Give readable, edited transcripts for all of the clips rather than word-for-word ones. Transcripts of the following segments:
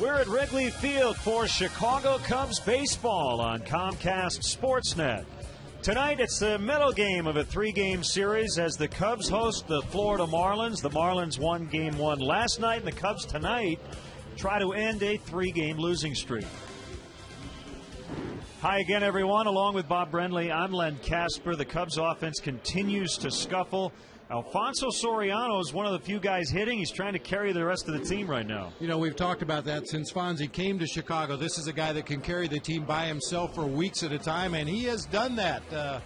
We're at Wrigley Field for Chicago Cubs baseball on Comcast Sportsnet. Tonight, it's the middle game of a three-game series as the Cubs host the Florida Marlins. The Marlins won Game 1 last night, and the Cubs tonight try to end a three-game losing streak. Hi again, everyone. Along with Bob Brenly, I'm Len Casper. The Cubs offense continues to scuffle. Alfonso Soriano is one of the few guys hitting. He's trying to carry the rest of the team right now. You know, we've talked about that since Fonzie came to Chicago. This is a guy that can carry the team by himself for weeks at a time, and he has done that.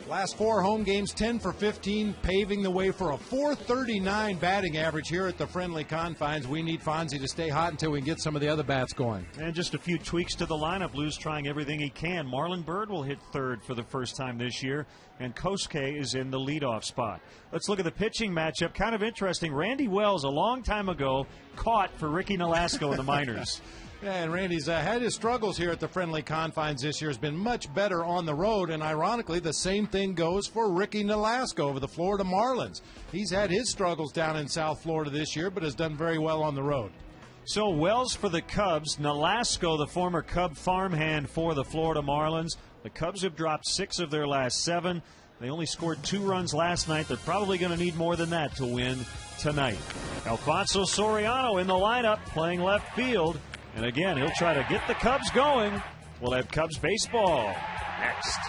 Last 4 home games, 10 for 15, paving the way for a .439 batting average here at the friendly confines. We need Fonzie to stay hot until we can get some of the other bats going. And just a few tweaks to the lineup. Lou's trying everything he can. Marlon Byrd will hit third for the first time this year, and Kosuke is in the leadoff spot. Let's look at the pitching matchup. Kind of interesting. Randy Wells, a long time ago, caught for Ricky Nolasco in the minors. Yeah, and Randy's had his struggles here at the friendly confines this year. Has been much better on the road, and ironically, the same thing goes for Ricky Nolasco of the Florida Marlins. He's had his struggles down in South Florida this year, but has done very well on the road. So Wells for the Cubs, Nolasco, the former Cub farmhand for the Florida Marlins. The Cubs have dropped 6 of their last 7. They only scored 2 runs last night. They're probably going to need more than that to win tonight. Alfonso Soriano in the lineup, playing left field. And again, he'll try to get the Cubs going. We'll have Cubs baseball next.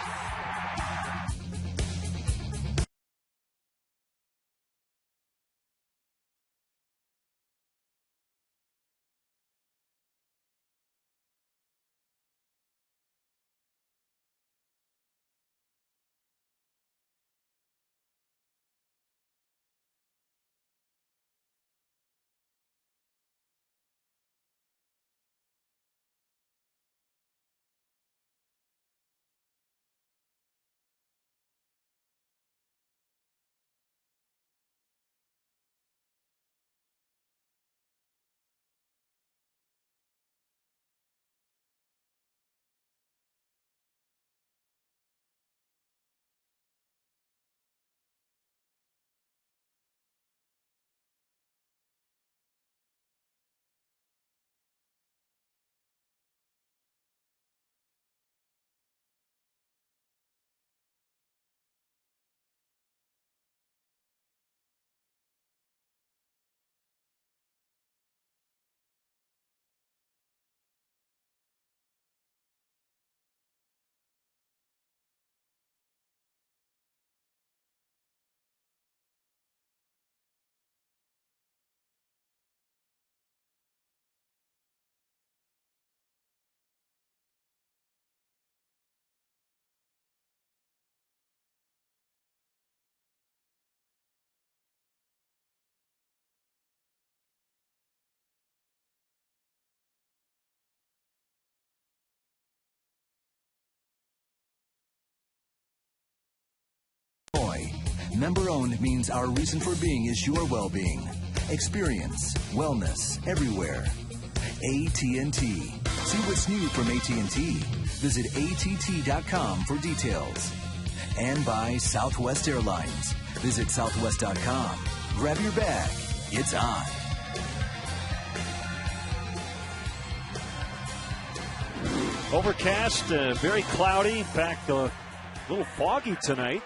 Member owned means our reason for being is your well-being. Experience wellness everywhere. AT&T. See what's new from AT&T. Visit att.com for details. And by Southwest Airlines. Visit southwest.com. Grab your bag. It's on. Overcast, very cloudy. In fact, a little foggy tonight.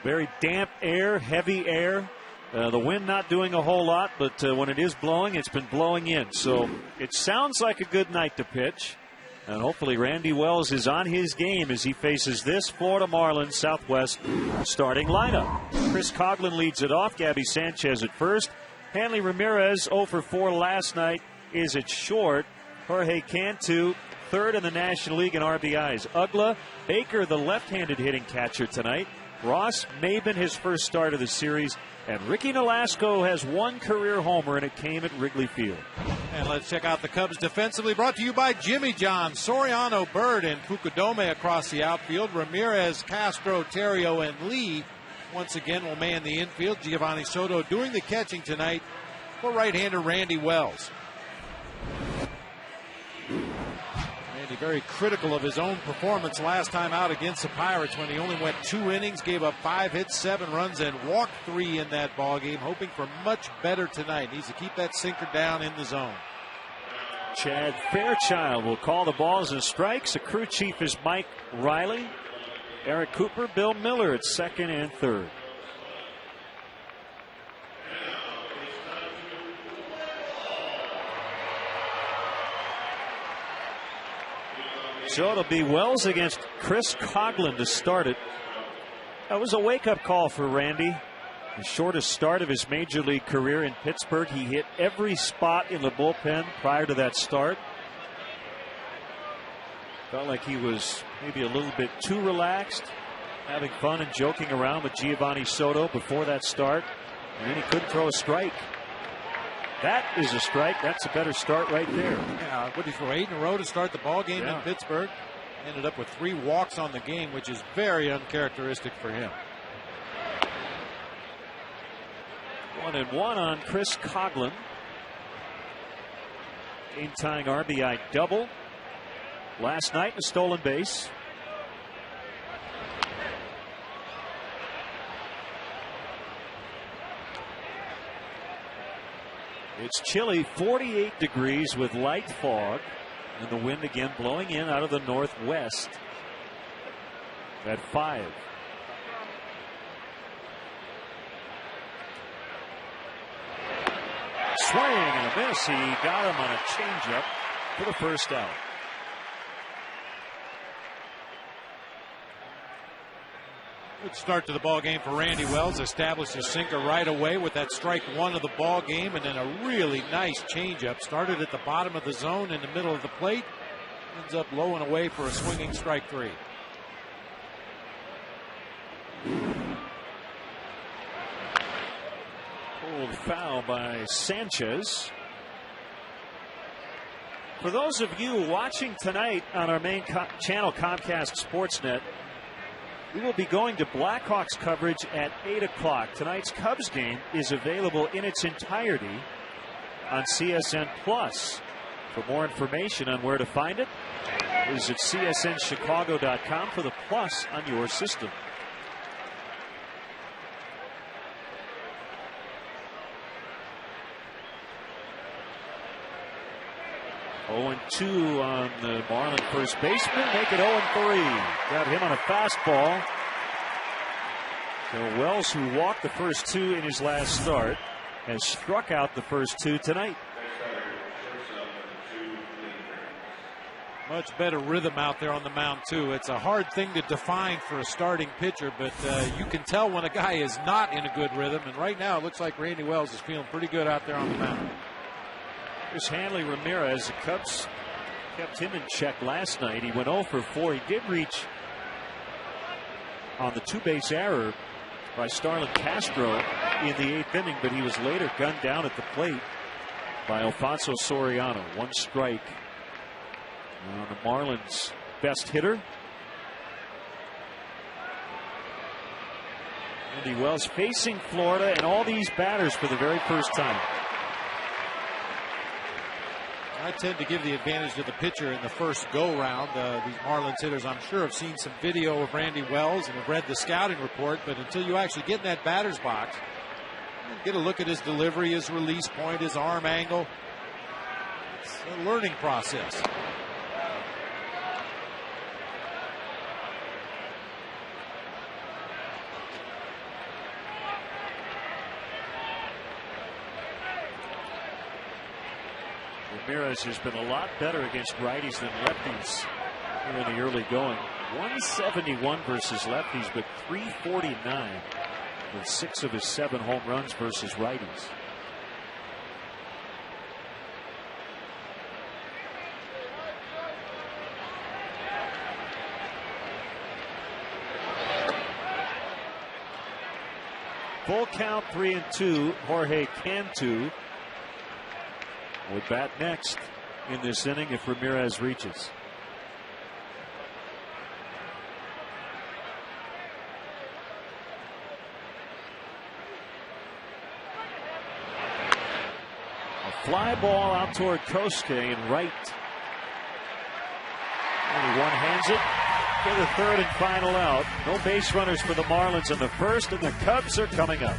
Very damp air, heavy air. The wind not doing a whole lot, but when it is blowing, it's been blowing in. So it sounds like a good night to pitch. And hopefully Randy Wells is on his game as he faces this Florida Marlins Southwest starting lineup. Chris Coughlin leads it off. Gabby Sanchez at first. Hanley Ramirez, 0 for 4 last night, is at short. Jorge Cantu, third in the National League in RBIs. Ugla Baker, the left-handed hitting catcher tonight. Ross Maben, his first start of the series. And Ricky Nolasco has 1 career homer, and it came at Wrigley Field. And let's check out the Cubs defensively, brought to you by Jimmy John. Soriano, Byrd, and Fukudome across the outfield. Ramirez, Castro, Terrio, and Lee once again will man the infield. Giovanni Soto doing the catching tonight for right-hander Randy Wells. Randy very critical of his own performance last time out against the Pirates when he only went 2 innings, gave up 5 hits, 7 runs, and walked 3 in that ball game. Hoping for much better tonight. Needs to keep that sinker down in the zone. Chad Fairchild will call the balls and strikes. The crew chief is Mike Riley. Eric Cooper, Bill Miller at second and third. So it'll be Wells against Chris Coghlan to start it. That was a wake-up call for Randy. The shortest start of his major league career in Pittsburgh. He hit every spot in the bullpen prior to that start. Felt like he was maybe a little bit too relaxed, having fun and joking around with Giovanni Soto before that start. And then he couldn't throw a strike. That is a strike. That's a better start right there. Yeah, what did he throw 8 in a row to start the ball game in Pittsburgh? Ended up with 3 walks on the game, which is very uncharacteristic for him. 1-1 on Chris Coghlan. Game-tying RBI double last night, a stolen base. It's chilly, 48 degrees with light fog, and the wind again blowing in out of the northwest at 5. Swing and a miss. He got him on a changeup for the first out. Good start to the ball game for Randy Wells. Established his sinker right away with that strike 1 of the ball game, and then a really nice changeup. Started at the bottom of the zone in the middle of the plate. Ends up low and away for a swinging strike 3. Pulled foul by Sanchez. For those of you watching tonight on our main channel, Comcast Sportsnet, we will be going to Blackhawks coverage at 8 o'clock. Tonight's Cubs game is available in its entirety on CSN Plus. For more information on where to find it, visit csnchicago.com for the Plus on your system. (0-2) on the Marlins first baseman. Make it 0-3. Got him on a fastball. So Wells, who walked the first 2 in his last start, has struck out the first 2 tonight. Much better rhythm out there on the mound, too. It's a hard thing to define for a starting pitcher, but you can tell when a guy is not in a good rhythm. And right now, it looks like Randy Wells is feeling pretty good out there on the mound. Here's Hanley Ramirez. The Cubs kept him in check last night. He went 0 for 4. He did reach on the 2-base error by Starlin Castro in the 8th inning, but he was later gunned down at the plate by Alfonso Soriano. 1 strike on the Marlins' best hitter. Randy Wells facing Florida and all these batters for the very first time. I tend to give the advantage to the pitcher in the first go-round. These Marlins hitters, I'm sure, have seen some video of Randy Wells and have read the scouting report, but until you actually get in that batter's box, get a look at his delivery, his release point, his arm angle. It's a learning process. Ramirez has been a lot better against righties than lefties here in the early going. 171 versus lefties, but 349 with 6 of his 7 home runs versus righties. Full count, 3-2. Jorge Cantu would bat next in this inning if Ramirez reaches. A fly ball out toward Kosuke and right. Only one hands it for the third and final out. No base runners for the Marlins in the first, and the Cubs are coming up.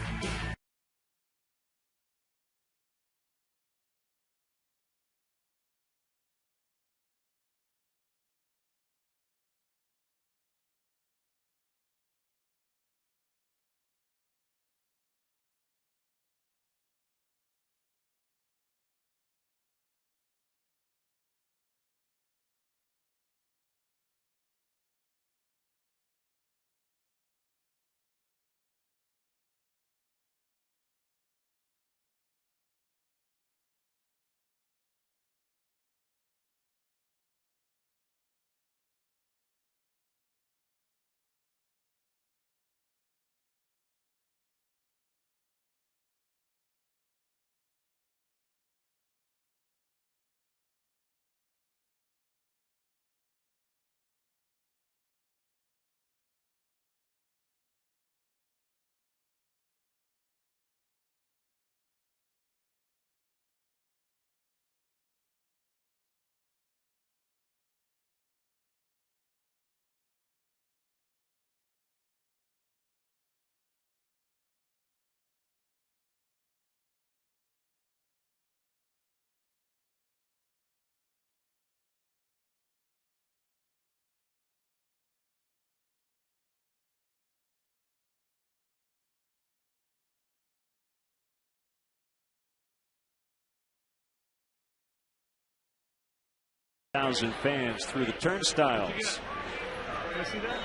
Thousand fans through the turnstiles. You see that?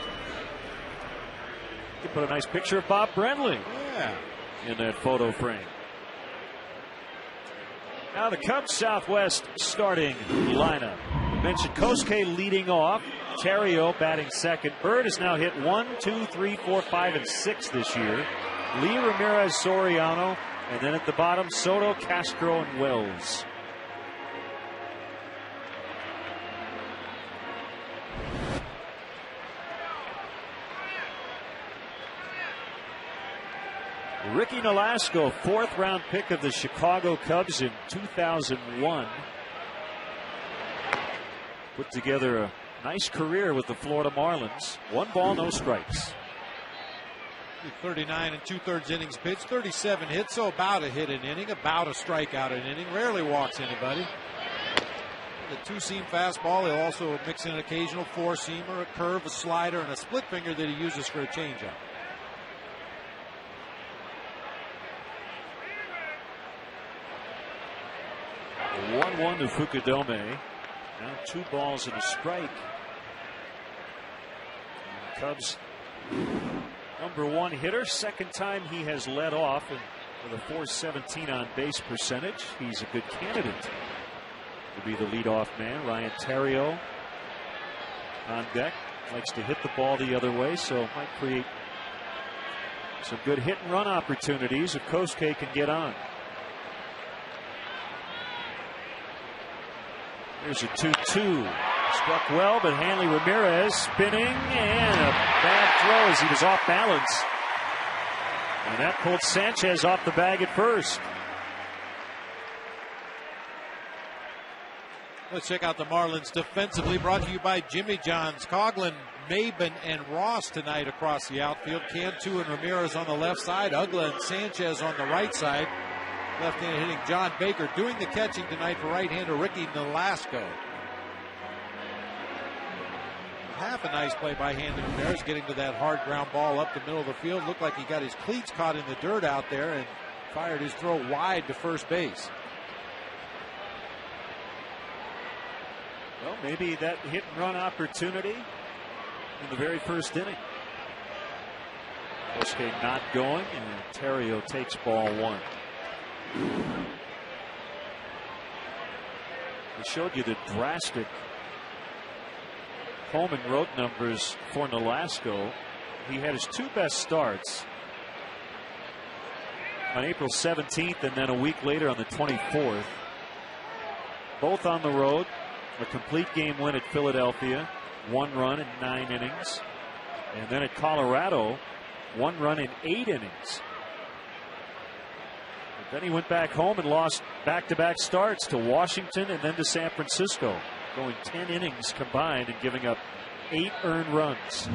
You put a nice picture of Bob Brenly in that photo frame. Now the Cubs Southwest starting lineup. We mentioned Kosuke leading off. Terrio batting second. Bird has now hit 1, 2, 3, 4, 5, and 6 this year. Lee, Ramirez, Soriano, and then at the bottom, Soto, Castro, and Wells. Ricky Nolasco, fourth-round pick of the Chicago Cubs in 2001. Put together a nice career with the Florida Marlins. 1 ball, no strikes. 39 and 2/3 innings pitched, 37 hits, so about a hit an inning, about a strikeout an inning. Rarely walks anybody. The two-seam fastball. He'll also mix in an occasional four-seamer, a curve, a slider, and a split finger that he uses for a changeup. The 1-1 to Fukudome. Now 2 balls and a strike. And the Cubs #1 hitter. Second time he has led off, and with a .417 on base percentage, he's a good candidate to be the leadoff man. Ryan Terrio on deck. Likes to hit the ball the other way, so might create some good hit and run opportunities if Kosuke can get on. Here's a 2-2. Struck well, but Hanley Ramirez spinning, and a bad throw as he was off balance. And that pulled Sanchez off the bag at first. Let's check out the Marlins defensively, brought to you by Jimmy John's. Coughlin, Maben, and Ross tonight across the outfield. Cantu and Ramirez on the left side. Ugla and Sanchez on the right side. Left-handed hitting John Baker doing the catching tonight for right-hander Ricky Nolasco. Half a nice play by Hanley Ramirez, getting to that hard ground ball up the middle of the field. Looked like he got his cleats caught in the dirt out there and fired his throw wide to first base. Well, maybe that hit and run opportunity in the very first inning. Kosuke not going, and Terrio takes ball 1. I showed you the drastic home and road numbers for Nolasco. He had his 2 best starts on April 17th and then a week later on the 24th. Both on the road. A complete game win at Philadelphia, 1 run in 9 innings. And then at Colorado, 1 run in 8 innings. Then he went back home and lost back-to-back starts to Washington and then to San Francisco. going 10 innings combined and giving up 8 earned runs.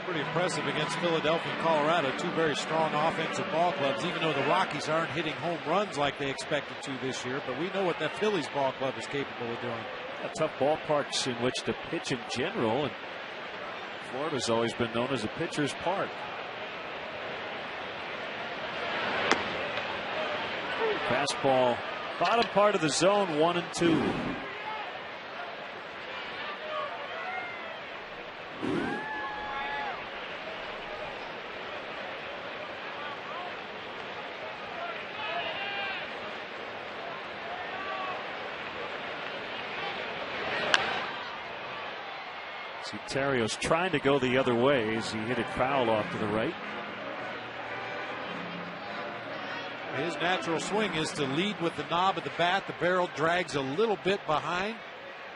Pretty impressive against Philadelphia and Colorado, two very strong offensive ball clubs, even though the Rockies aren't hitting home runs like they expected to this year. But we know what that Phillies ball club is capable of doing. Tough ballparks in which to pitch in general, and Florida's always been known as a pitcher's park. Fastball, bottom part of the zone, 1-2. Terrio's trying to go the other way as he hit it foul off to the right. His natural swing is to lead with the knob of the bat. The barrel drags a little bit behind.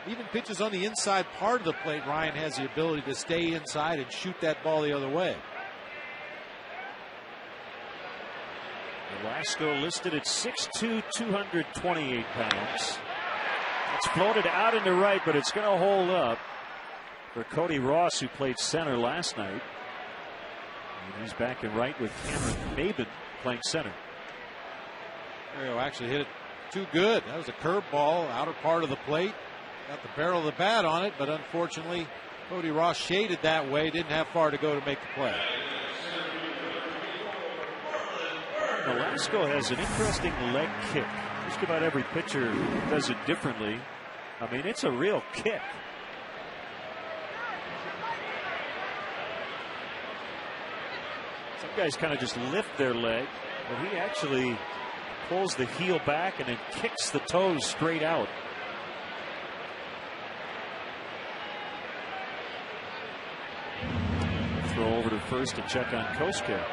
Even pitches on the inside part of the plate, Ryan has the ability to stay inside and shoot that ball the other way. Velasco listed at 6'2", 228 pounds. It's floated out into right, but it's going to hold up for Cody Ross, who played center last night. And he's back in right with Cameron Maben playing center. Terrio actually hit it too good. That was a curveball, outer part of the plate. Got the barrel of the bat on it, but unfortunately, Cody Ross shaded that way. Didn't have far to go to make the play. Velasco has an interesting leg kick. Just about every pitcher does it differently. I mean, it's a real kick. Some guys kind of just lift their leg, but he actually pulls the heel back and then kicks the toes straight out. Throw over to first to check on Koska.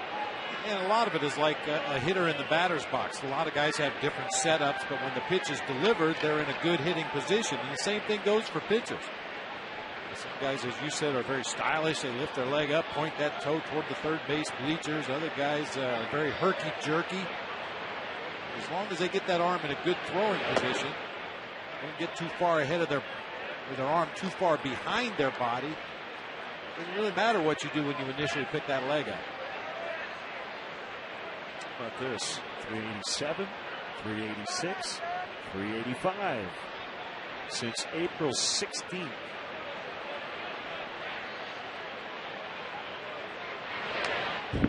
And a lot of it is like a hitter in the batter's box. A lot of guys have different setups, but when the pitch is delivered, they're in a good hitting position. And the same thing goes for pitchers. Some guys, as you said, are very stylish. They lift their leg up, point that toe toward the third base bleachers. Other guys are very herky-jerky. As long as they get that arm in a good throwing position, don't get too far ahead of their arm too far behind their body. It doesn't really matter what you do when you initially pick that leg up. How about this? 387, 386, 385 since April 16th.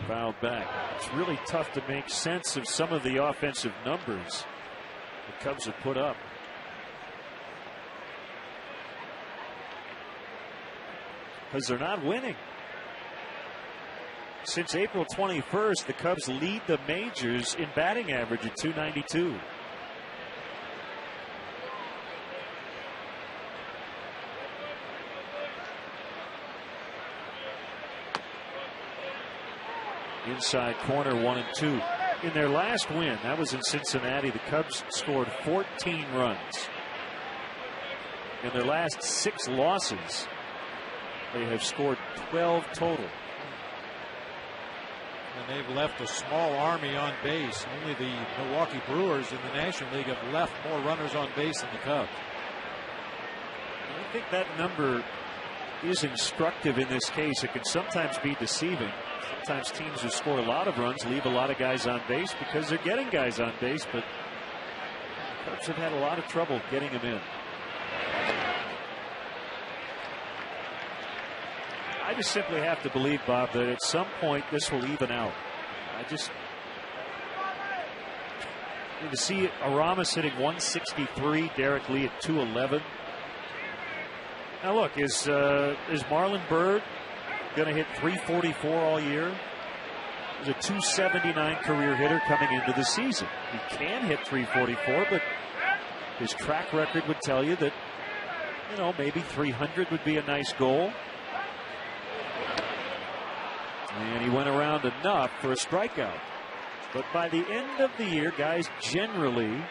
Fouled back. It's really tough to make sense of some of the offensive numbers the Cubs have put up. Because they're not winning. Since April 21st, the Cubs lead the majors in batting average at .292. Inside corner, 1-2. In their last win, that was in Cincinnati, the Cubs scored 14 runs. In their last 6 losses, they have scored 12 total. And they've left a small army on base. Only the Milwaukee Brewers in the National League have left more runners on base than the Cubs. I think that number is instructive in this case. It can sometimes be deceiving. Sometimes teams who score a lot of runs leave a lot of guys on base because they're getting guys on base, but the Cubs have had a lot of trouble getting them in. I just simply have to believe, Bob, that at some point this will even out. To see Aramis hitting 163, Derek Lee at 211. Now look, is Marlon Byrd going to hit 344 all year? He's a 279 career hitter coming into the season. He can hit 344, but his track record would tell you that, maybe 300 would be a nice goal. And he went around enough for a strikeout. But by the end of the year, guys generally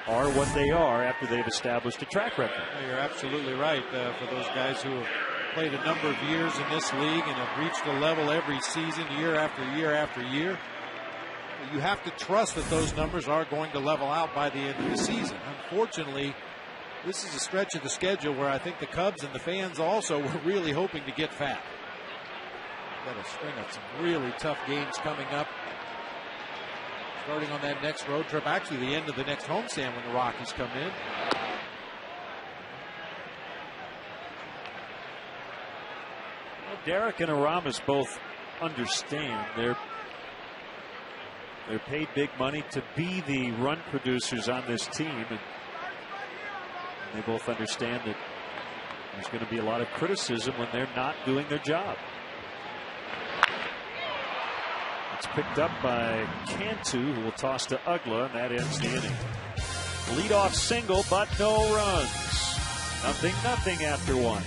are what they are after they've established a track record. You're absolutely right. For those guys who have played a number of years in this league and have reached a level every season, year after year after year, you have to trust that those numbers are going to level out by the end of the season. Unfortunately, this is a stretch of the schedule where I think the Cubs and the fans also were really hoping to get fat. Got a string of some really tough games coming up. Starting on that next road trip, actually the end of the next homestand when the Rockies come in. Well, Derek and Aramis both understand they're paid big money to be the run producers on this team, and they both understand that there's going to be a lot of criticism when they're not doing their job. It's picked up by Cantu, who will toss to Ugla, and that ends the inning. Leadoff single, but no runs. 0-0 after one.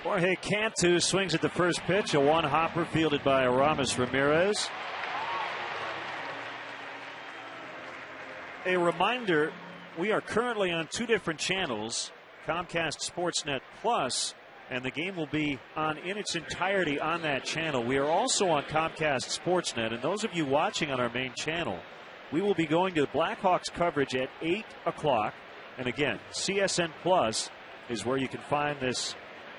Jorge Cantu swings at the first pitch. A one-hopper fielded by Aramis Ramirez. A reminder, we are currently on two different channels, Comcast Sportsnet Plus, and the game will be on in its entirety on that channel. We are also on Comcast Sportsnet, and those of you watching on our main channel, we will be going to the Blackhawks coverage at 8 o'clock. And again, CSN Plus is where you can find this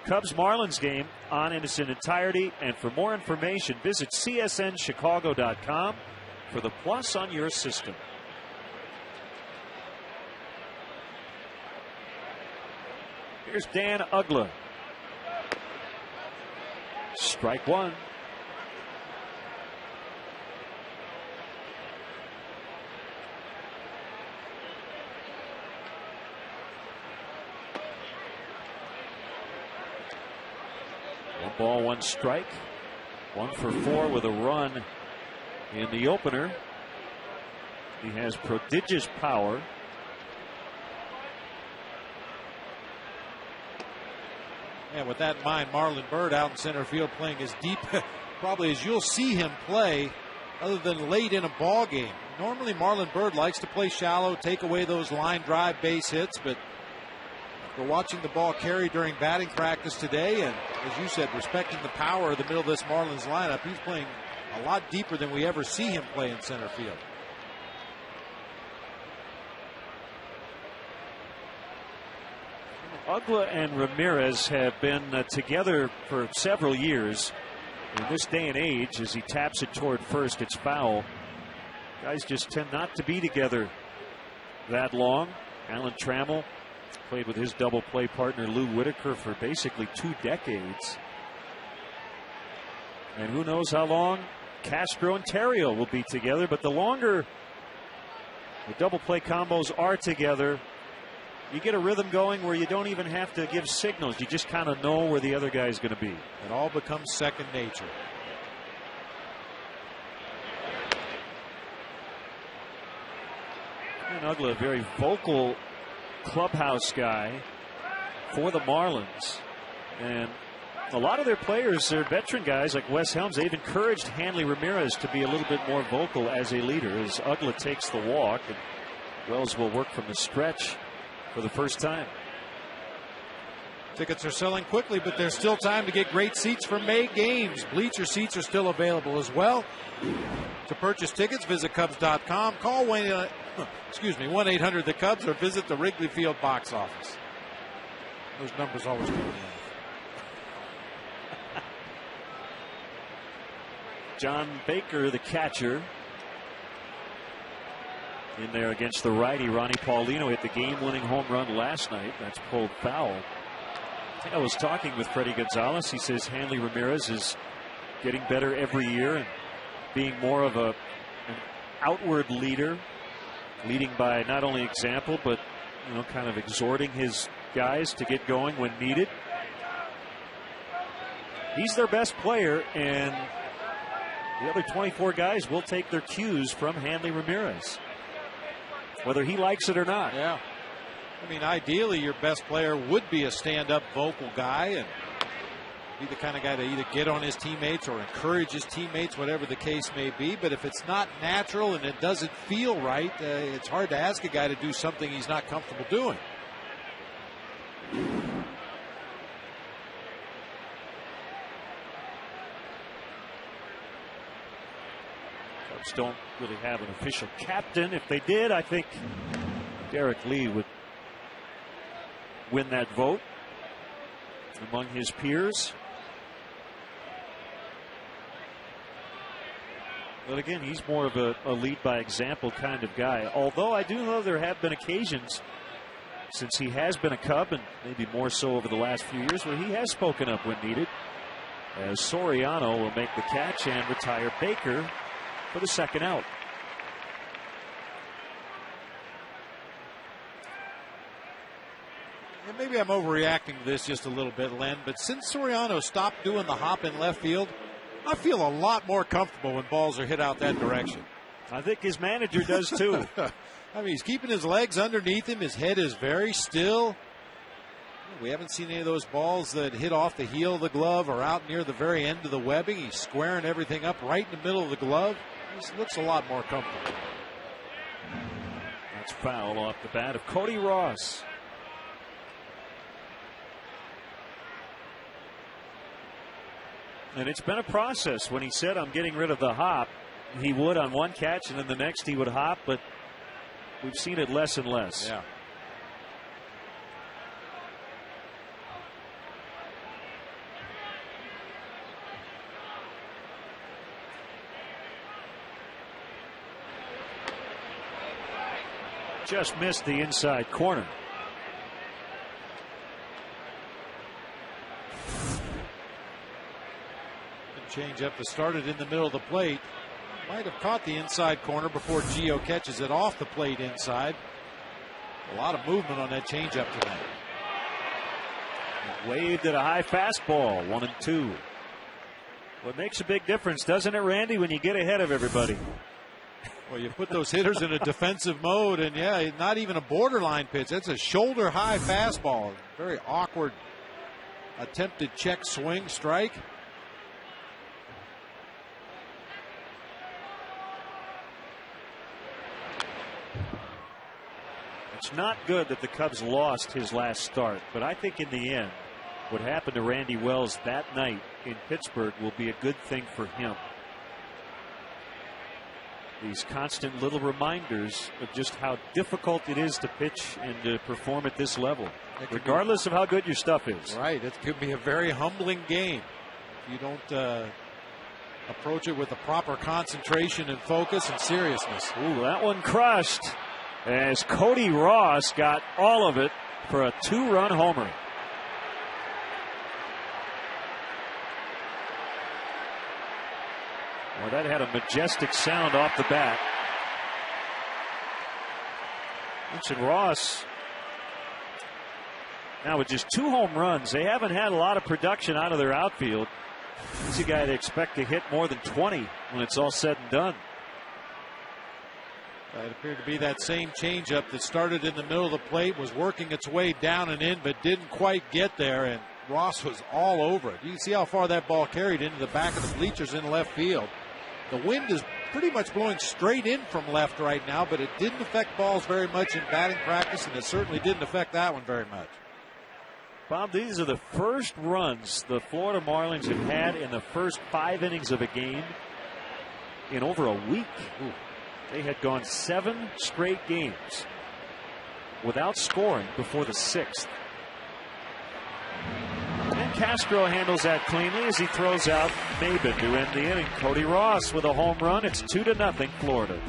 Cubs-Marlins game on in its entirety. And for more information, visit csnchicago.com for the Plus on your system. Here's Dan Ugla. Strike one. One ball, one strike. 1 for 4 with a run in the opener. He has prodigious power. And with that in mind, Marlon Byrd out in center field playing as deep probably as you'll see him play other than late in a ball game. Normally Marlon Byrd likes to play shallow, take away those line drive base hits, but after watching the ball carry during batting practice today, and as you said, respecting the power of the middle of this Marlins lineup, he's playing a lot deeper than we ever see him play in center field. Ugla and Ramirez have been together for several years. In this day and age, as he taps it toward first, it's foul. Guys just tend not to be together that long. Alan Trammell played with his double play partner Lou Whitaker for basically 2 decades. And who knows how long Castro and Terrio will be together, but the longer the double play combos are together, you get a rhythm going where you don't even have to give signals. You just kind of know where the other guy is going to be. It all becomes second nature. Uggla, a very vocal clubhouse guy for the Marlins. And a lot of their players, their veteran guys like Wes Helms, they've encouraged Hanley Ramirez to be a little bit more vocal as a leader as Uggla takes the walk. And Wells will work from the stretch for the first time. Tickets are selling quickly, but there's still time to get great seats for May games. Bleacher seats are still available as well. To purchase tickets, visit Cubs.com. Call 1-800 the Cubs or visit the Wrigley Field box office. Those numbers always come in. John Baker, the catcher, in there against the righty. Ronnie Paulino hit the game-winning home run last night. That's pulled foul. I was talking with Freddie Gonzalez. He says Hanley Ramirez is getting better every year and being more of an outward leader, leading by not only example, but kind of exhorting his guys to get going when needed. He's their best player, and the other 24 guys will take their cues from Hanley Ramirez, whether he likes it or not. Yeah. I mean, ideally, your best player would be a stand-up vocal guy and be the kind of guy to either get on his teammates or encourage his teammates, whatever the case may be. But if it's not natural and it doesn't feel right, it's hard to ask a guy to do something he's not comfortable doing. Cubs don't really have an official captain. If they did, I think Derek Lee would win that vote among his peers. But again, he's more of a lead by example kind of guy. Although I do know there have been occasions since he has been a Cub, and maybe more so over the last few years, where he has spoken up when needed. As Soriano will make the catch and retire Baker for the second out. And maybe I'm overreacting to this just a little bit, Len, but since Soriano stopped doing the hop in left field, I feel a lot more comfortable when balls are hit out that direction. I think his manager does too. I mean, he's keeping his legs underneath him. His head is very still. We haven't seen any of those balls that hit off the heel of the glove or out near the very end of the webbing. He's squaring everything up right in the middle of the glove. He looks a lot more comfortable. That's foul off the bat of Cody Ross. And it's been a process. When he said, I'm getting rid of the hop, he would on one catch, and then the next he would hop, but we've seen it less and less. Yeah. Just missed the inside corner. Change up that started in the middle of the plate. Might have caught the inside corner before Gio catches it off the plate inside. A lot of movement on that changeup tonight. Waved at a high fastball, 1-2. Well, it makes a big difference, doesn't it, Randy, when you get ahead of everybody? Well, you put those hitters in a defensive mode, and yeah, not even a borderline pitch. That's a shoulder high fastball. Very awkward attempted check swing strike. It's not good that the Cubs lost his last start, but I think in the end, what happened to Randy Wells that night in Pittsburgh will be a good thing for him. These constant little reminders of just how difficult it is to pitch and to perform at this level, regardless of how good your stuff is. Right. It could be a very humbling game if you don't approach it with the proper concentration and focus and seriousness. Ooh, that one crushed as Cody Ross got all of it for a 2-run homer. Well, that had a majestic sound off the bat. Mentioned Ross. Now with just 2 home runs, they haven't had a lot of production out of their outfield. He's a guy they expect to hit more than 20 when it's all said and done. It appeared to be that same changeup that started in the middle of the plate, was working its way down and in, but didn't quite get there, and Ross was all over it. You can see how far that ball carried into the back of the bleachers in left field. The wind is pretty much blowing straight in from left right now, but it didn't affect balls very much in batting practice, and it certainly didn't affect that one very much. Bob, these are the first runs the Florida Marlins have had in the first 5 innings of a game in over a week. Ooh. They had gone 7 straight games without scoring before the 6th. And Castro handles that cleanly as he throws out Maben to end the inning. Cody Ross with a home run. It's 2-0 Florida.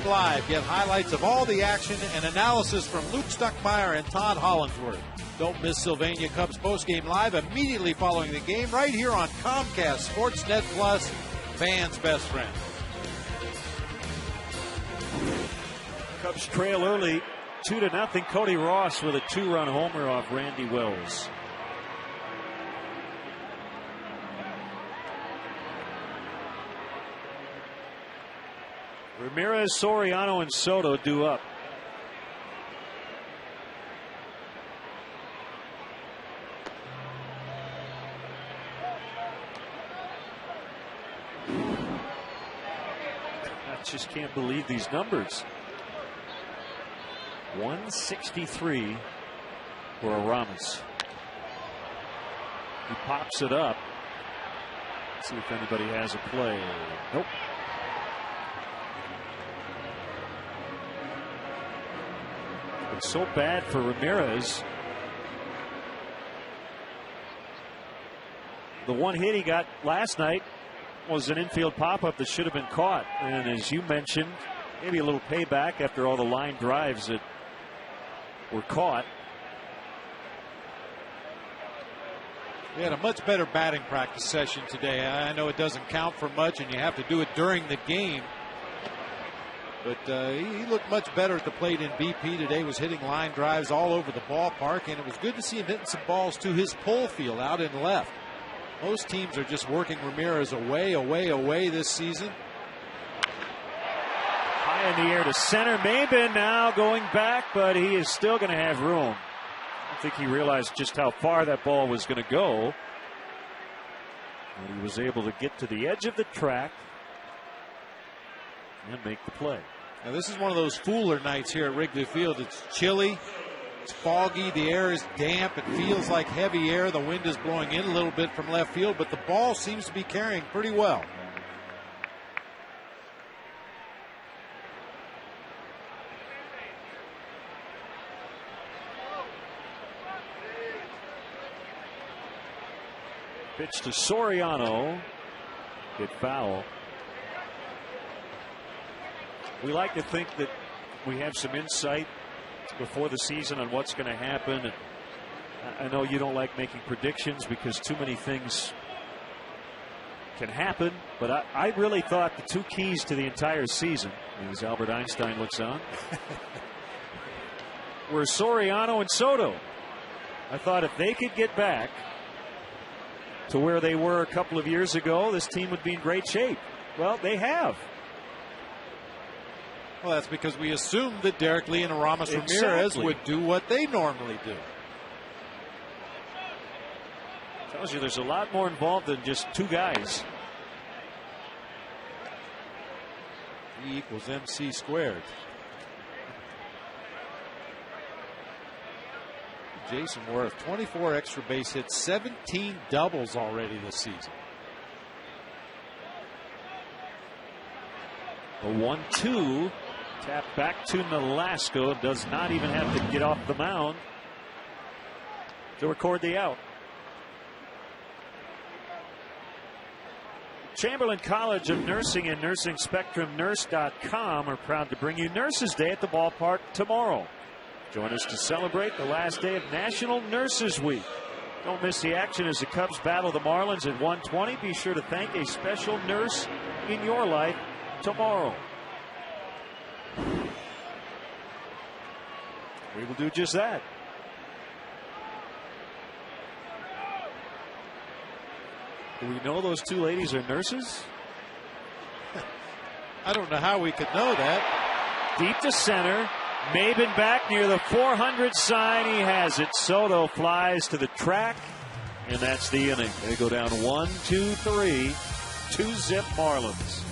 Live, get highlights of all the action and analysis from Luke Stuckmeyer and Todd Hollinsworth. Don't miss Sylvania Cubs postgame live immediately following the game right here on Comcast Sportsnet Plus, fans' best friend. Cubs trail early 2-0. Cody Ross with a 2-run homer off Randy Wells. Ramirez, Soriano, and Soto due up. I just can't believe these numbers. 163 for Aramis. He pops it up. Let's see if anybody has a play. Nope. It's so bad for Ramirez. The one hit he got last night was an infield pop-up that should have been caught. And as you mentioned, maybe a little payback after all the line drives that were caught. We had a much better batting practice session today. I know it doesn't count for much and you have to do it during the game. But he looked much better at the plate in BP today. Was hitting line drives all over the ballpark, and it was good to see him hitting some balls to his pull field out in left. Most teams are just working Ramirez away this season. High in the air to center. Maben now going back, but he is still going to have room. I don't think he realized just how far that ball was going to go. And he was able to get to the edge of the track and make the play. Now this is one of those fooler nights here at Wrigley Field. It's chilly, it's foggy, the air is damp, it feels like heavy air. The wind is blowing in a little bit from left field, but the ball seems to be carrying pretty well. Pitch to Soriano. Hit foul. We like to think that we have some insight before the season on what's going to happen. And I know you don't like making predictions because too many things can happen, but I really thought the two keys to the entire season, as Albert Einstein looks on, were Soriano and Soto. I thought if they could get back to where they were a couple of years ago, this team would be in great shape. Well, they have. Well, that's because we assumed that Derek Lee and Aramis Ramirez would do what they normally do. Tells you there's a lot more involved than just two guys. E equals MC squared. Jason Worth, 24 extra base hits, 17 doubles already this season. A 1-2 tap back to Nolasco. Does not even have to get off the mound to record the out. Chamberlain College of Nursing and Nursing Spectrum Nurse.com are proud to bring you Nurses Day at the ballpark tomorrow. Join us to celebrate the last day of National Nurses Week. Don't miss the action as the Cubs battle the Marlins at 1:20. Be sure to thank a special nurse in your life tomorrow. We will do just that. Do we know those two ladies are nurses? I don't know how we could know that. Deep to center. Maben back near the 400 sign. He has it. Soto flies to the track, and that's the inning. They go down 1-2-3. 2-zip Marlins.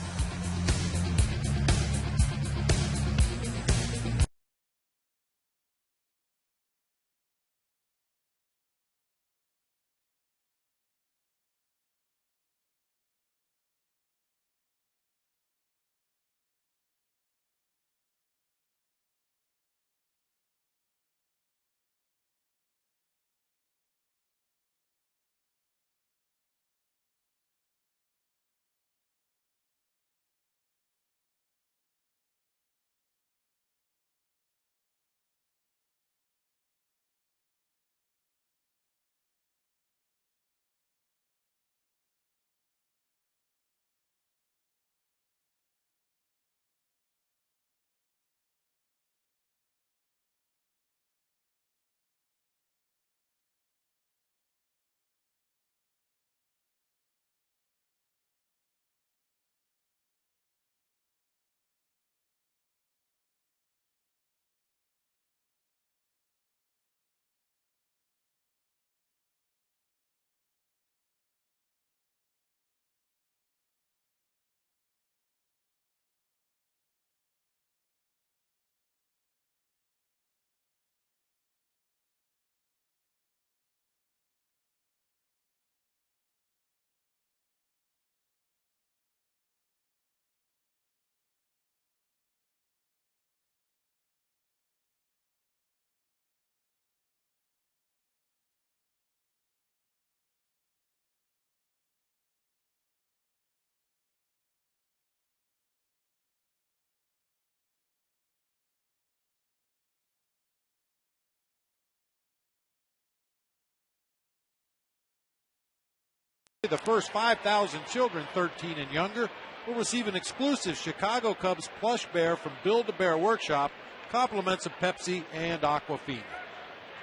The first 5,000 children 13 and younger will receive an exclusive Chicago Cubs plush bear from Build-A-Bear Workshop, compliments of Pepsi and Aquafina.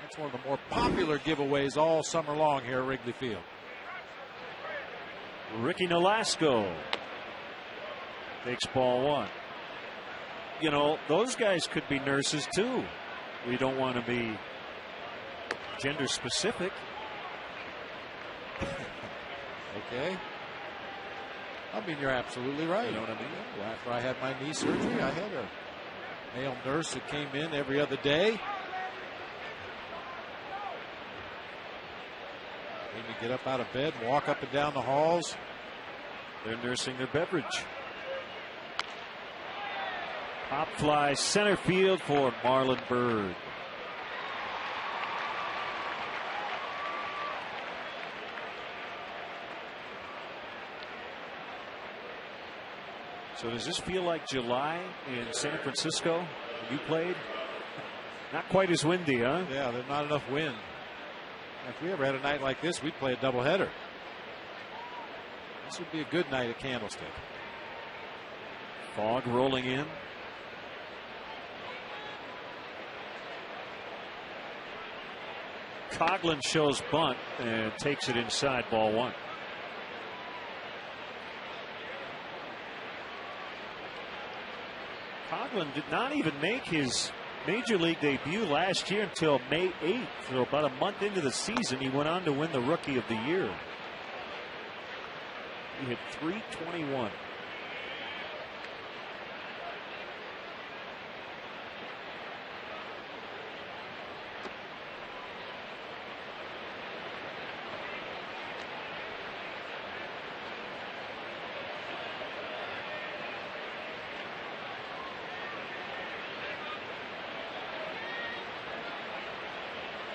That's one of the more popular giveaways all summer long here at Wrigley Field. Ricky Nolasco takes ball one. You know, those guys could be nurses too. We don't want to be gender specific. Okay. I mean, you're absolutely right. You know what I mean? Well, after I had my knee surgery, I had a male nurse that came in every other day. Made me get up out of bed, walk up and down the halls. They're nursing their beverage. Pop fly center field for Marlon Byrd. So does this feel like July in San Francisco when you played? Not quite as windy, huh? Yeah, there's not enough wind. If we ever had a night like this, we'd play a doubleheader. This would be a good night at Candlestick. Fog rolling in. Coughlin shows bunt and takes it inside, ball one. Coughlin did not even make his major league debut last year until May 8th. So about a month into the season, he went on to win the Rookie of the Year. He hit .321.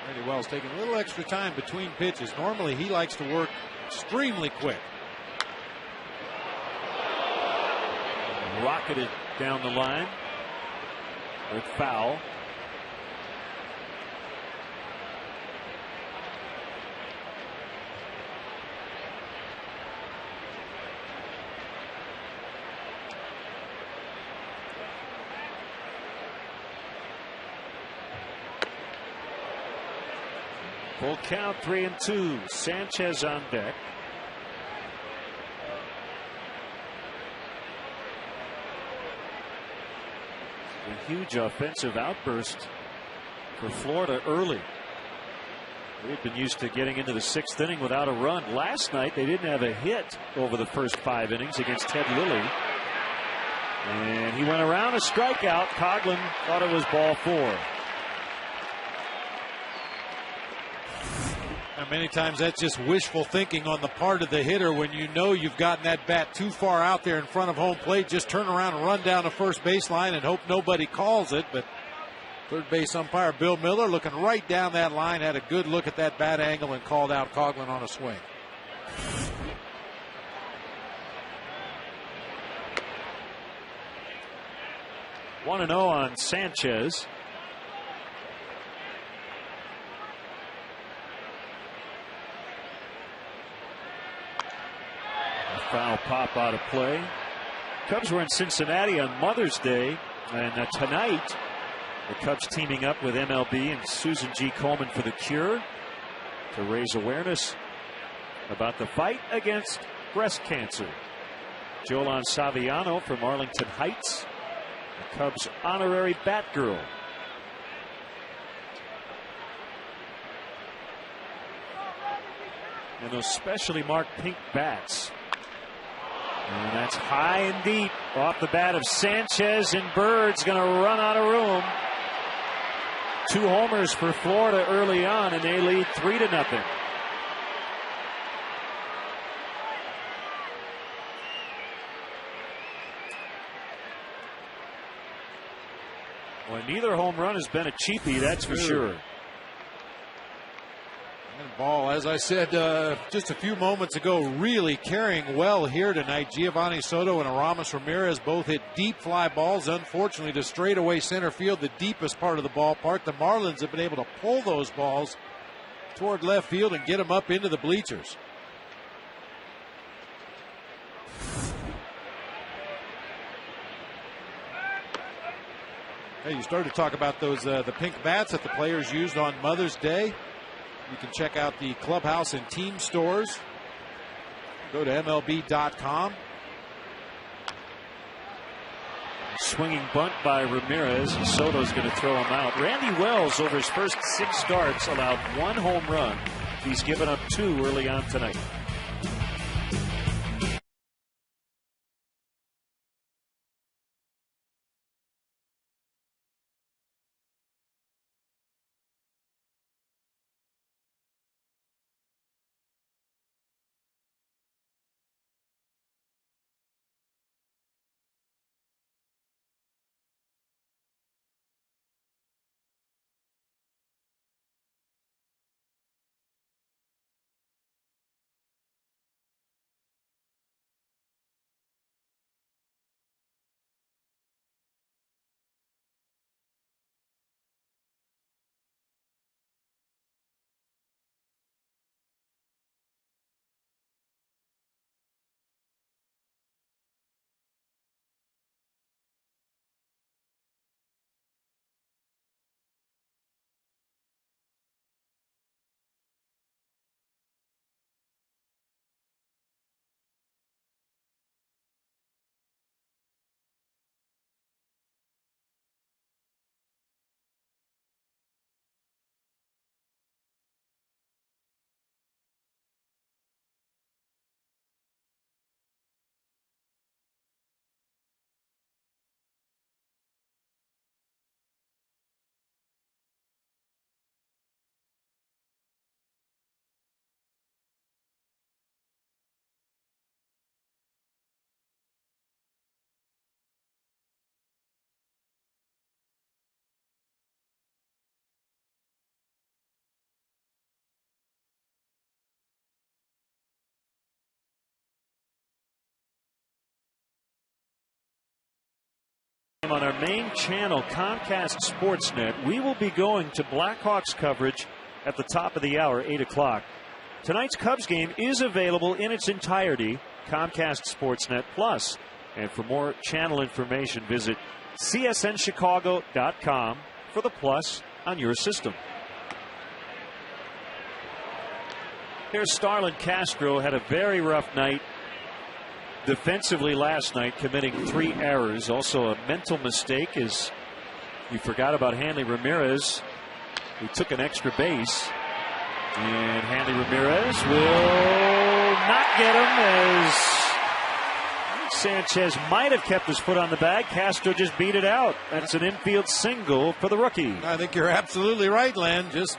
Randy Wells taking a little extra time between pitches. Normally he likes to work extremely quick. Rocketed down the line with foul. Full count, 3-2. Sanchez on deck. A huge offensive outburst for Florida early. They've been used to getting into the 6th inning without a run. Last night they didn't have a hit over the first 5 innings against Ted Lilly. And he went around a strikeout. Coughlin thought it was ball 4. And many times that's just wishful thinking on the part of the hitter. When you know you've gotten that bat too far out there in front of home plate, just turn around and run down the first baseline and hope nobody calls it. But third base umpire Bill Miller, looking right down that line, had a good look at that bat angle and called out Coughlin on a swing. One and 0 on Sanchez. Foul pop out of play. Cubs were in Cincinnati on Mother's Day, and tonight the Cubs teaming up with MLB and Susan G. Komen for the Cure to raise awareness about the fight against breast cancer. Jolan Saviano from Arlington Heights, the Cubs' honorary Batgirl. And those specially marked pink bats. And that's high and deep off the bat of Sanchez, and Bird's going to run out of room. 2 homers for Florida early on, and they lead 3-0. Well, neither home run has been a cheapie, that's for sure. And ball, as I said just a few moments ago, really carrying well here tonight. Giovanni Soto and Aramis Ramirez both hit deep fly balls, unfortunately to straightaway center field, the deepest part of the ballpark. The Marlins have been able to pull those balls toward left field and get them up into the bleachers. Hey, you started to talk about those the pink bats that the players used on Mother's Day. You can check out the clubhouse and team stores. Go to MLB.com. Swinging bunt by Ramirez. Soto's going to throw him out. Randy Wells, over his first 6 starts, allowed 1 home run. He's given up 2 early on tonight. welcome on our main channel, Comcast Sportsnet. We will be going to Blackhawks coverage at the top of the hour, 8 o'clock. Tonight's Cubs game is available in its entirety, Comcast Sportsnet Plus. And for more channel information, visit csnchicago.com for the Plus on your system. Here's Starlin Castro. Had a very rough night defensively last night, committing 3 errors. Also a mental mistake as we forgot about Hanley Ramirez, who took an extra base. And Hanley Ramirez will not get him as Sanchez might have kept his foot on the bag. Castro just beat it out. That's an infield single for the rookie. I think you're absolutely right, Len. Just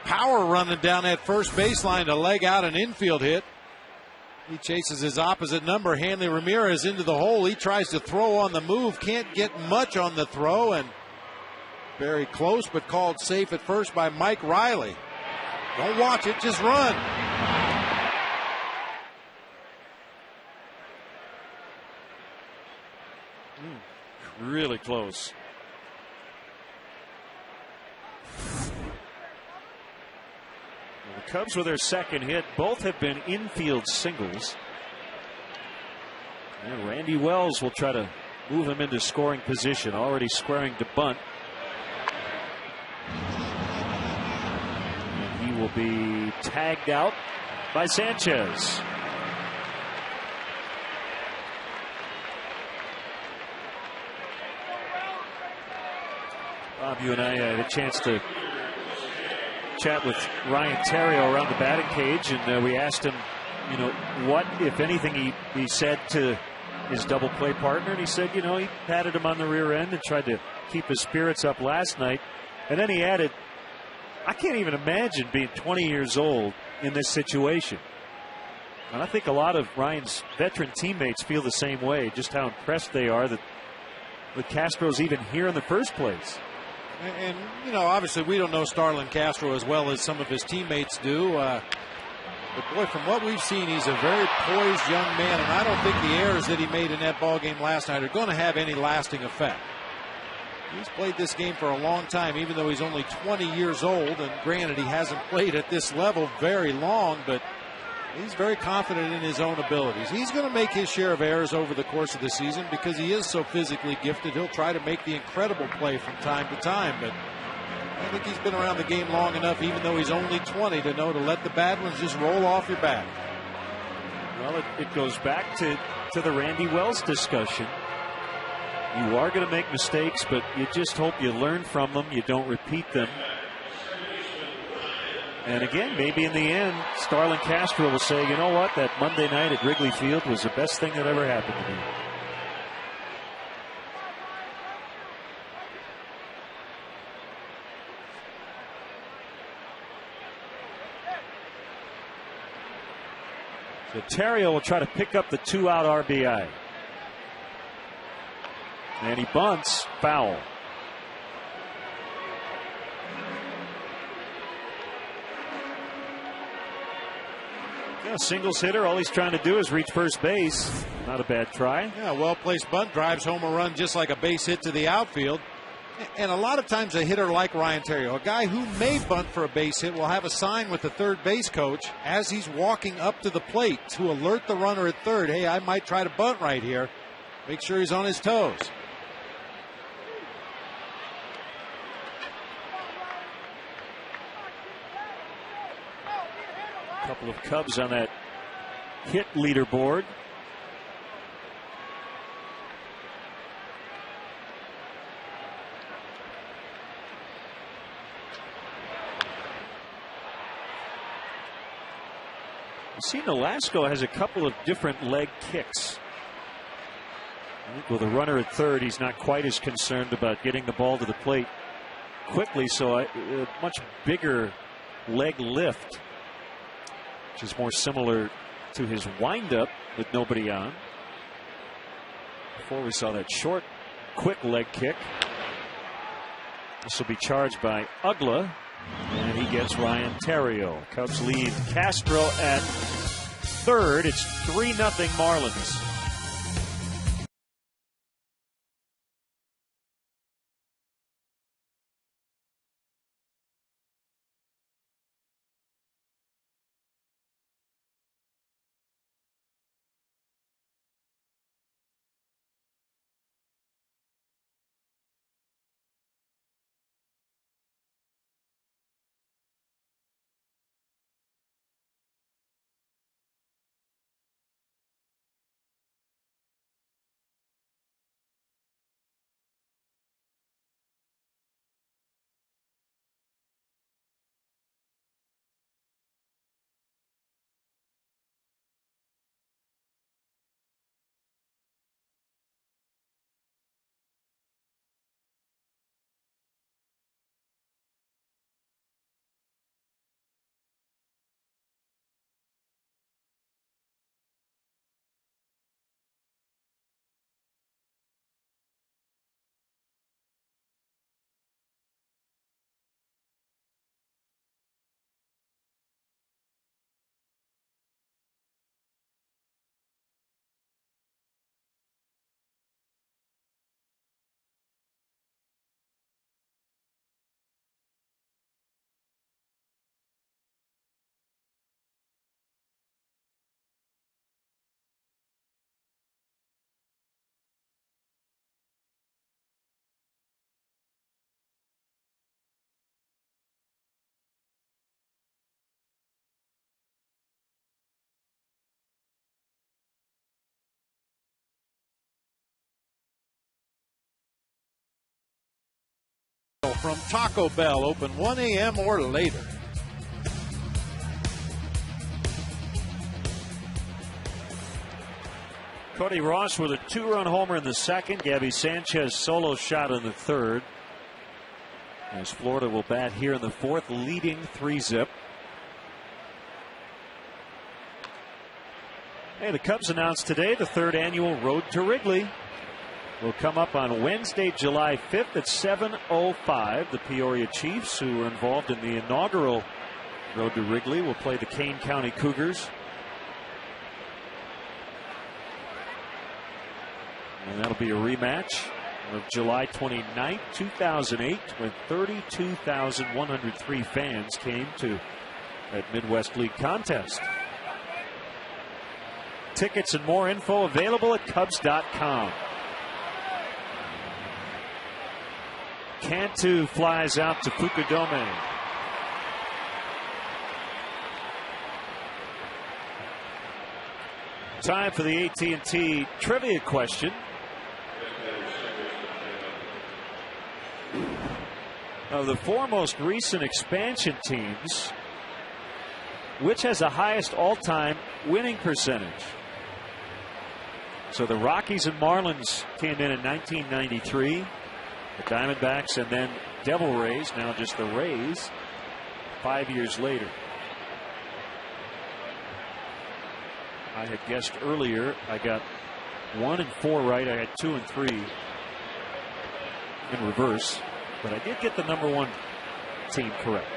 power running down that first baseline to leg out an infield hit. He chases his opposite number, Hanley Ramirez, into the hole. He tries to throw on the move. Can't get much on the throw, and very close, but called safe at first by Mike Riley. Don't watch it, just run. Really close. The Cubs with their second hit. Both have been infield singles. And Randy Wells will try to move him into scoring position. Already squaring to bunt. And he will be tagged out by Sanchez. Bob, you and I had a chance to chat with Ryan Theriot around the batting cage, and we asked him, you know, what, if anything, he said to his double play partner, and he said, you know, he patted him on the rear end and tried to keep his spirits up last night. And then he added, I can't even imagine being 20 years old in this situation. And I think a lot of Ryan's veteran teammates feel the same way, just how impressed they are that Castro's even here in the first place. And, you know, obviously we don't know Starlin Castro as well as some of his teammates do. But, boy, from what we've seen, he's a very poised young man, and I don't think the errors that he made in that ball game last night are going to have any lasting effect. He's played this game for a long time, even though he's only 20 years old. And granted, he hasn't played at this level very long, but he's very confident in his own abilities. He's going to make his share of errors over the course of the season because he is so physically gifted. He'll try to make the incredible play from time to time, but I think he's been around the game long enough, even though he's only 20, to know to let the bad ones just roll off your back. Well, it goes back to the Randy Wells discussion. You are going to make mistakes, but you just hope you learn from them. You don't repeat them. And again, maybe in the end, Starlin Castro will say, you know what, that Monday night at Wrigley Field was the best thing that ever happened to me. So Theriot will try to pick up the 2-out RBI. And he bunts, foul. Yeah, singles hitter, all he's trying to do is reach first base. Not a bad try. Yeah, well-placed bunt drives home a run just like a base hit to the outfield. And a lot of times a hitter like Ryan Theriot, a guy who may bunt for a base hit, will have a sign with the third base coach as he's walking up to the plate to alert the runner at third, hey, I might try to bunt right here. Make sure he's on his toes. A couple of Cubs on that hit leaderboard. You see, Nolasco has a couple of different leg kicks. I think with a runner at third, he's not quite as concerned about getting the ball to the plate quickly, so a much bigger leg lift, which is more similar to his windup with nobody on. Before we saw that short, quick leg kick. This will be charged by Ugla, and he gets Ryan Theriot. Cubs lead Castro at third. It's 3-0 Marlins. from Taco Bell, open 1 a.m. or later. Cody Ross with a 2-run homer in the second. Gabby Sanchez solo shot in the third. As Florida will bat here in the fourth, leading 3-zip. Hey, the Cubs announced today the third annual Road to Wrigley will come up on Wednesday, July 5th at 7:05. The Peoria Chiefs, who were involved in the inaugural Road to Wrigley, will play the Kane County Cougars. And that'll be a rematch of July 29th, 2008, when 32,103 fans came to that Midwest League contest. Tickets and more info available at Cubs.com. Cantu flies out to Fukudome. Time for the AT&T trivia question. Of the four most recent expansion teams, which has the highest all-time winning percentage? So the Rockies and Marlins came in 1993. The Diamondbacks and then Devil Rays, now just the Rays, 5 years later. I had guessed earlier, I got 1 and 4 right. I had 2 and 3 in reverse. But I did get the number one team correct.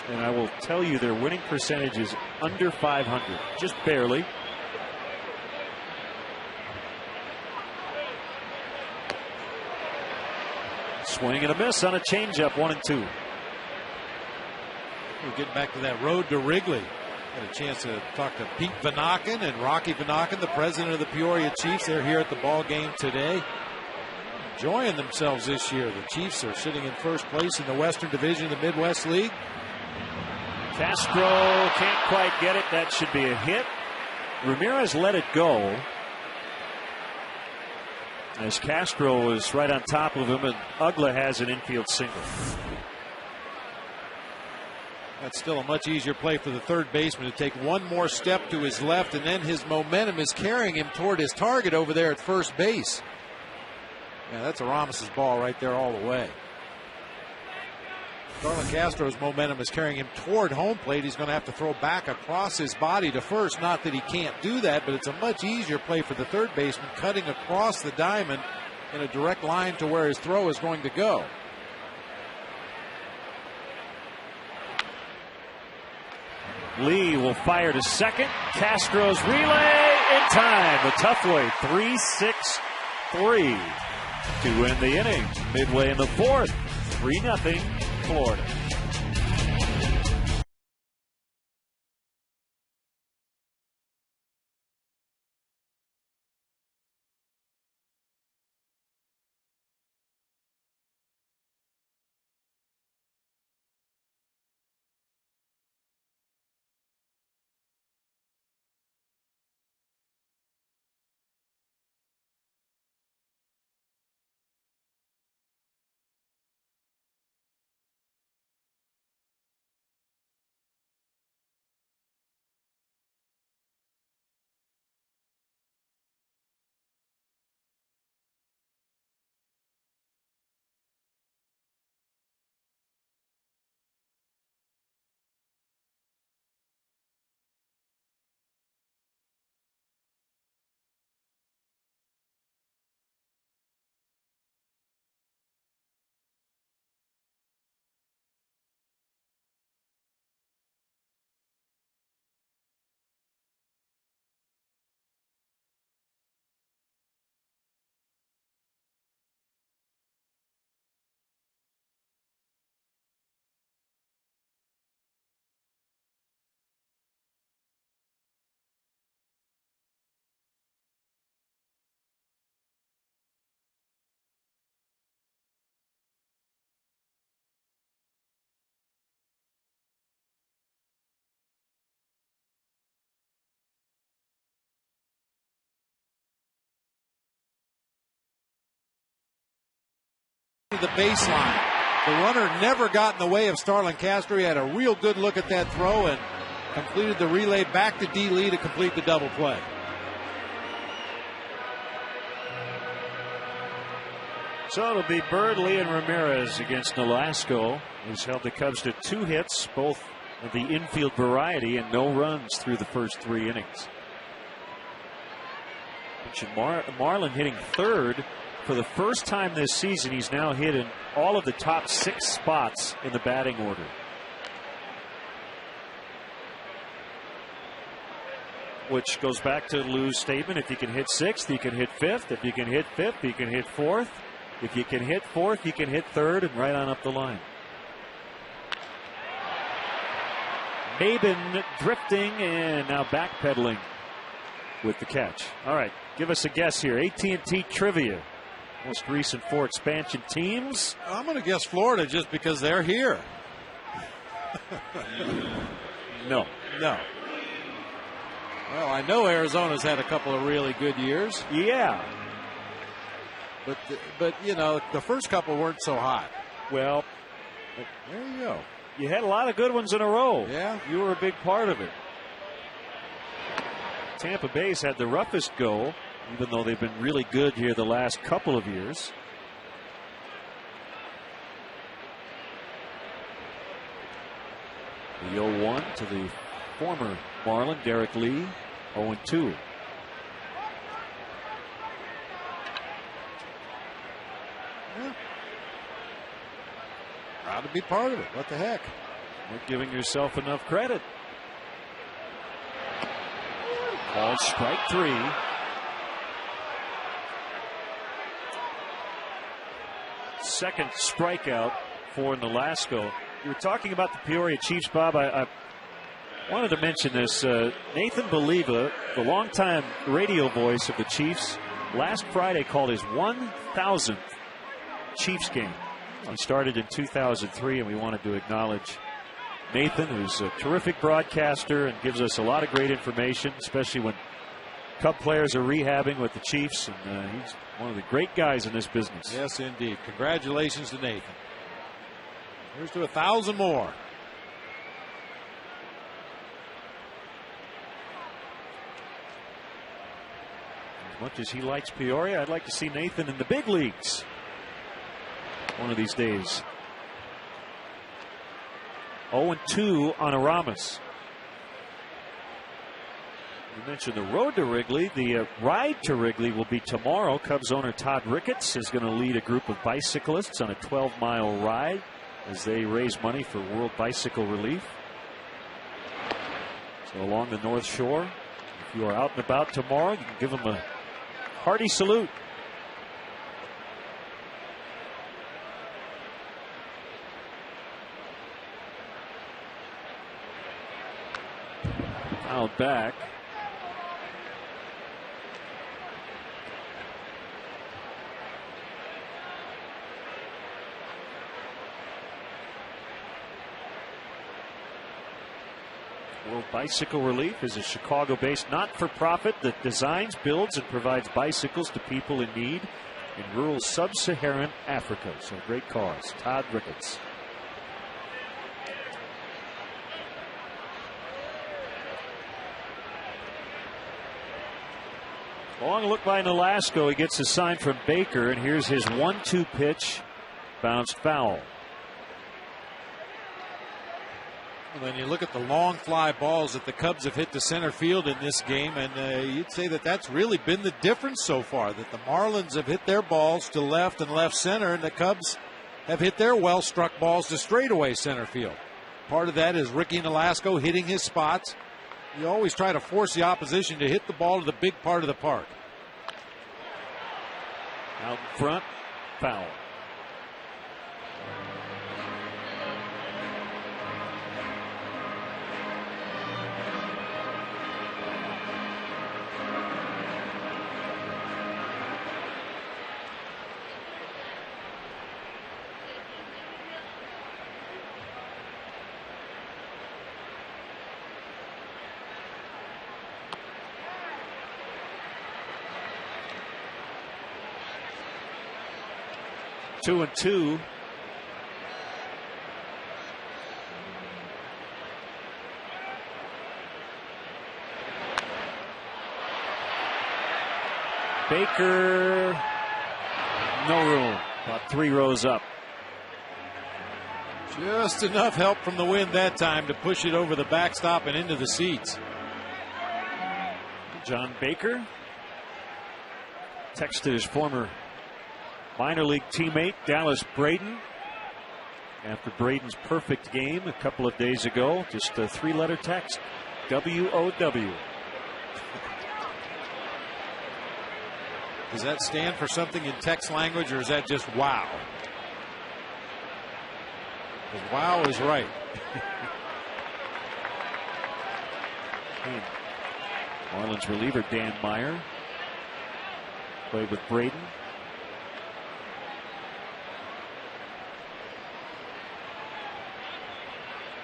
And I will tell you their winning percentage is under 500, just barely. Swing and a miss on a changeup, 1-2. We're getting back to that Road to Wrigley. Had a chance to talk to Pete Vanaken and Rocky Vanaken, the president of the Peoria Chiefs. They're here at the ball game today, enjoying themselves this year. The Chiefs are sitting in first place in the Western Division of the Midwest League. Castro can't quite get it. That should be a hit. Ramirez let it go, as Castro was right on top of him, and Ugla has an infield single. That's still a much easier play for the third baseman to take one more step to his left, and then his momentum is carrying him toward his target over there at first base. Yeah, that's Aramis' ball right there all the way. Starlin Castro's momentum is carrying him toward home plate. He's going to have to throw back across his body to first. Not that he can't do that, but it's a much easier play for the third baseman, cutting across the diamond in a direct line to where his throw is going to go. Lee will fire to second. Castro's relay in time. The tough way, 3-6-3 to end the inning. Midway in the fourth, 3-0 Florida. the baseline. The runner never got in the way of Starlin Castro. He had a real good look at that throw and completed the relay back to D. Lee to complete the double play. So it'll be Bird, Lee, and Ramirez against Nolasco, who's held the Cubs to 2 hits, both of the infield variety, and no runs through the first 3 innings. Marlin hitting third. For the first time this season, he's now hit in all of the top 6 spots in the batting order. Which goes back to Lou's statement: if you can hit 6th, you can hit 5th. If you can hit 5th, you can hit 4th. If you can hit 4th, you can hit 3rd, and right on up the line. Maben drifting and now backpedaling with the catch. All right, give us a guess here. AT&T trivia. Most recent 4 expansion teams. I'm going to guess Florida just because they're here. No. Well, I know Arizona's had a couple of really good years. Yeah. But you know, the first couple weren't so hot. Well, there you go. You had a lot of good ones in a row. Yeah. You were a big part of it. Tampa Bay's had the roughest go, even though they've been really good here the last couple of years. The 0-1 to the former Marlin, Derek Lee, 0-2. Yeah. Proud to be part of it. What the heck? Not giving yourself enough credit. Ball strike 3. Second strikeout for Nolasco. You were talking about the Peoria Chiefs, Bob. I wanted to mention this. Nathan Believa, the longtime radio voice of the Chiefs, last Friday called his 1,000th Chiefs game. He started in 2003, and we wanted to acknowledge Nathan, who's a terrific broadcaster and gives us a lot of great information, especially when Cub players are rehabbing with the Chiefs, and he's one of the great guys in this business. Yes, indeed. Congratulations to Nathan. Here's to 1,000 more. As much as he likes Peoria, I'd like to see Nathan in the big leagues one of these days. 0-2 on Aramis. You mentioned the road to Wrigley. The ride to Wrigley will be tomorrow. Cubs owner Todd Ricketts is going to lead a group of bicyclists on a 12-mile ride as they raise money for World Bicycle Relief. So along the North Shore, if you are out and about tomorrow, you can give them a hearty salute. Out back. World Bicycle Relief is a Chicago-based not-for-profit that designs, builds, and provides bicycles to people in need in rural sub-Saharan Africa. So great cause. Todd Ricketts. Long look by Nolasco. He gets a sign from Baker, and here's his 1-2 pitch. Bounced foul. When you look at the long fly balls that the Cubs have hit to center field in this game, and you'd say that that's really been the difference so far, that the Marlins have hit their balls to left and left center, and the Cubs have hit their well-struck balls to straightaway center field. Part of that is Ricky Nolasco hitting his spots. You always try to force the opposition to hit the ball to the big part of the park. Out in front, foul. 2-2. Baker, no room. About 3 rows up. Just enough help from the wind that time to push it over the backstop and into the seats. John Baker texted his former minor league teammate Dallas Braden after Braden's perfect game a couple of days ago. Just a 3-letter text, WOW. Does that stand for something in text language, or is that just wow? Because wow is right. Marlins reliever Dan Meyer played with Braden.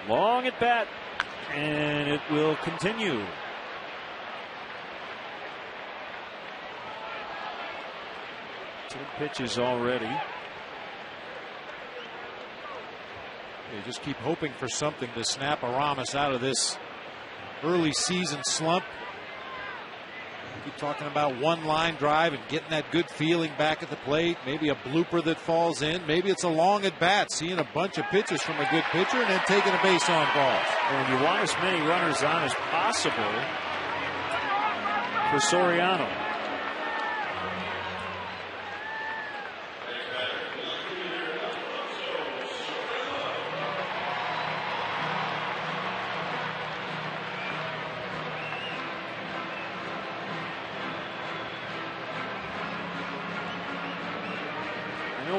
Long at bat, and it will continue. Two pitches already. You just keep hoping for something to snap Aramis out of this early season slump. Keep talking about one line drive and getting that good feeling back at the plate. Maybe a blooper that falls in. Maybe it's a long at bat, seeing a bunch of pitches from a good pitcher and then taking a base on ball. And you want as many runners on as possible for Soriano.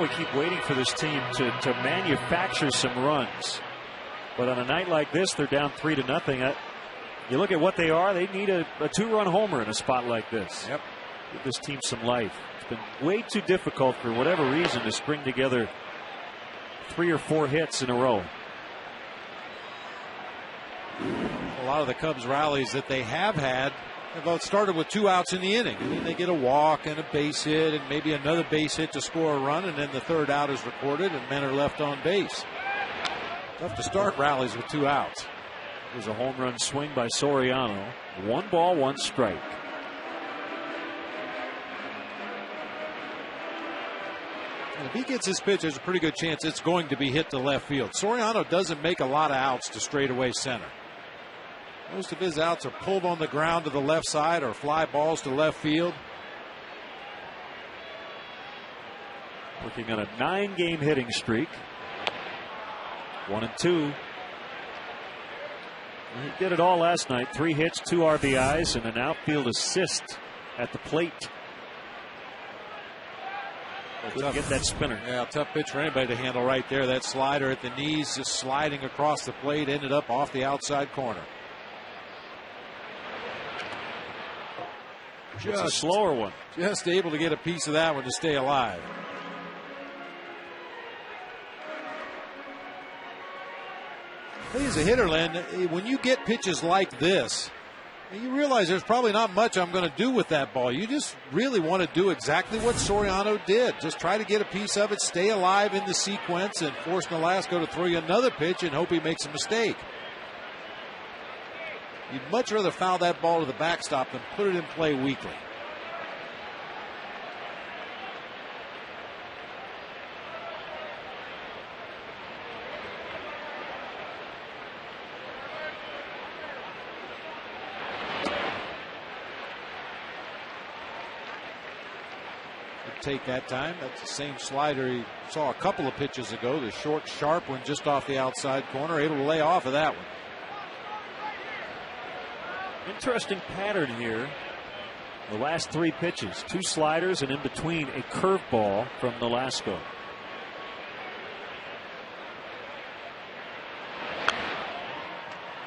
We keep waiting for this team to manufacture some runs, but on a night like this, they're down 3-0. You look at what they are; they need a 2-run homer in a spot like this. Yep. Give this team some life. It's been way too difficult for whatever reason to string together 3 or 4 hits in a row. A lot of the Cubs rallies that they have had have started with 2 outs in the inning. And then they get a walk and a base hit and maybe another base hit to score a run, and then the 3rd out is recorded and men are left on base. Tough to start rallies with 2 outs. There's a home run swing by Soriano. 1 ball, 1 strike. And if he gets his pitch, there's a pretty good chance it's going to be hit to left field. Soriano doesn't make a lot of outs to straightaway center. Most of his outs are pulled on the ground to the left side or fly balls to left field. Working on a 9-game hitting streak. 1-2. He did it all last night. 3 hits, 2 RBIs, and an outfield assist at the plate. Couldn't get that spinner. Yeah, tough pitch for anybody to handle right there. That slider at the knees just sliding across the plate, ended up off the outside corner. It's a slower one. Just able to get a piece of that one to stay alive. As a hitter, Len, when you get pitches like this, you realize there's probably not much I'm going to do with that ball. You just really want to do exactly what Soriano did. Just try to get a piece of it, stay alive in the sequence, and force Nolasco to throw you another pitch and hope he makes a mistake. You'd much rather foul that ball to the backstop than put it in play weakly. Good take that time. That's the same slider he saw a couple of pitches ago. The short, sharp one just off the outside corner. Able to lay off of that one. Interesting pattern here. The last 3 pitches, 2 sliders, and in between a curveball from Nolasco.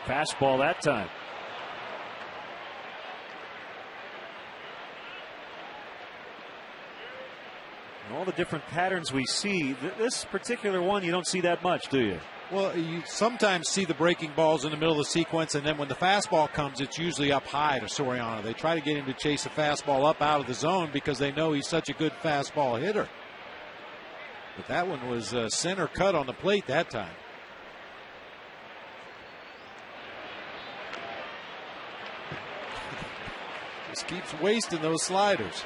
Fastball that time. And all the different patterns we see, this particular one you don't see that much, do you? Well, you sometimes see the breaking balls in the middle of the sequence, and then when the fastball comes, it's usually up high to Soriano. They try to get him to chase a fastball up out of the zone because they know he's such a good fastball hitter. But that one was center cut on the plate that time. Just keeps wasting those sliders.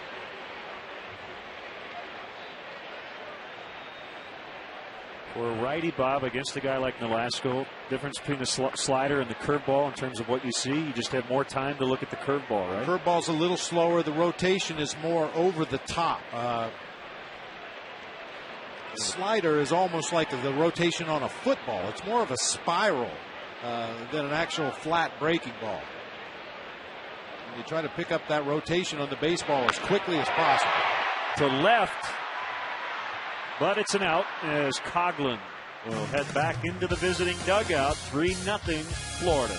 For a righty, Bob, against a guy like Nolasco, difference between the slider and the curveball in terms of what you see, you just have more time to look at the curveball, right? Curveball's a little slower. The rotation is more over the top. The slider is almost like the rotation on a football. It's more of a spiral than an actual flat breaking ball. And you try to pick up that rotation on the baseball as quickly as possible. To left, but it's an out as Coughlin will head back into the visiting dugout. 3-0 Florida.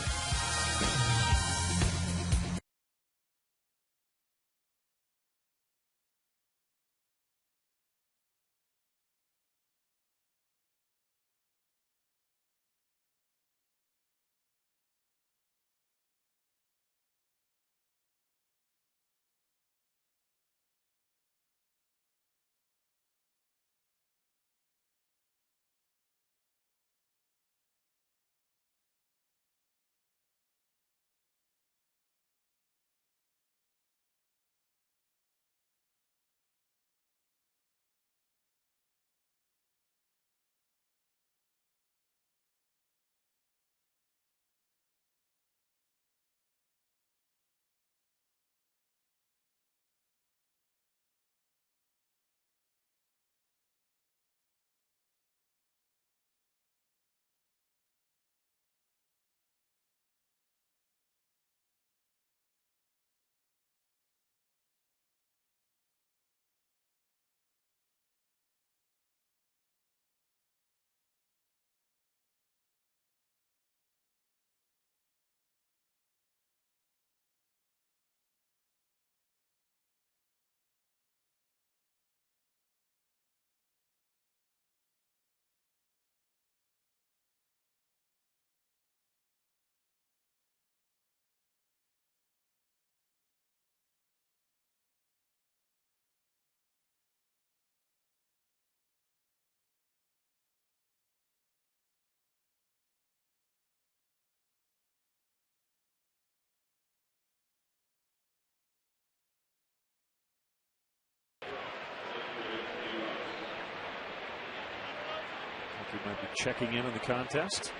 He might be checking in on the contest.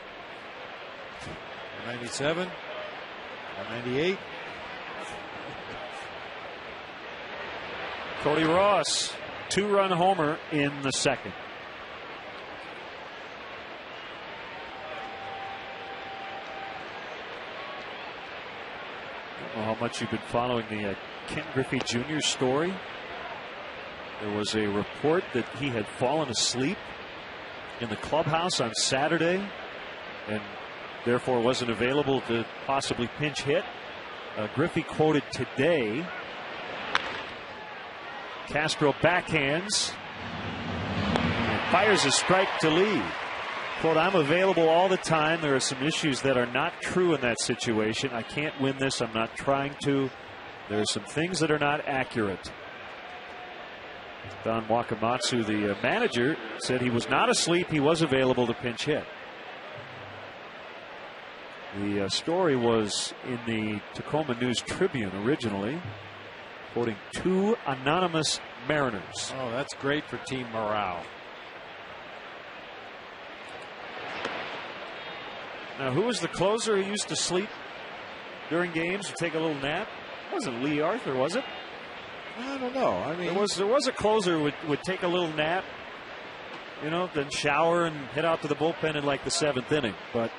97, 98. Cody Ross, 2-run homer in the second. I don't know how much you've been following the Ken Griffey Jr. story. There was a report that he had fallen asleep in the clubhouse on Saturday and therefore wasn't available to possibly pinch hit. Griffey quoted today. Castro backhands and fires a strike to lead. Quote, I'm available all the time. There are some issues that are not true in that situation. I can't win this. I'm not trying to. There are some things that are not accurate. Don Wakamatsu, the manager, said he was not asleep. He was available to pinch hit. The story was in the Tacoma News Tribune originally, quoting 2 anonymous Mariners. Oh, that's great for team morale. Now, who was the closer who used to sleep during games or take a little nap? It wasn't Lee Arthur, was it? I don't know. I mean, there was a closer who would take a little nap, you know, then shower and head out to the bullpen in like the 7th inning. But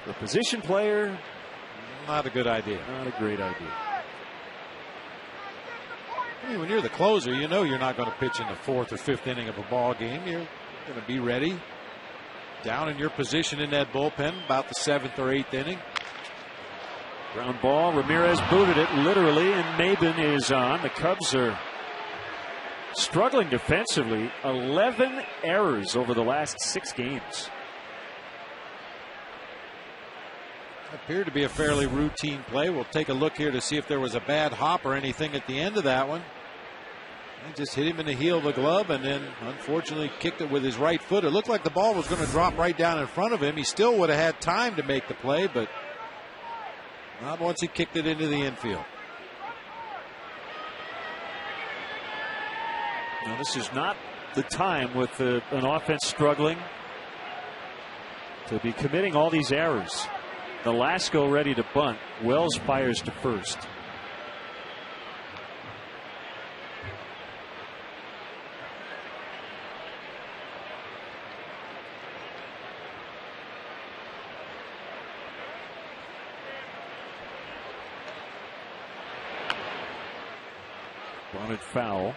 for a position player, not a good idea. Not a great idea. I mean, when you're the closer, you know you're not going to pitch in the 4th or 5th inning of a ball game. You're going to be ready, down in your position in that bullpen, about the 7th or 8th inning. Ground ball. Ramirez booted it literally, and Maben is on. The Cubs are struggling defensively. 11 errors over the last 6 games. Appeared to be a fairly routine play. We'll take a look here to see if there was a bad hop or anything at the end of that one. He just hit him in the heel of the glove and then unfortunately kicked it with his right foot. It looked like the ball was going to drop right down in front of him. He still would have had time to make the play, but not once he kicked it into the infield. Now, this is not the time with an offense struggling to be committing all these errors. Velasco ready to bunt. Wells fires to first. Bunted foul.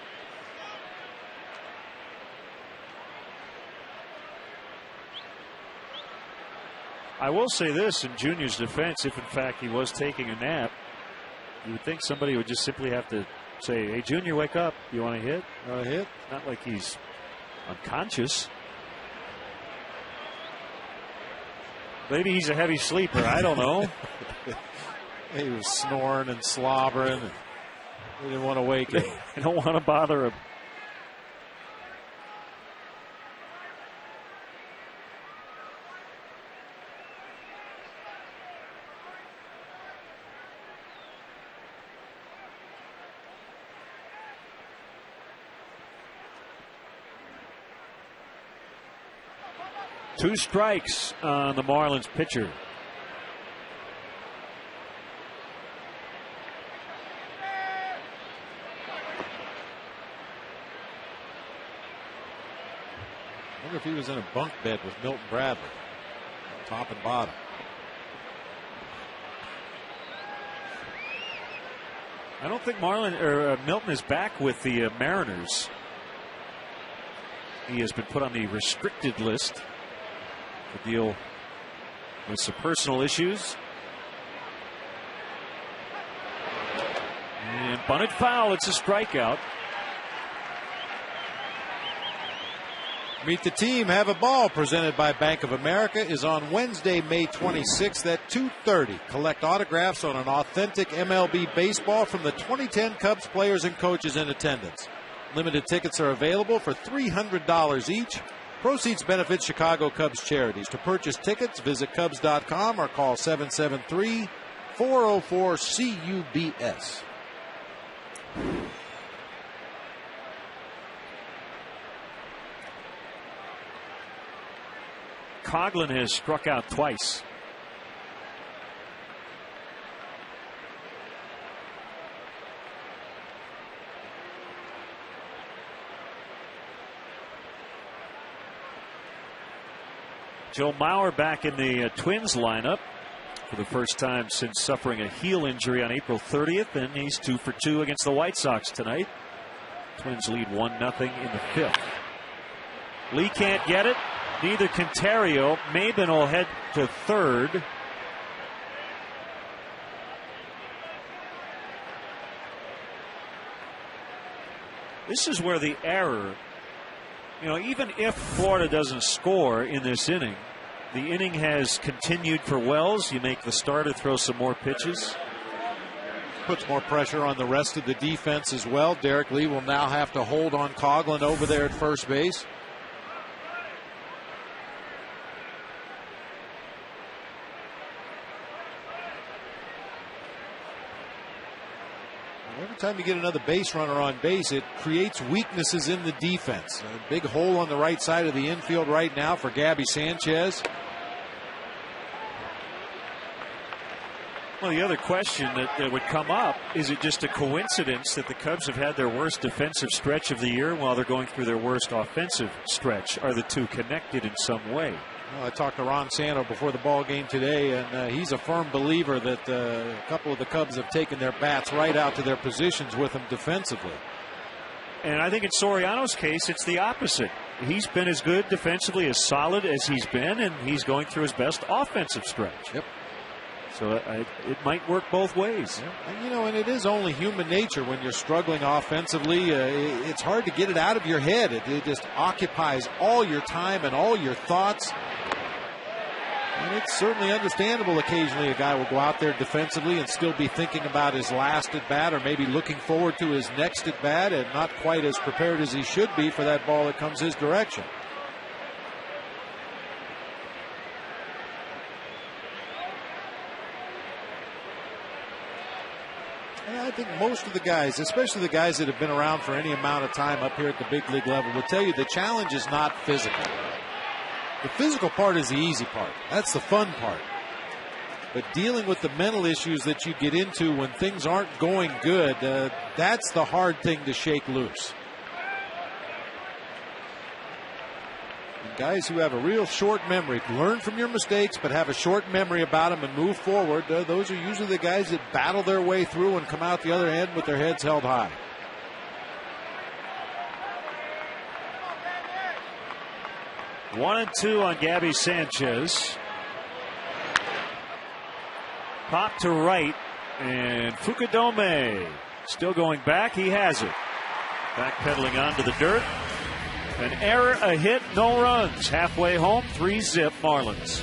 I will say this in Junior's defense, if in fact he was taking a nap, you would think somebody would just simply have to say, hey, Junior, wake up. You want to hit? Want to hit? Not like he's unconscious. Maybe he's a heavy sleeper. I don't know. He was snoring and slobbering. And they didn't want to wake him. They don't want to bother him. Two strikes on the Marlins pitcher. I wonder if he was in a bunk bed with Milton Bradley, top and bottom. I don't think Milton is back with the Mariners. He has been put on the restricted list to deal with some personal issues. And bunted foul. It's a strikeout. Meet the Team, Have a Ball, presented by Bank of America, is on Wednesday, May 26th at 2:30. Collect autographs on an authentic MLB baseball from the 2010 Cubs players and coaches in attendance. Limited tickets are available for $300 each. Proceeds benefit Chicago Cubs charities. To purchase tickets, visit Cubs.com or call 773-404-CUBS. Coughlin has struck out twice. Joe Mauer back in the Twins lineup for the first time since suffering a heel injury on April 30th, and he's 2 for 2 against the White Sox tonight. Twins lead 1-0 in the 5th. Lee can't get it. Neither can Terrio. Maben will head to third. This is where the error, even if Florida doesn't score in this inning, the inning has continued for Wells. You make the starter throw some more pitches. Puts more pressure on the rest of the defense as well. Derek Lee will now have to hold on Coughlin over there at first base. Every time you get another base runner on base, it creates weaknesses in the defense. A big hole on the right side of the infield right now for Gabby Sanchez. Well, the other question that would come up, is it just a coincidence that the Cubs have had their worst defensive stretch of the year while they're going through their worst offensive stretch? Are the two connected in some way? Well, I talked to Ron Santo before the ball game today, and he's a firm believer that a couple of the Cubs have taken their bats right out to their positions with them defensively. And I think in Soriano's case, it's the opposite. He's been as good defensively, as solid as he's been, and he's going through his best offensive stretch. Yep. So it might work both ways. Yeah. And it is only human nature when you're struggling offensively. It's hard to get it out of your head. It just occupies all your time and all your thoughts. And it's certainly understandable occasionally a guy will go out there defensively and still be thinking about his last at bat, or maybe looking forward to his next at bat, and not quite as prepared as he should be for that ball that comes his direction. And I think most of the guys, especially the guys that have been around for any amount of time up here at the big league level, will tell you the challenge is not physical. The physical part is the easy part. That's the fun part. But dealing with the mental issues that you get into when things aren't going good, that's the hard thing to shake loose. And guys who have a real short memory, learn from your mistakes, but have a short memory about them and move forward, those are usually the guys that battle their way through and come out the other end with their heads held high. 1-2 on Gabby Sanchez. Pop to right, and Fukudome still going back. He has it. Backpedaling onto the dirt. An error, a hit, no runs. Halfway home, 3-zip Marlins.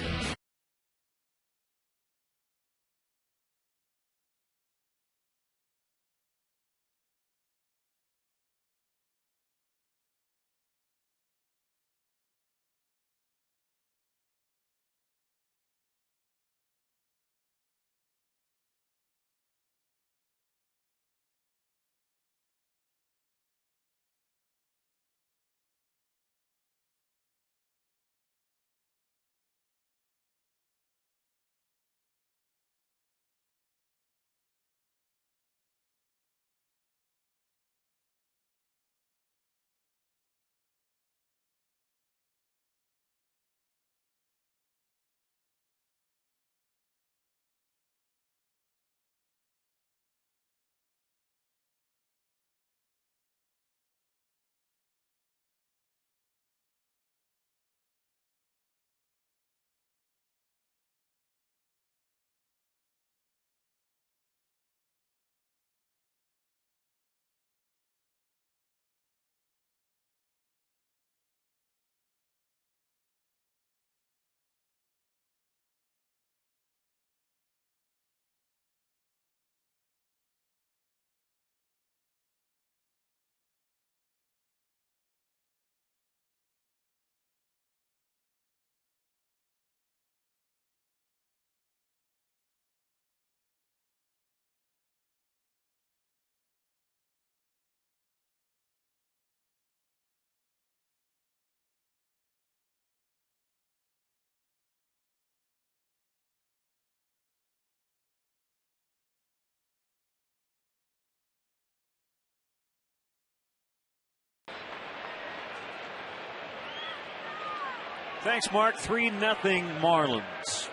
Thanks, Mark. 3-0 Marlins.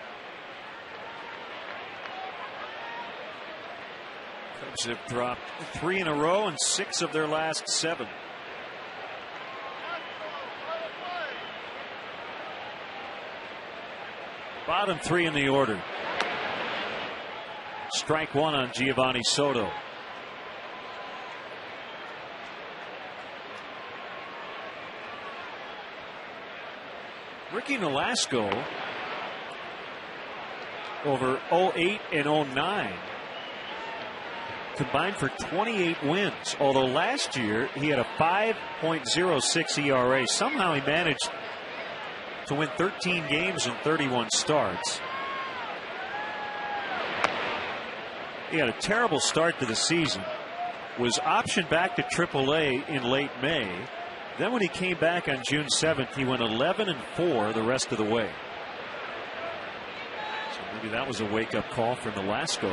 Cubs have dropped 3 in a row and 6 of their last 7. Bottom 3 in the order. Strike 1 on Giovanni Soto. Ricky Nolasco over 08 and 09 combined for 28 wins, although last year he had a 5.06 ERA. Somehow he managed to win 13 games in 31 starts. He had a terrible start to the season, was optioned back to AAA in late May. Then when he came back on June 7th, he went 11-4 the rest of the way. So maybe that was a wake-up call for Nolasco.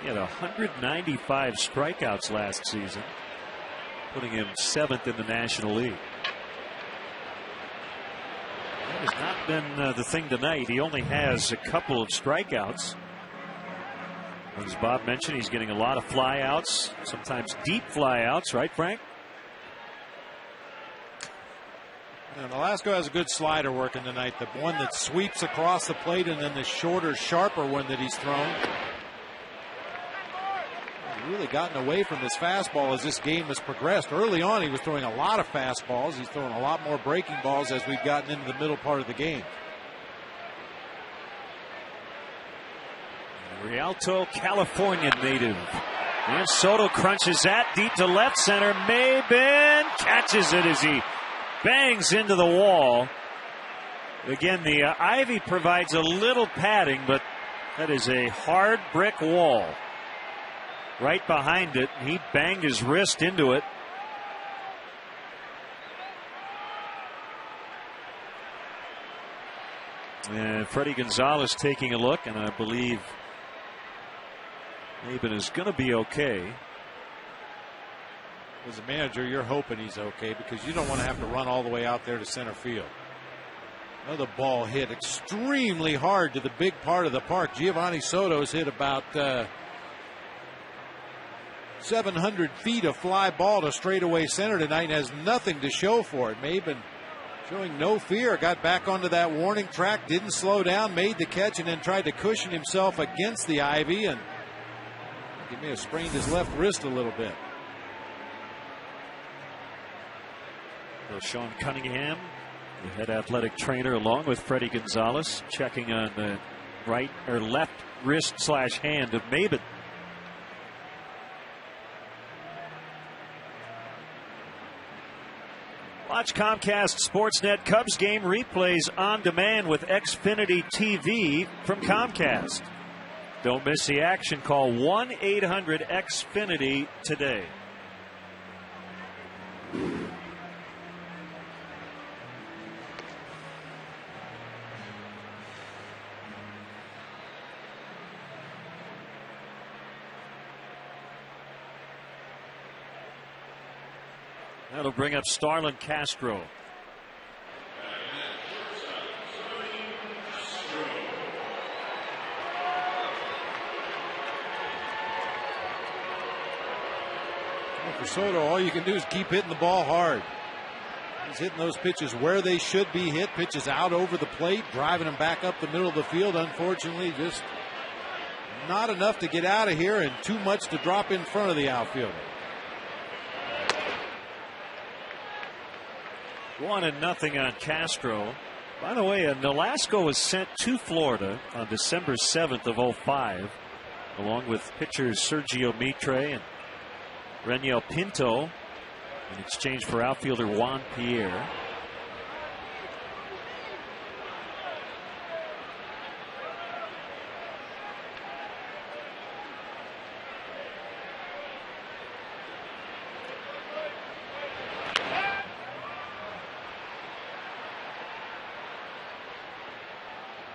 He had 195 strikeouts last season, putting him 7th in the National League. That has not been the thing tonight. He only has a couple of strikeouts. As Bob mentioned, he's getting a lot of flyouts, sometimes deep flyouts, right, Frank? And Nolasco has a good slider working tonight. The one that sweeps across the plate, and then the shorter, sharper one that he's thrown. He really gotten away from his fastball as this game has progressed. Early on, he was throwing a lot of fastballs. He's throwing a lot more breaking balls as we've gotten into the middle part of the game. Rialto, California native. And Soto crunches that deep to left center. Maben catches it as he bangs into the wall. Again, the ivy provides a little padding, but that is a hard brick wall. Right behind it, he banged his wrist into it. And Freddie Gonzalez taking a look, and I believe Maben is going to be okay. As a manager, you're hoping he's okay because you don't want to have to run all the way out there to center field. Another ball hit extremely hard to the big part of the park. Giovanni Soto's hit about 700 feet of fly ball to straightaway center tonight and has nothing to show for it. Maben showing no fear, got back onto that warning track, didn't slow down, made the catch, and then tried to cushion himself against the ivy, and he may have sprained his left wrist a little bit. So Sean Cunningham, the head athletic trainer, along with Freddie Gonzalez, checking on the right or left wrist / hand of Maben. Watch Comcast Sportsnet Cubs game replays on demand with Xfinity TV from Comcast. Don't miss the action. Call 1-800-XFINITY today. That'll bring up Starlin Castro. For Soto, all you can do is keep hitting the ball hard. He's hitting those pitches where they should be hit. Pitches out over the plate, driving them back up the middle of the field. Unfortunately, just not enough to get out of here and too much to drop in front of the outfielder. 1-0 on Castro. By the way, Nolasco was sent to Florida on December 7th of 2005, along with pitchers Sergio Mitre and Reniel Pinto, in exchange for outfielder Juan Pierre.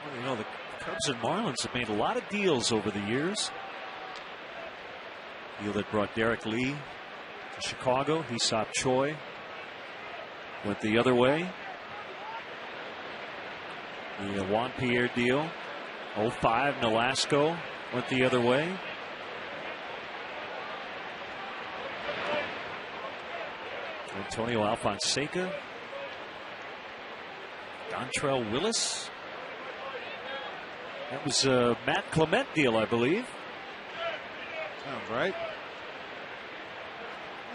Well, you know, the Cubs and Marlins have made a lot of deals over the years. Deal that brought Derek Lee to Chicago. Hee-Seop Choi went the other way. The Juan Pierre deal. 2005, Nolasco went the other way. Antonio Alfonseca. Dontrelle Willis. That was a Matt Clement deal, I believe. Sounds right.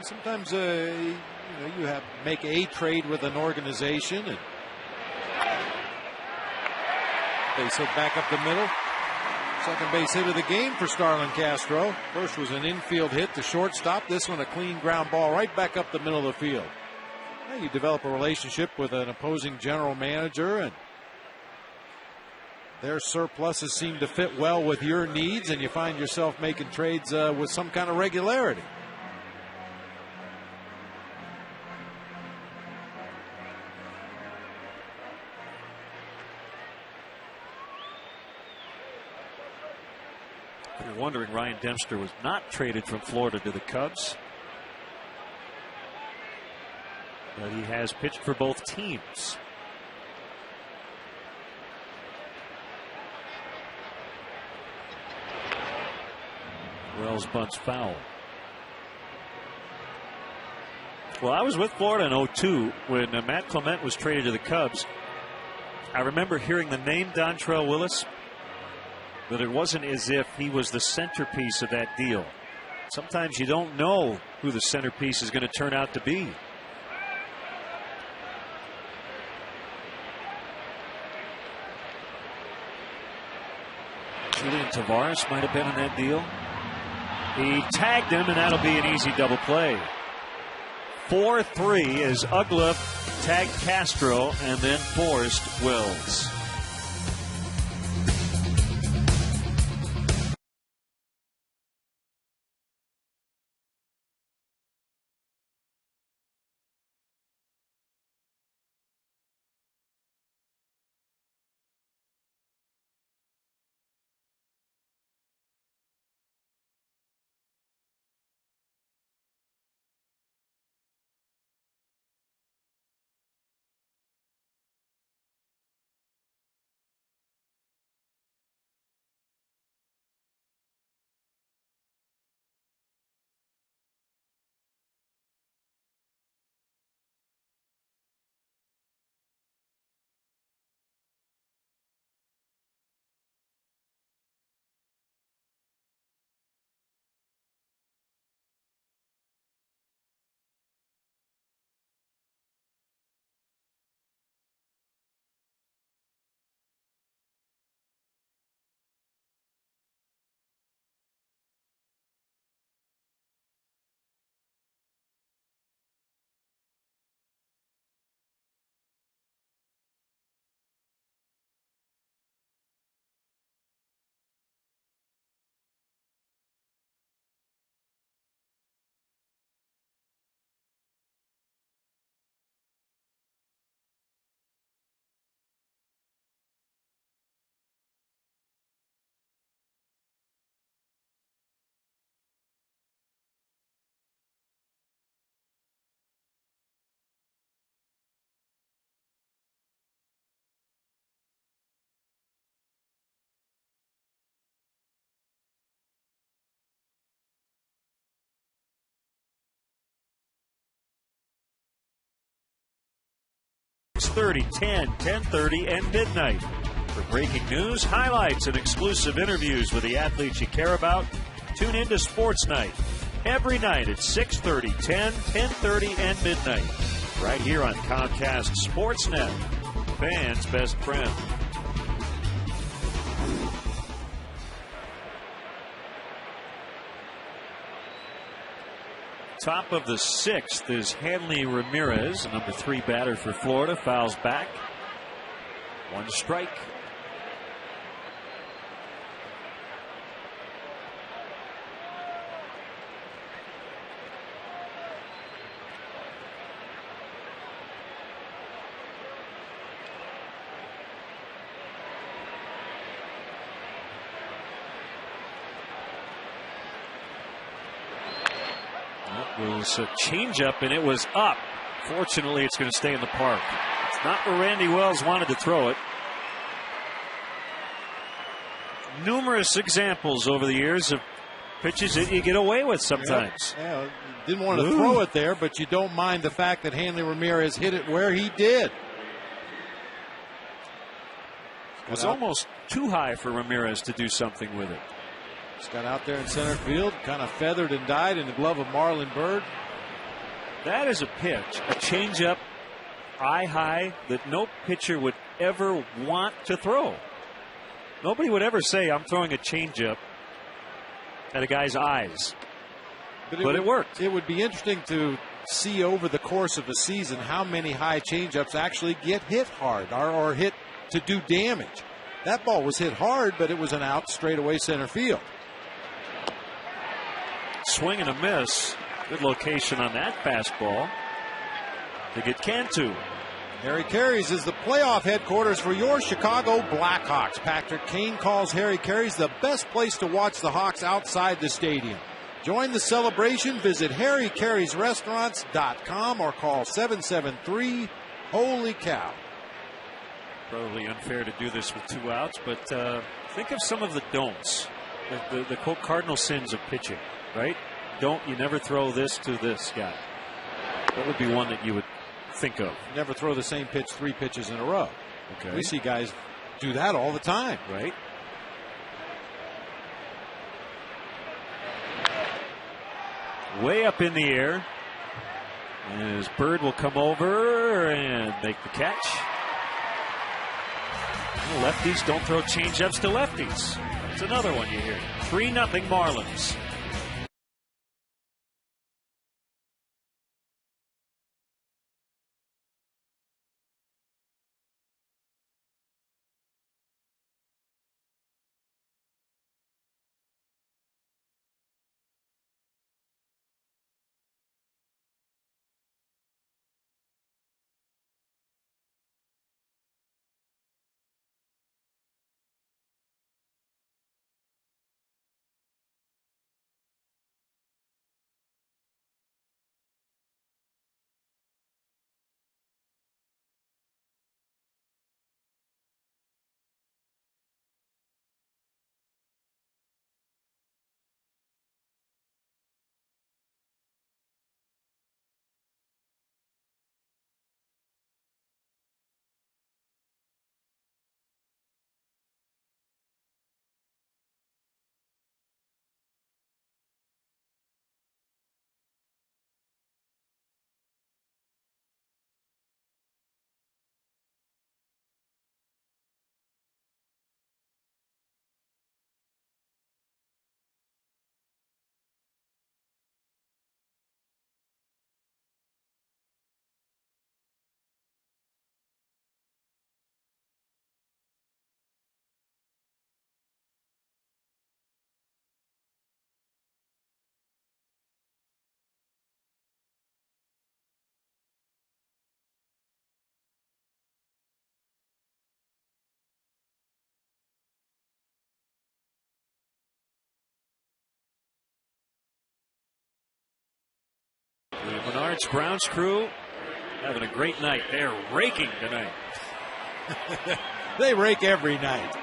Sometimes you have make a trade with an organization and base hit back up the middle. Second base hit of the game for Starlin Castro. First was an infield hit to shortstop. This one a clean ground ball right back up the middle of the field. Now you develop a relationship with an opposing general manager, and their surpluses seem to fit well with your needs, and you find yourself making trades with some kind of regularity. If you're wondering, Ryan Dempster was not traded from Florida to the Cubs. But he has pitched for both teams. Wells bunts foul. Well, I was with Florida in 2002 when Matt Clement was traded to the Cubs. I remember hearing the name Dontrelle Willis, but it wasn't as if he was the centerpiece of that deal. Sometimes you don't know who the centerpiece is going to turn out to be. Julian Tavares might have been in that deal. He tagged him, and that'll be an easy double play. 4-3 as Ugla tagged Castro and then forced Wills. .30, 10, 10:30, and midnight. For breaking news, highlights, and exclusive interviews with the athletes you care about, tune in to Sports Night every night at 6:30, 10, 10:30, and midnight. Right here on Comcast Sportsnet, fans' best friend. Top of the 6th is Hanley Ramirez, number 3 batter for Florida, fouls back. 1 strike. It was a changeup, and it was up. Fortunately, it's going to stay in the park. It's not where Randy Wells wanted to throw it. Numerous examples over the years of pitches that you get away with sometimes. Yeah, didn't want to throw it there, but you don't mind the fact that Hanley Ramirez hit it where he did. It was almost too high for Ramirez to do something with it. Just got out there in center field, kind of feathered and died in the glove of Marlon Byrd. That is a pitch, a changeup, eye high, that no pitcher would ever want to throw. Nobody would ever say, I'm throwing a changeup at a guy's eyes. But it worked. It would be interesting to see over the course of a season how many high changeups actually get hit hard or hit to do damage. That ball was hit hard, but it was an out straightaway center field. Swing and a miss. Good location on that fastball to get Cantu. Harry Carey's is the playoff headquarters for your Chicago Blackhawks. Patrick Kane calls Harry Carey's the best place to watch the Hawks outside the stadium. Join the celebration. Visit HarryCarey'sRestaurants.com or call 773-HOLY-COW. Probably unfair to do this with 2 outs, but think of some of the don'ts. The quote cardinal sins of pitching, right? You never throw this to this guy. That would be one that you would think of. Never throw the same pitch 3 pitches in a row. Okay. We see guys do that all the time. Right. way up in the air. As Bird will come over and make the catch. Lefties don't throw changeups to lefties. That's another one you hear. 3-0 Marlins. The Menards Browns crew having a great night. They're raking tonight. They rake every night.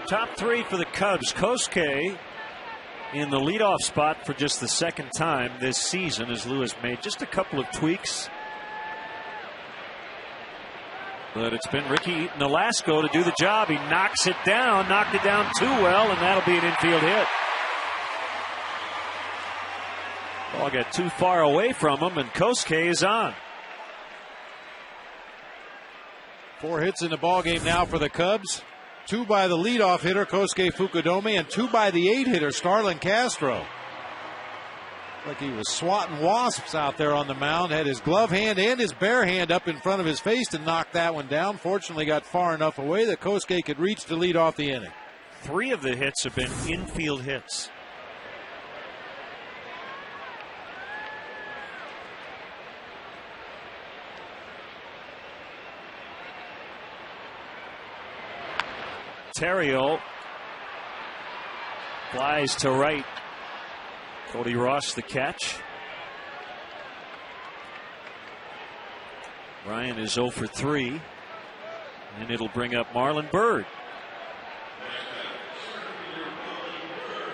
Top 3 for the Cubs. Kosuke in the leadoff spot for just the second time this season, as Lewis made just a couple of tweaks. But it's been Ricky Nolasco to do the job. He knocked it down too well, and that'll be an infield hit. Ball got too far away from him, and Kosuke is on. 4 hits in the ballgame now for the Cubs. 2 by the leadoff hitter, Kosuke Fukudome, and 2 by the 8-hitter, Starlin Castro. Like he was swatting wasps out there on the mound. Had his glove hand and his bare hand up in front of his face to knock that one down. Fortunately got far enough away that Kosuke could reach to lead off the inning. 3 of the hits have been infield hits. Terrio flies to right. Cody Ross the catch. Ryan is 0 for 3. And it'll bring up Marlon Bird.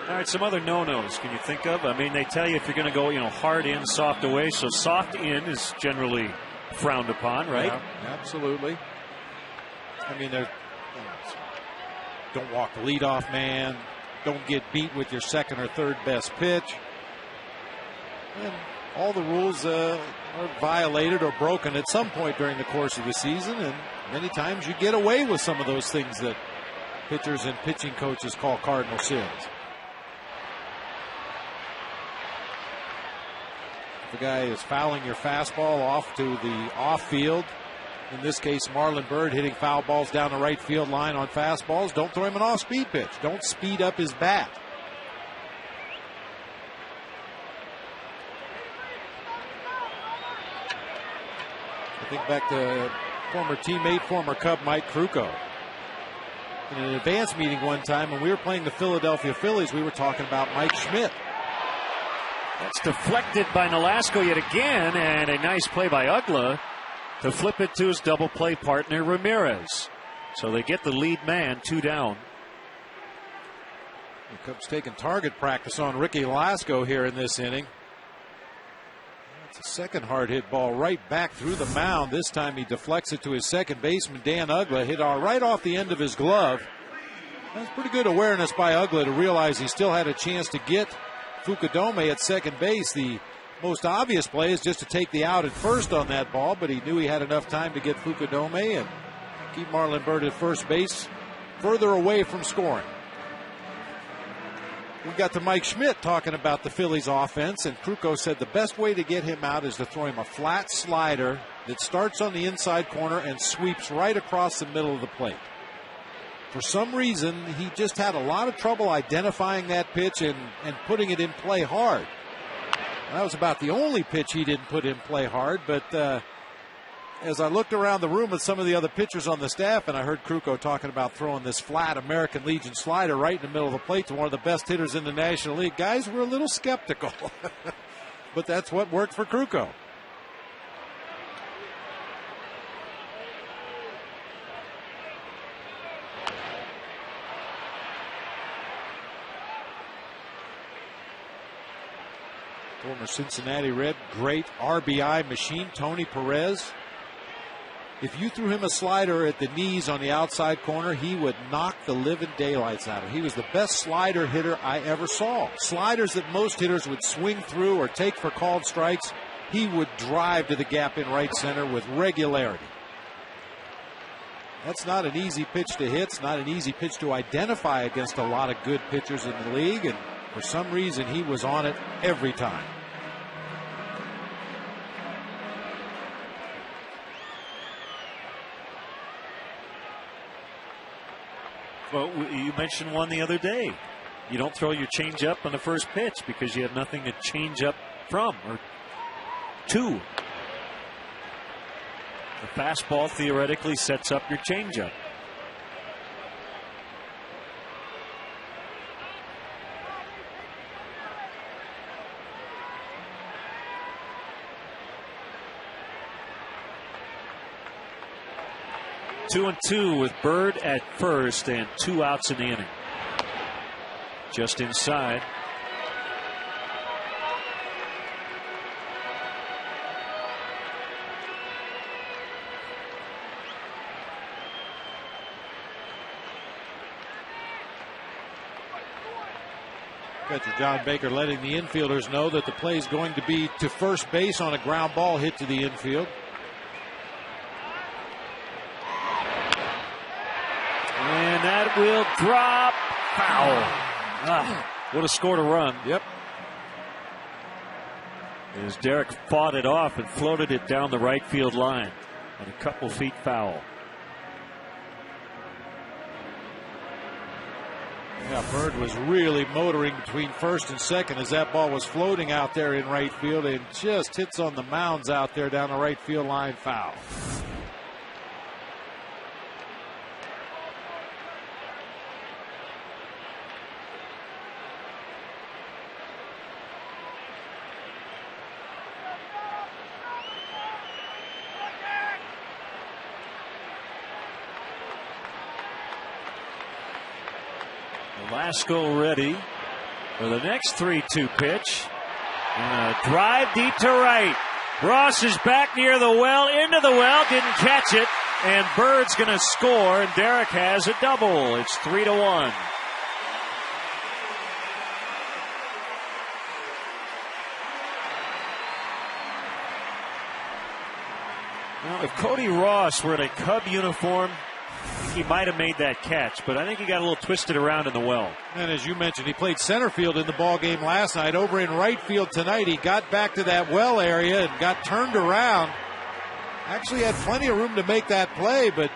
All right, some other no-nos can you think of? I mean, they tell you if you're going to go, hard in, soft away. So soft in is generally frowned upon, right? Yeah, absolutely. I mean, don't walk the leadoff man. Don't get beat with your second or third best pitch. And all the rules are violated or broken at some point during the course of the season. And many times you get away with some of those things that pitchers and pitching coaches call cardinal sins. If the guy is fouling your fastball off to the off field, in this case, Marlon Bird hitting foul balls down the right field line on fastballs, don't throw him an off-speed pitch. Don't speed up his bat. I think back to former teammate, former Cub Mike Krukow. In an advance meeting one time when we were playing the Philadelphia Phillies, we were talking about Mike Schmidt. That's deflected by Nolasco yet again, and a nice play by Ugla to flip it to his double play partner Ramirez. So they get the lead man 2 down. The Cubs taking target practice on Ricky Nolasco here in this inning. That's a second hard hit ball right back through the mound. This time he deflects it to his second baseman Dan Ugla. Hit right off the end of his glove. That's pretty good awareness by Uggla to realize he still had a chance to get Fukudome at second base. The most obvious play is just to take the out at first on that ball, but he knew he had enough time to get Fukudome and keep Marlon Byrd at first base, further away from scoring. We got to Mike Schmidt talking about the Phillies offense, and Krukow said the best way to get him out is to throw him a flat slider that starts on the inside corner and sweeps right across the middle of the plate. For some reason, he just had a lot of trouble identifying that pitch and putting it in play hard. That was about the only pitch he didn't put in play hard, but as I looked around the room at some of the other pitchers on the staff, and I heard Krukow talking about throwing this flat American Legion slider right in the middle of the plate to one of the best hitters in the National League, guys were a little skeptical. But that's what worked for Krukow. Former Cincinnati Red, great RBI machine, Tony Perez. If you threw him a slider at the knees on the outside corner, he would knock the living daylights out of him. He was the best slider hitter I ever saw. Sliders that most hitters would swing through or take for called strikes, he would drive to the gap in right center with regularity. That's not an easy pitch to hit. It's not an easy pitch to identify against a lot of good pitchers in the league, and for some reason he was on it every time. Well, you mentioned one the other day. You don't throw your changeup on the first pitch because you have nothing to change up from or to. The fastball theoretically sets up your changeup. Two and two with Bird at first and 2 outs in the inning. Just inside. Catcher John Baker letting the infielders know that the play is going to be to first base on a ground ball hit to the infield. And that will drop. Foul. Would have scored a run. Yep. As Derek fought it off and floated it down the right field line. And a couple feet foul. Yeah, Bird was really motoring between first and second as that ball was floating out there in right field and just hits on the mounds out there down the right field line. Foul. Velasco ready for the next 3-2 pitch. And a drive deep to right. Ross is back near the well, into the well, didn't catch it. And Bird's going to score, and Derek has a double. It's 3-1. Well, if Cody Ross were in a Cub uniform, I think he might have made that catch, but I think he got a little twisted around in the well. And as you mentioned, he played center field in the ball game last night. Over in right field tonight, he got back to that well area and got turned around. Actually had plenty of room to make that play, but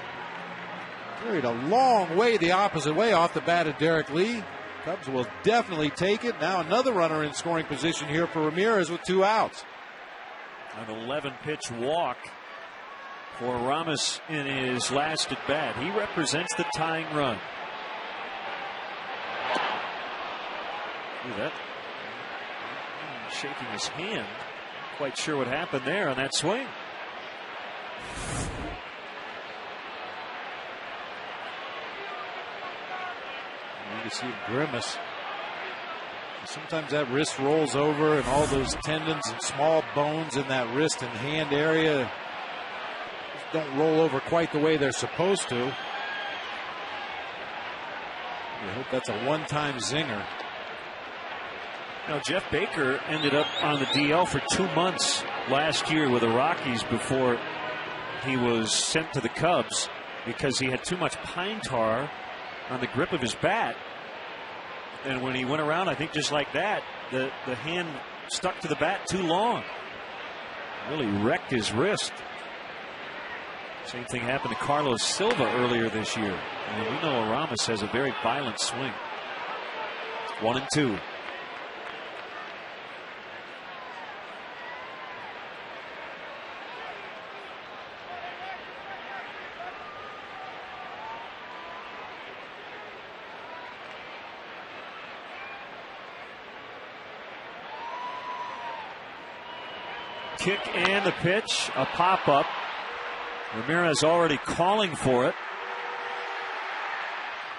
carried a long way the opposite way off the bat of Derek Lee. Cubs will definitely take it. Now another runner in scoring position here for Ramirez with 2 outs. An 11-pitch walk for Ramos in his last at bat. He represents the tying run. Look at that. Shaking his hand. Quite sure what happened there on that swing. You can see him grimace. Sometimes that wrist rolls over and all those tendons and small bones in that wrist and hand area don't roll over quite the way they're supposed to. I hope that's a one-time zinger. Now, Jeff Baker ended up on the DL for 2 months last year with the Rockies before he was sent to the Cubs because he had too much pine tar on the grip of his bat. And when he went around, I think just like that, the hand stuck to the bat too long. Really wrecked his wrist. Same thing happened to Carlos Silva earlier this year. And we know Aramis has a very violent swing. 1-2. Kick and the pitch, a pop-up. Ramirez already calling for it.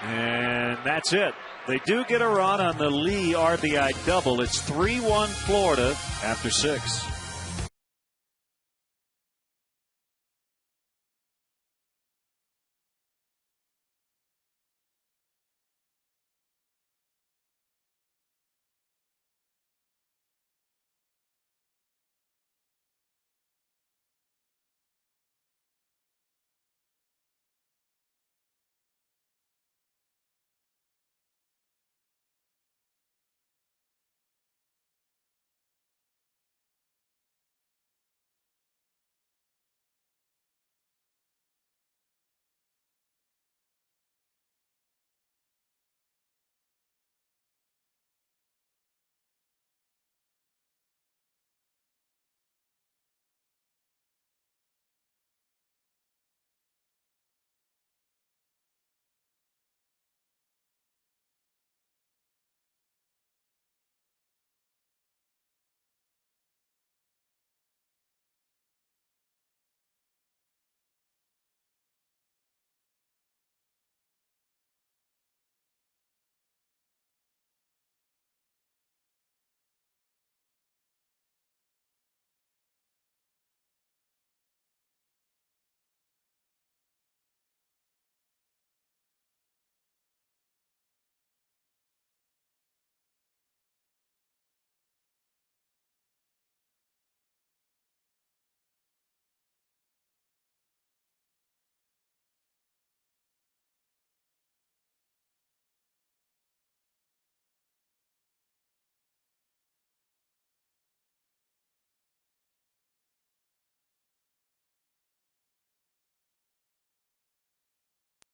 And that's it. They do get a run on the Lee RBI double. It's 3-1 Florida after 6.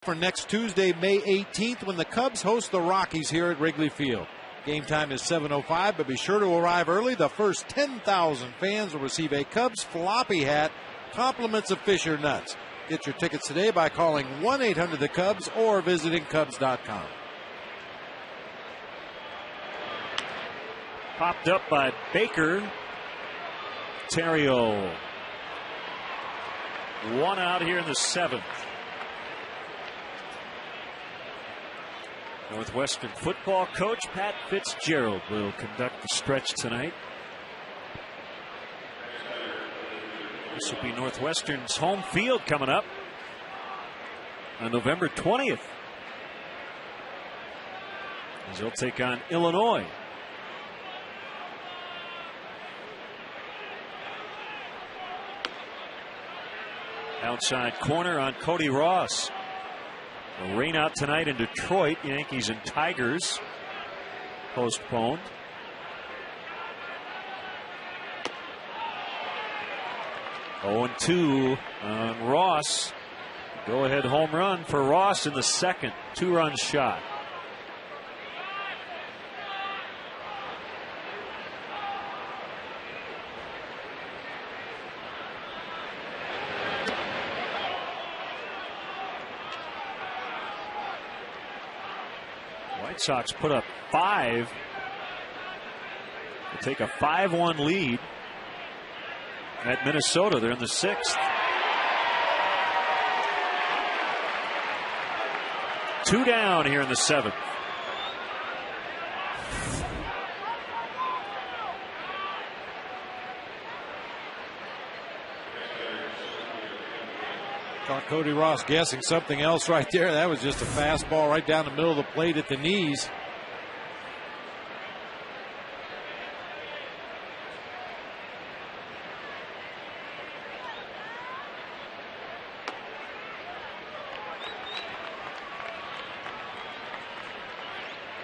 For next Tuesday, May 18th, when the Cubs host the Rockies here at Wrigley Field. Game time is 7:05, but be sure to arrive early. The first 10,000 fans will receive a Cubs floppy hat, compliments of Fisher Nuts. Get your tickets today by calling 1-800-THE-CUBS or visiting Cubs.com. Popped up by Baker. Terrio. One out here in the 7th. Northwestern football coach Pat Fitzgerald will conduct the stretch tonight. This will be Northwestern's home field coming up on November 20th. As they'll take on Illinois. Outside corner on Cody Ross. A rain out tonight in Detroit. Yankees and Tigers postponed. Oh, 2 on Ross. Go ahead home run for Ross in the 2nd. 2-run shot. White Sox put up 5. They take a 5-1 lead at Minnesota. They're in the 6th. 2 down here in the 7th. Caught Cody Ross guessing something else right there. That was just a fastball right down the middle of the plate at the knees.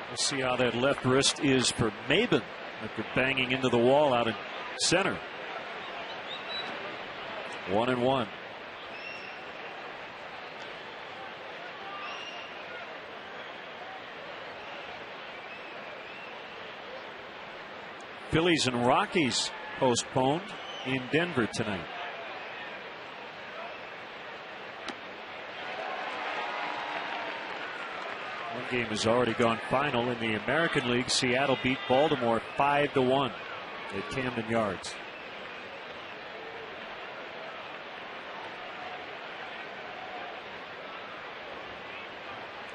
We'll see how that left wrist is for Maben after banging into the wall out in center. 1-1. Phillies and Rockies postponed in Denver tonight. One game has already gone final in the American League. Seattle beat Baltimore 5-1 at Camden Yards.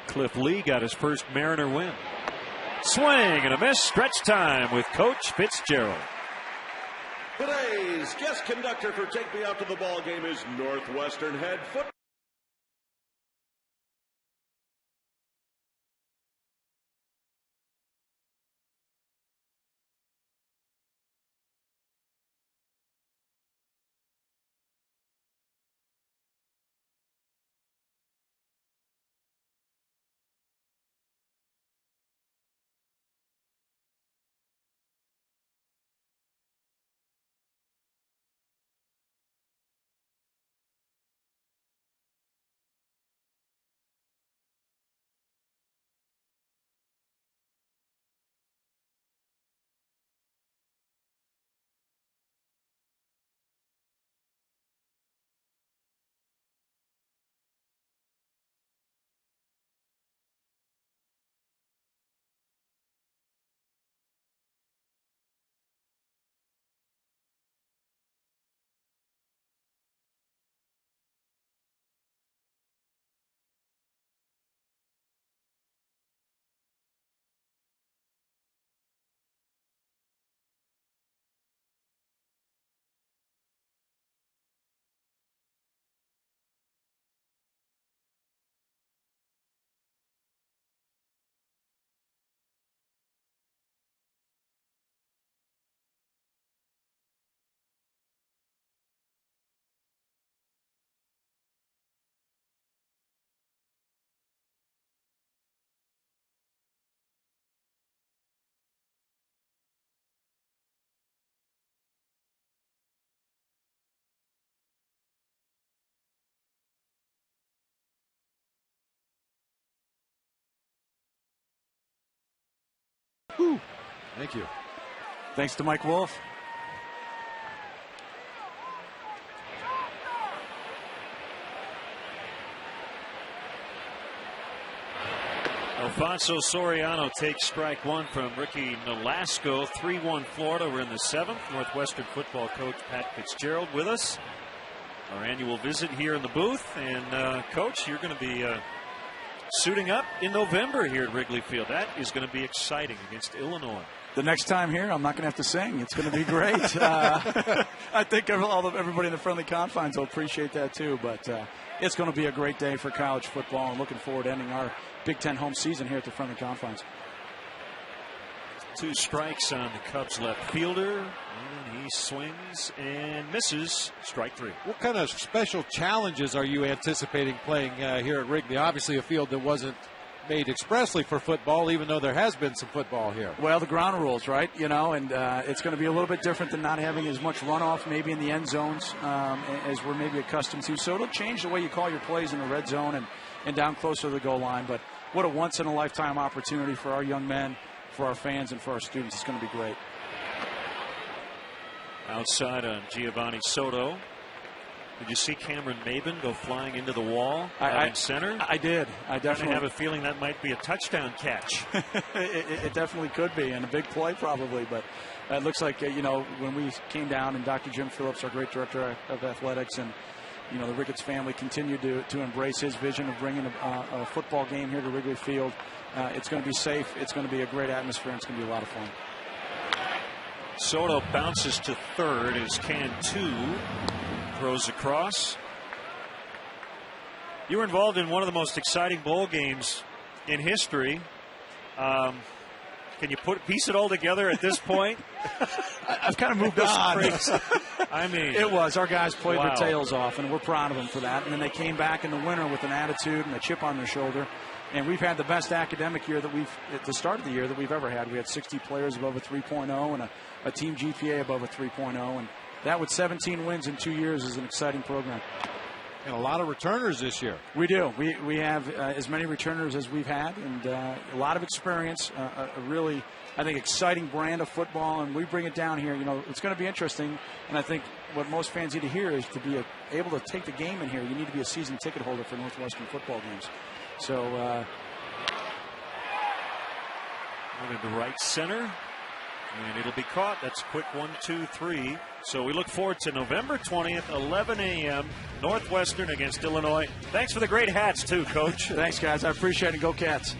Cliff Lee got his first Mariner win. Swing and a miss. Stretch time with Coach Fitzgerald. Today's guest conductor for Take Me Out to the Ball Game is Northwestern head football. Whew. Thank you. Thanks to Mike Wolf. Alfonso Soriano takes strike one from Ricky Nolasco. 3-1 Florida. We're in the seventh. Northwestern football coach Pat Fitzgerald with us. Our annual visit here in the booth. And Coach, you're going to be suiting up in November here at Wrigley Field. That is going to be exciting against Illinois. The next time here, I'm not going to have to sing. It's going to be great. I think everybody in the friendly confines will appreciate that too. But it's going to be a great day for college football, and looking forward to ending our Big Ten home season here at the friendly confines. 2 strikes on the Cubs left fielder, and he swings and misses. Strike 3. What kind of special challenges are you anticipating playing here at Wrigley? Obviously a field that wasn't made expressly for football, even though there has been some football here. Well, the ground rules, right? You know, and it's going to be a little bit different than not having as much runoff maybe in the end zones as we're maybe accustomed to. So it'll change the way you call your plays in the red zone and down closer to the goal line. But what a once-in-a-lifetime opportunity for our young men, for our fans, and for our students. It's going to be great. Outside on Giovanni Soto. Did you see Cameron Maben go flying into the wall in center? I did. I definitely have a feeling that might be a touchdown catch. it definitely could be, and a big play probably. But it looks like, when we came down, and Dr. Jim Phillips, our great director of athletics, and the Ricketts family continued to embrace his vision of bringing a football game here to Wrigley Field. It's going to be safe. It's going to be a great atmosphere, and it's going to be a lot of fun. Soto bounces to third as Cantu throws across. You were involved in one of the most exciting bowl games in history. Can you piece it all together at this point? I've kind of moved on. I mean, it was. Our guys played wow. their tails off, and we're proud of them for that. And then they came back in the winter with an attitude and a chip on their shoulder. And we've had the best academic year that at the start of the year that we've ever had. We had 60 players above a 3.0 and a team GPA above a 3.0. And that with 17 wins in 2 years is an exciting program. And a lot of returners this year. We do. We have as many returners as we've had, and a lot of experience. A really, I think, exciting brand of football, and we bring it down here. You know, it's going to be interesting, and I think what most fans need to hear is to be able to take the game in here. You need to be a season ticket holder for Northwestern football games. So, on into right center. And it'll be caught. That's a quick 1, 2, 3. So we look forward to November 20th, 11 a.m., Northwestern against Illinois. Thanks for the great hats, too, Coach. Thanks, guys. I appreciate it. Go Cats.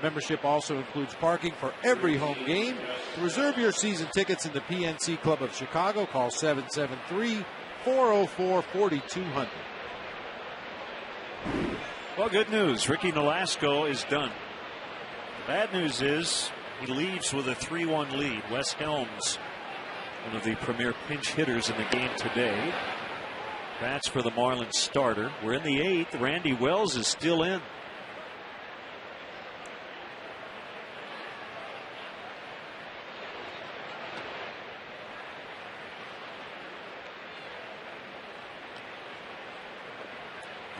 Membership also includes parking for every home game. To reserve your season tickets in the PNC Club of Chicago, call 773-404-4200. Well, good news. Ricky Nolasco is done. Bad news is he leaves with a 3-1 lead. Wes Helms, one of the premier pinch hitters in the game today. That's for the Marlins starter. We're in the 8th. Randy Wells is still in.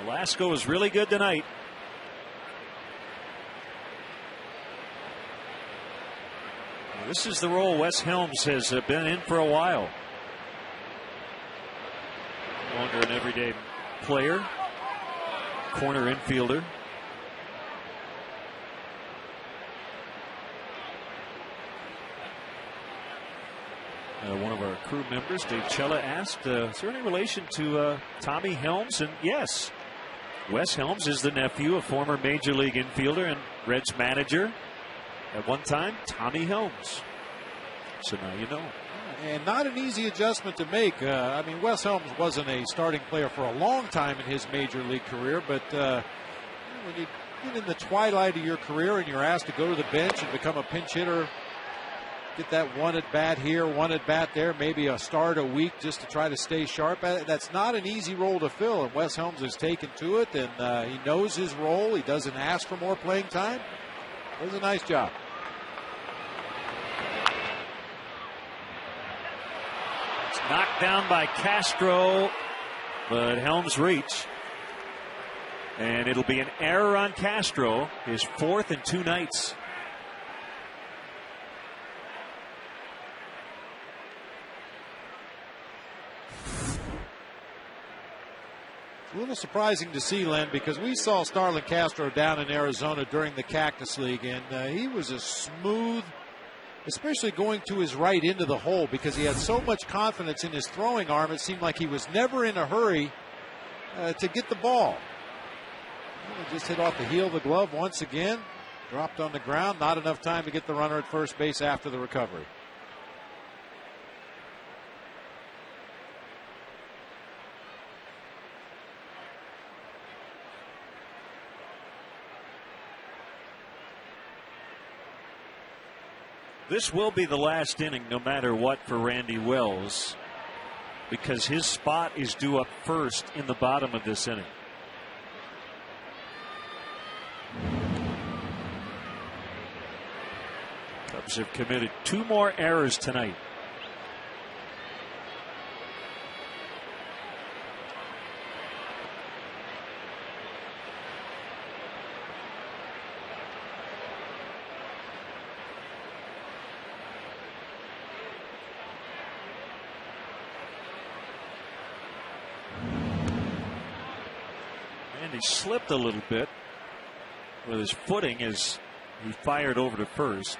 Nolasco is really good tonight. Well, this is the role Wes Helms has been in for a while. No longer an everyday player, corner infielder. One of our crew members, Dave Cella, asked, is there any relation to Tommy Helms? And yes, Wes Helms is the nephew of former Major League infielder and Reds manager at one time, Tommy Helms. So now you know. And not an easy adjustment to make. I mean, Wes Helms wasn't a starting player for a long time in his Major League career, but when you get in the twilight of your career and you're asked to go to the bench and become a pinch hitter, get that one at bat here, one at bat there, maybe a start a week just to try to stay sharp. That's not an easy role to fill, and Wes Helms has taken to it, and he knows his role. He doesn't ask for more playing time. Does a nice job. It's knocked down by Castro, but Helms reach. And it'll be an error on Castro, his 4th in 2 nights. A little surprising to see, Len, because we saw Starlin Castro down in Arizona during the Cactus League, and he was a smooth, especially going to his right into the hole, because he had so much confidence in his throwing arm. It seemed like he was never in a hurry to get the ball. He just hit off the heel of the glove once again, dropped on the ground. Not enough time to get the runner at first base after the recovery. This will be the last inning no matter what for Randy Wells, because his spot is due up first in the bottom of this inning. Cubs have committed 2 more errors tonight. And he slipped a little bit with his footing as he fired over to first.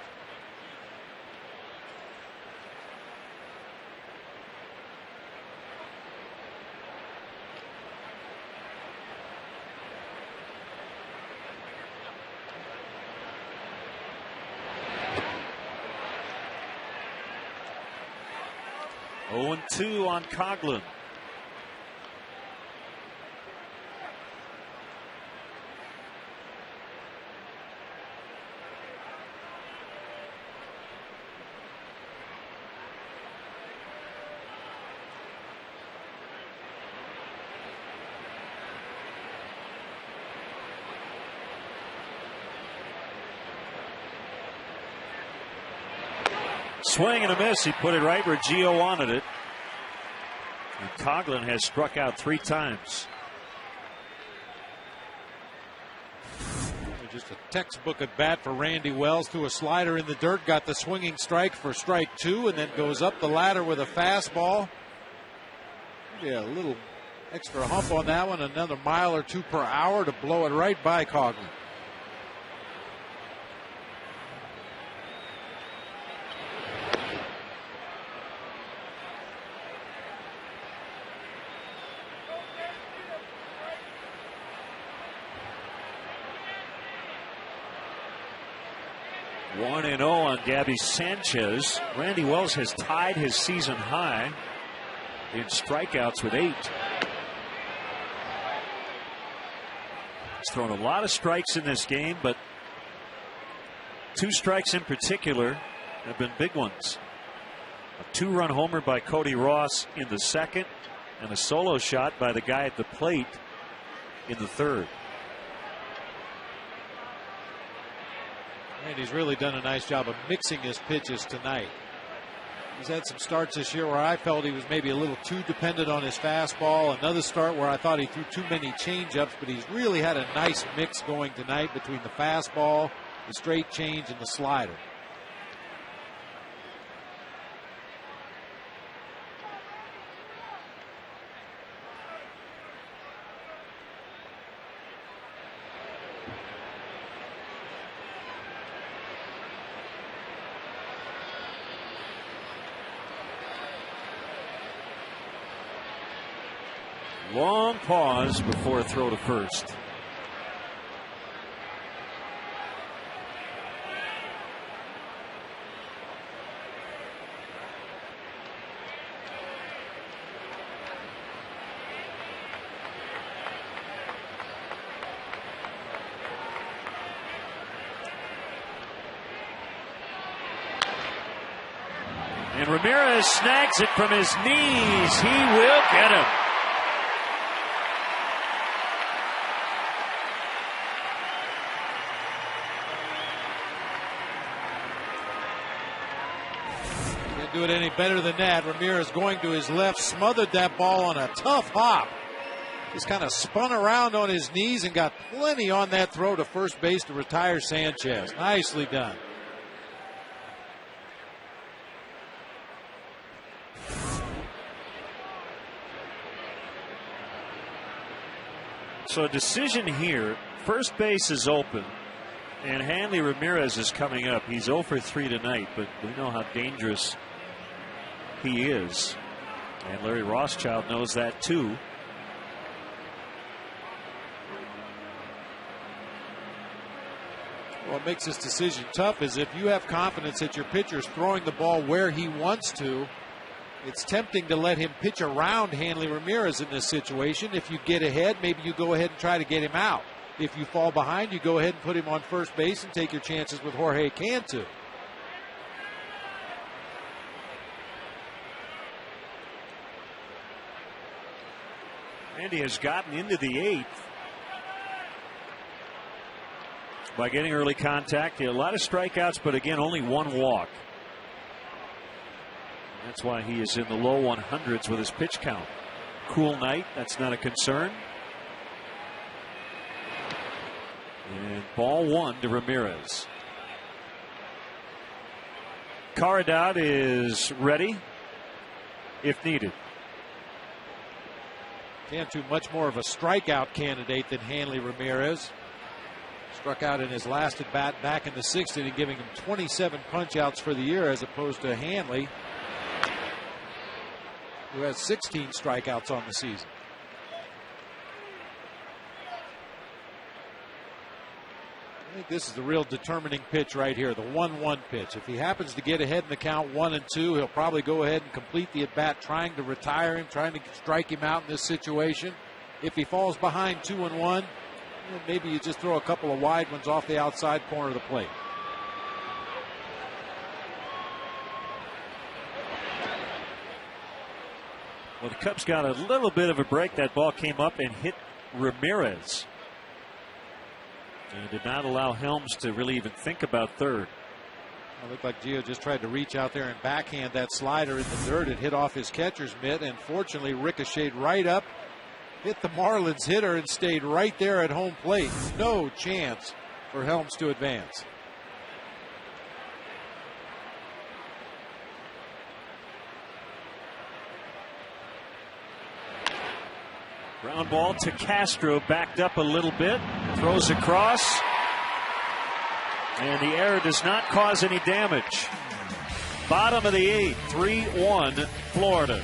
Oh, 2 on Coughlin. Swing and a miss. He put it right where Gio wanted it. And Coughlin has struck out 3 times. Just a textbook at bat for Randy Wells. Threw a slider in the dirt, got the swinging strike for strike 2, and then goes up the ladder with a fastball. Yeah, a little extra hump on that one. Another mile or 2 per hour to blow it right by Coughlin. One and 0 on Gabby Sanchez. Randy Wells has tied his season high in strikeouts with 8. He's thrown a lot of strikes in this game, but 2 strikes in particular have been big ones. A 2-run homer by Cody Ross in the 2nd, and a solo shot by the guy at the plate in the 3rd. Randy's really done a nice job of mixing his pitches tonight. He's had some starts this year where I felt he was maybe a little too dependent on his fastball. Another start where I thought he threw too many changeups, but he's really had a nice mix going tonight between the fastball, the straight change, and the slider. Long pause before a throw to first. And Ramirez snags it from his knees. He will get him. Do it any better than that. Ramirez going to his left, smothered that ball on a tough hop. Just kind of spun around on his knees and got plenty on that throw to first base to retire Sanchez. Nicely done. So a decision here. First base is open, and Hanley Ramirez is coming up. He's 0 for 3 tonight, but we know how dangerous he is. And Larry Rothschild knows that too. What makes this decision tough is if you have confidence that your pitcher is throwing the ball where he wants to, it's tempting to let him pitch around Hanley Ramirez in this situation. If you get ahead, maybe you go ahead and try to get him out. If you fall behind, you go ahead and put him on first base and take your chances with Jorge Cantu. And he has gotten into the 8th by getting early contact. He had a lot of strikeouts, but again, only 1 walk. That's why he is in the low 100s with his pitch count. Cool night, that's not a concern. And ball 1 to Ramirez. Caridad is ready if needed. Cantu much more of a strikeout candidate than Hanley Ramirez. Struck out in his last at bat back in the 6th inning, giving him 27 punch-outs for the year, as opposed to Hanley, who has 16 strikeouts on the season. I think this is the real determining pitch right here, the 1-1 pitch. If he happens to get ahead in the count 1-2, he'll probably go ahead and complete the at-bat, trying to retire him, trying to strike him out in this situation. If he falls behind 2-1, maybe you just throw a couple of wide ones off the outside corner of the plate. Well, the Cubs got a little bit of a break. That ball came up and hit Ramirez, and did not allow Helms to really even think about third. It looked like Gio just tried to reach out there and backhand that slider in the dirt. It hit off his catcher's mitt and fortunately ricocheted right up, hit the Marlins hitter, and stayed right there at home plate. No chance for Helms to advance. Ground ball to Castro, backed up a little bit, throws across, and the error does not cause any damage. Bottom of the 8th, 3-1 Florida.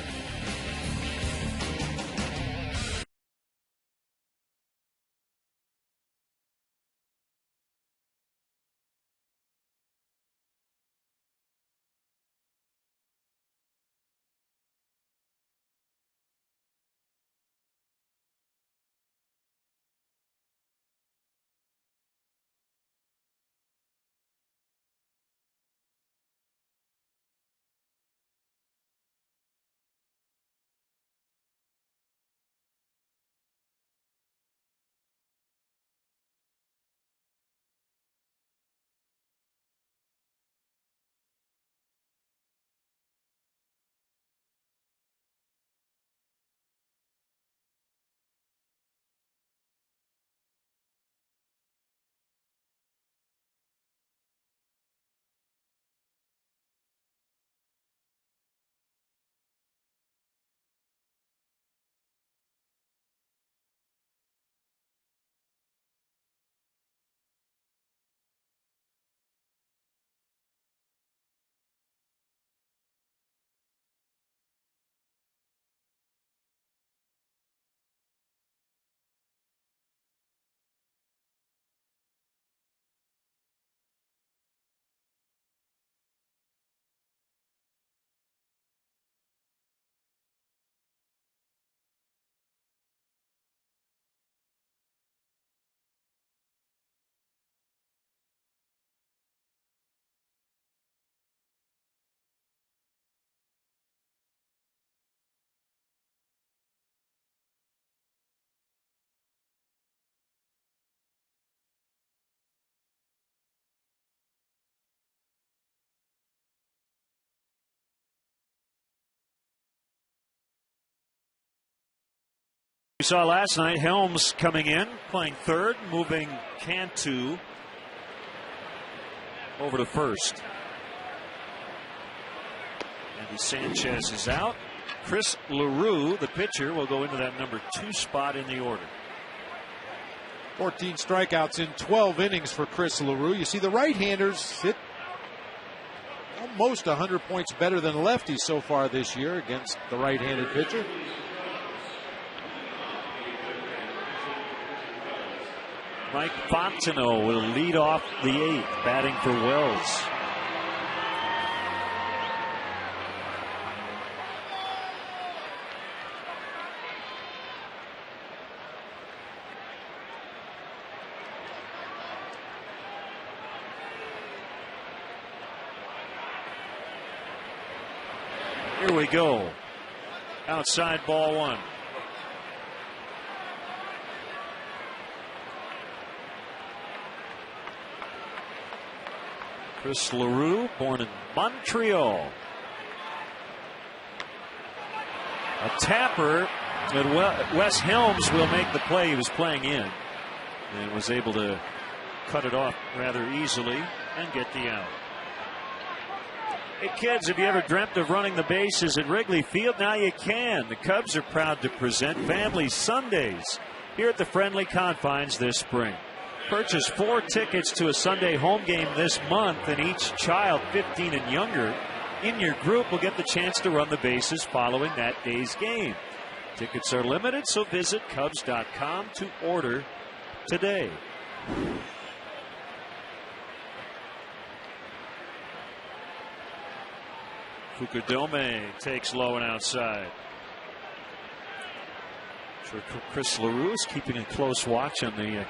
We saw last night Helms coming in, playing third, moving Cantu over to first. Andy Sanchez is out. Chris LaRue, the pitcher, will go into that number 2 spot in the order. 14 strikeouts in 12 innings for Chris LaRue. You see the right-handers hit almost 100 points better than lefties so far this year against the right-handed pitcher. Mike Fontenot will lead off the 8th, batting for Wells. Here we go. Outside, ball 1. Chris LaRue, born in Montreal. A tapper, and Wes Helms will make the play he was playing in, and was able to cut it off rather easily and get the out. Hey kids, have you ever dreamt of running the bases at Wrigley Field? Now you can. The Cubs are proud to present Family Sundays here at the friendly confines this spring. Purchase 4 tickets to a Sunday home game this month, and each child 15 and younger in your group will get the chance to run the bases following that day's game. Tickets are limited, so visit Cubs.com to order today. Fukudome takes low and outside. Sure, Chris LaRue is keeping a close watch on the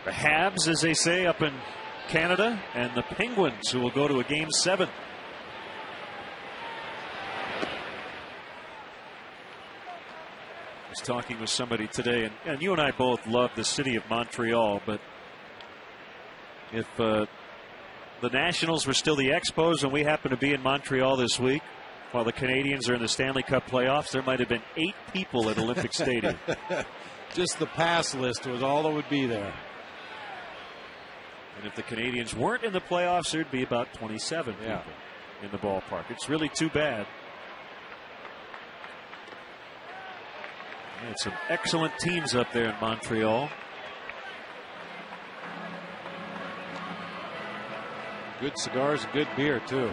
Habs, as they say, up in Canada, and the Penguins, who will go to a Game 7. I was talking with somebody today, and you and I both love the city of Montreal, but if the Nationals were still the Expos and we happen to be in Montreal this week while the Canadians are in the Stanley Cup playoffs, there might have been 8 people at Olympic Stadium. Just the pass list was all that would be there. And if the Canadians weren't in the playoffs, there'd be about 27 people in the ballpark. It's really too bad. And some excellent teams up there in Montreal. Good cigars and good beer, too.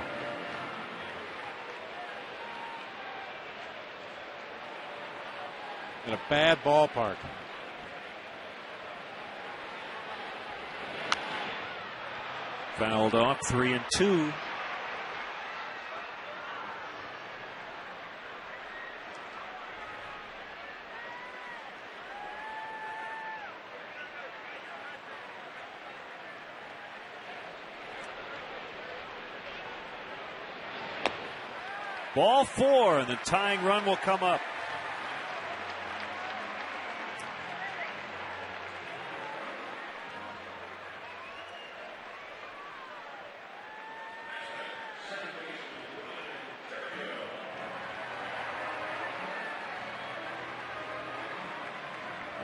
In a bad ballpark. Fouled off, 3-2. Ball 4, and the tying run will come up.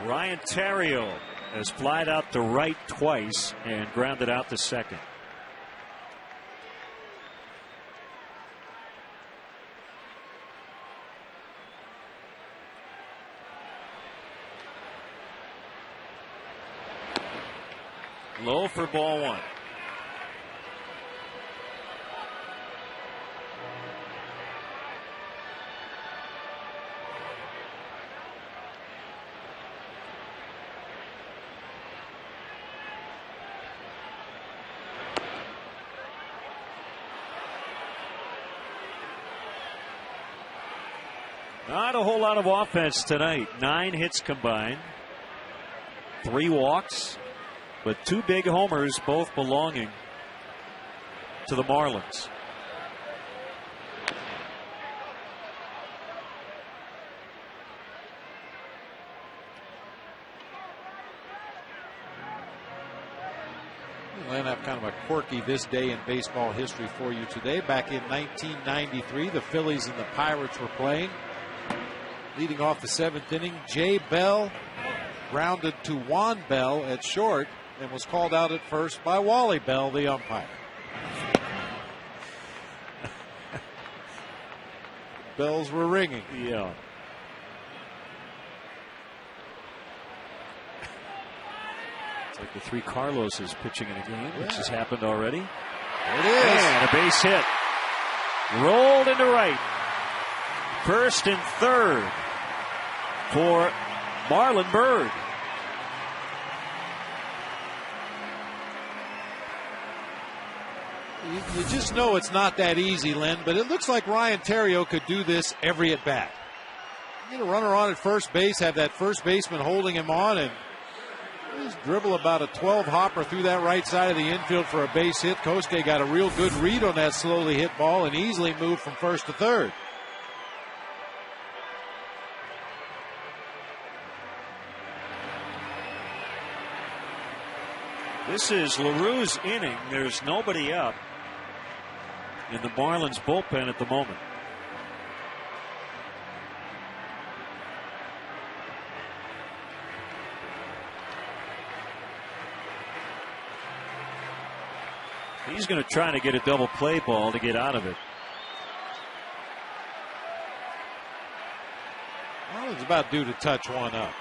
Ryan Theriot has flied out to right twice and grounded out to second. Low for ball 1. Not a whole lot of offense tonight. 9 hits combined, 3 walks, but 2 big homers, both belonging to the Marlins. We'll have kind of a quirky this day in baseball history for you today. Back in 1993, the Phillies and the Pirates were playing. Leading off the 7th inning, Jay Bell grounded to Juan Bell at short and was called out at first by Wally Bell, the umpire. Bells were ringing. Yeah. The 3 Carloses pitching in a game, which has happened already. There it is. And a base hit. Rolled into right. First and third for Marlon Byrd. You just know it's not that easy, Len, but it looks like Ryan Theriot could do this every at bat. Get a runner on at first base, have that first baseman holding him on, and just dribble about a 12 hopper through that right side of the infield for a base hit. Kosuke got a real good read on that slowly hit ball and easily moved from first to third. This is LaRue's inning. There's nobody up in the Marlins bullpen at the moment. He's going to try to get a double play ball to get out of it. Marlins about due to touch one up.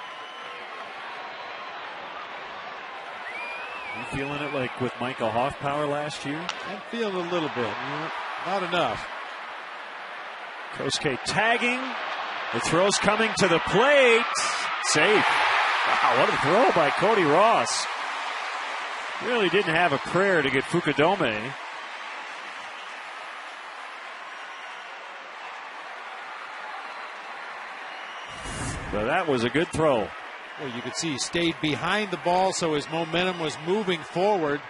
You feeling it like with Michael Hoffpower last year? I'm feeling a little bit. Not enough. Kosuke tagging. The throw's coming to the plate. Safe. Wow, what a throw by Cody Ross. Really didn't have a prayer to get Fukudome. But that was a good throw. Well, you could see he stayed behind the ball, so his momentum was moving forward.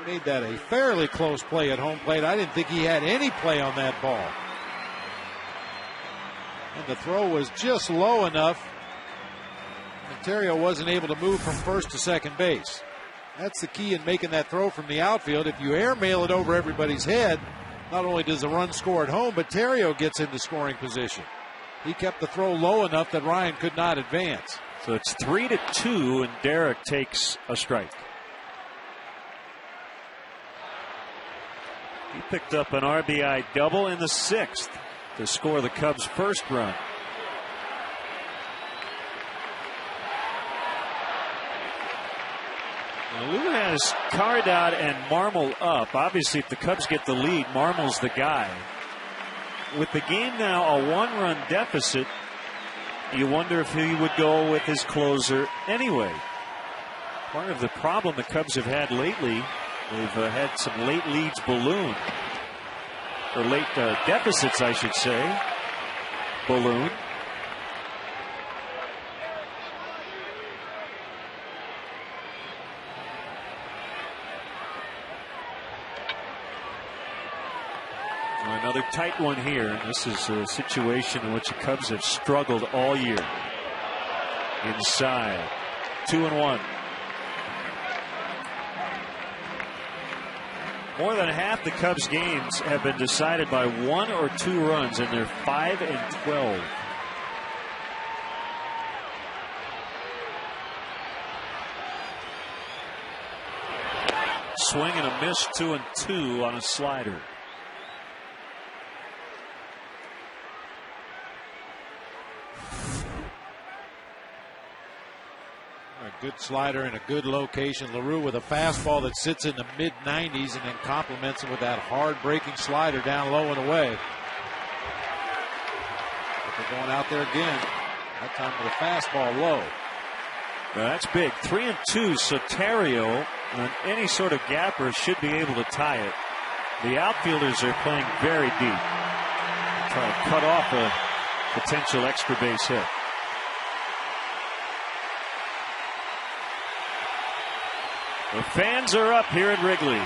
He made that a fairly close play at home plate. I didn't think he had any play on that ball. And the throw was just low enough. Ontario wasn't able to move from first to second base. That's the key in making that throw from the outfield. If you airmail it over everybody's head, not only does the run score at home, but Theriot gets into scoring position. He kept the throw low enough that Ryan could not advance. So it's 3-2, and Derek takes a strike. He picked up an RBI double in the 6th to score the Cubs' first run. Now, Lou has Cardad and Marmol up. Obviously, if the Cubs get the lead, Marmol's the guy. With the game now a 1-run deficit, you wonder if he would go with his closer anyway. Part of the problem the Cubs have had lately, they've had some late leads balloon, or late deficits, I should say, balloon. Another tight one here. This is a situation in which the Cubs have struggled all year. Inside. 2-1. More than half the Cubs games have been decided by 1 or 2 runs, and they're 5-12. Swing and a miss, 2-2 on a slider. Good slider in a good location. LaRue with a fastball that sits in the mid-90s and then complements it with that hard breaking slider down low and away. But they're going out there again. That time with a fastball low. Now that's big. 3-2. So Theriot on any sort of gapper should be able to tie it. The outfielders are playing very deep. Try to cut off a potential extra base hit. The fans are up here at Wrigley.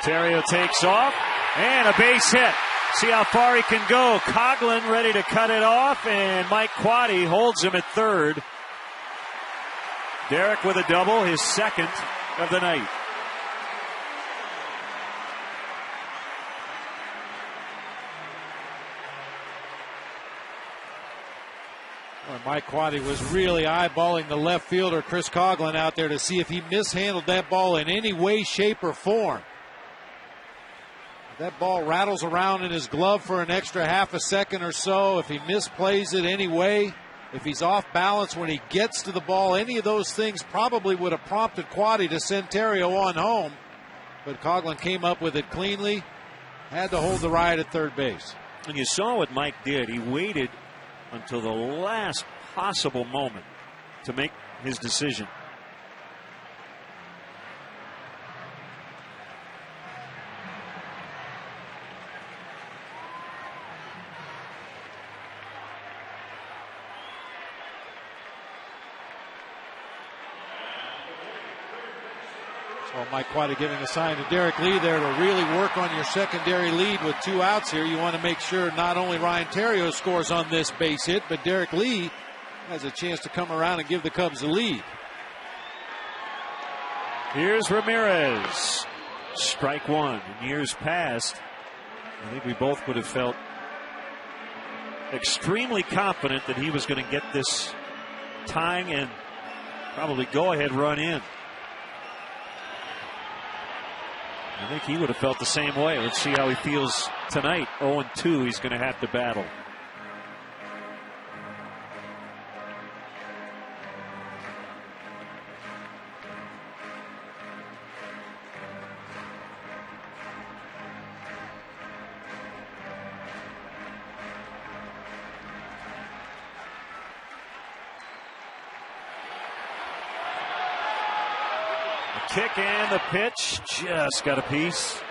Theriot takes off and a base hit. See how far he can go. Coughlin ready to cut it off, and Mike Quade holds him at third. Derek with a double, his second of the night. Mike Quade was really eyeballing the left fielder, Chris Coughlin, out there to see if he mishandled that ball in any way, shape, or form. If that ball rattles around in his glove for an extra half a second or so, if he misplays it anyway, If he's off balance when he gets to the ball, any of those things probably would have prompted Quaddy to send Terrio on home. But Coughlin came up with it cleanly, had to hold the ride at third base. And you saw what Mike did. He waited until the last possible moment to make his decision. So Mike Quaddy giving a sign to Derek Lee there to really work on your secondary lead with 2 outs here. You want to make sure not only Ryan Terrio scores on this base hit, but Derek Lee has a chance to come around and give the Cubs the lead. Here's Ramirez. Strike one. In years past, I think we both would have felt extremely confident that he was going to get this tying and probably go-ahead run in. I think he would have felt the same way. Let's see how he feels tonight. 0-2, he's going to have to battle. Kick and the pitch just got a piece.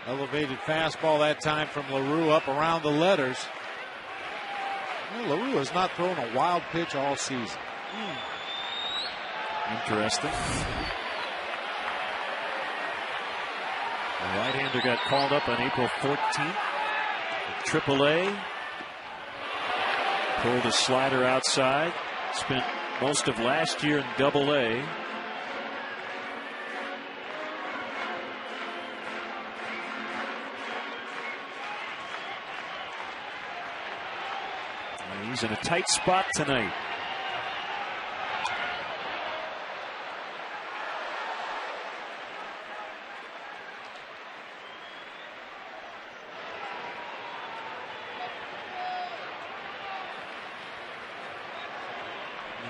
Elevated fastball that time from LaRue up around the letters. Well, LaRue has not thrown a wild pitch all season. Interesting. The right-hander got called up on April 14th. AAA. Pulled a slider outside. Spent most of last year in Double-A. He's in a tight spot tonight.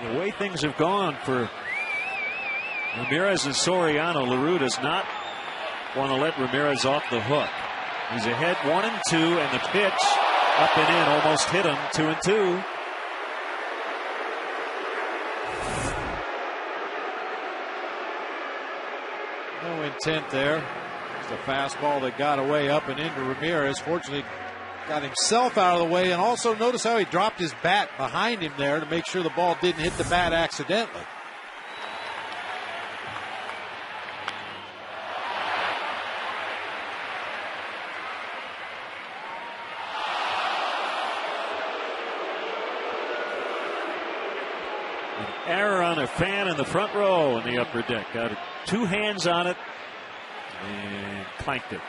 The way things have gone for Ramirez and Soriano, LaRue does not want to let Ramirez off the hook. He's ahead 1-2, and the pitch up and in almost hit him. 2-2. No intent there. It's a fastball that got away up and into Ramirez. Fortunately, got himself out of the way, and also notice how he dropped his bat behind him there to make sure the ball didn't hit the bat accidentally. An error on a fan in the front row in the upper deck. Got 2 hands on it and clanked it.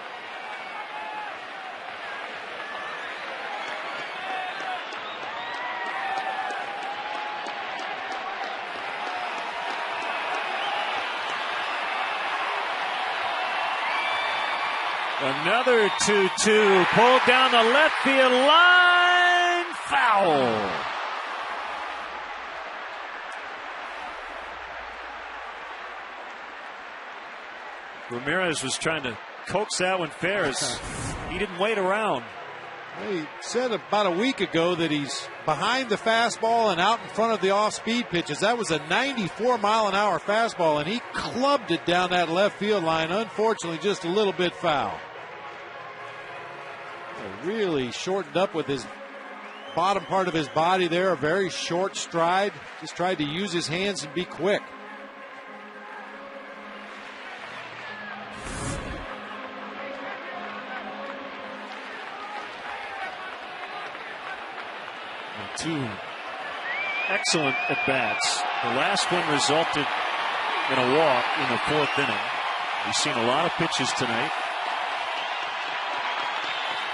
Another 2-2 pulled down the left field line. Foul. Ramirez was trying to coax that one fair as he didn't wait around. He said about a week ago that he's behind the fastball and out in front of the off-speed pitches. That was a 94-mile-an-hour fastball, and he clubbed it down that left field line. Unfortunately, just a little bit foul. Really shortened up with his bottom part of his body there. A very short stride. Just tried to use his hands and be quick. And 2 excellent at-bats. The last one resulted in a walk in the 4th inning. We've seen a lot of pitches tonight.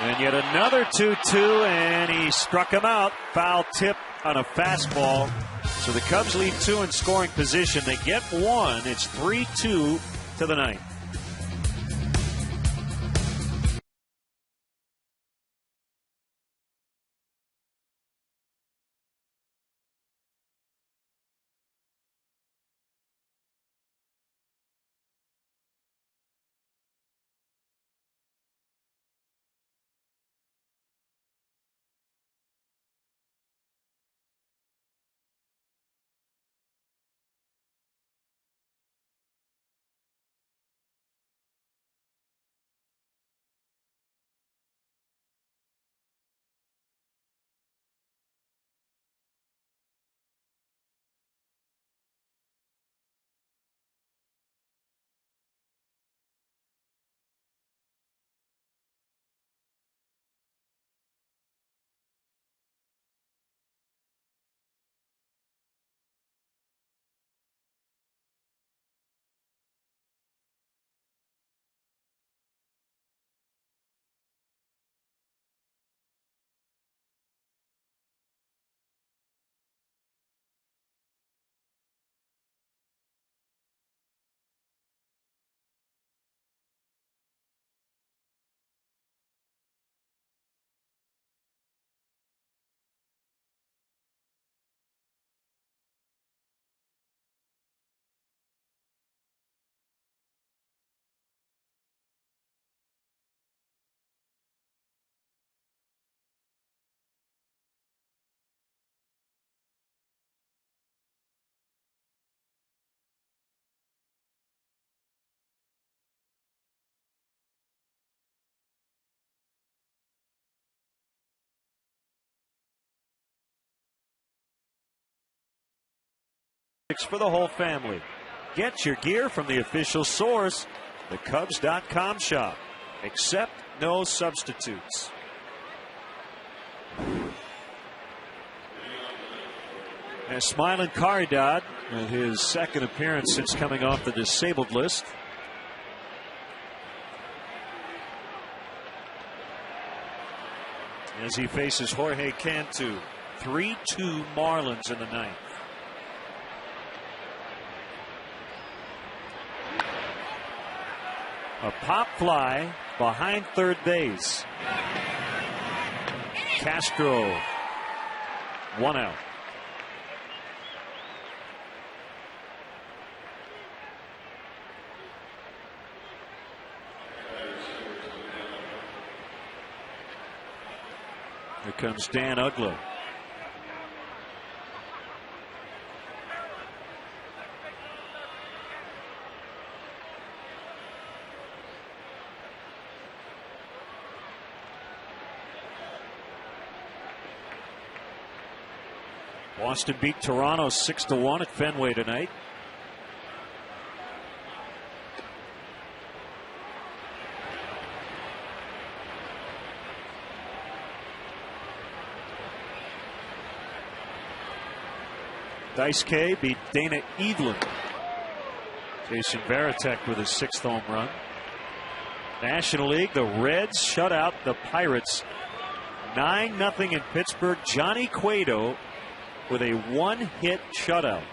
And yet another 2-2, and he struck him out. Foul tip on a fastball. So the Cubs lead 2 in scoring position. They get 1. It's 3-2 to the 9th. products for the whole family. Get your gear from the official source, the Cubs.com shop. Accept no substitutes. And Smiling Caridad with his second appearance since coming off the disabled list. As he faces Jorge Cantu. 3-2 Marlins in the ninth. A pop fly behind third base. Castro, 1 out. Here comes Dan Uggla. Boston beat Toronto 6-1 at Fenway tonight. Dice K beat Dana Evelyn. Jason Varitek with his 6th home run. National League, the Reds shut out the Pirates 9-0 in Pittsburgh. Johnny Cueto with a 1-hit shutout.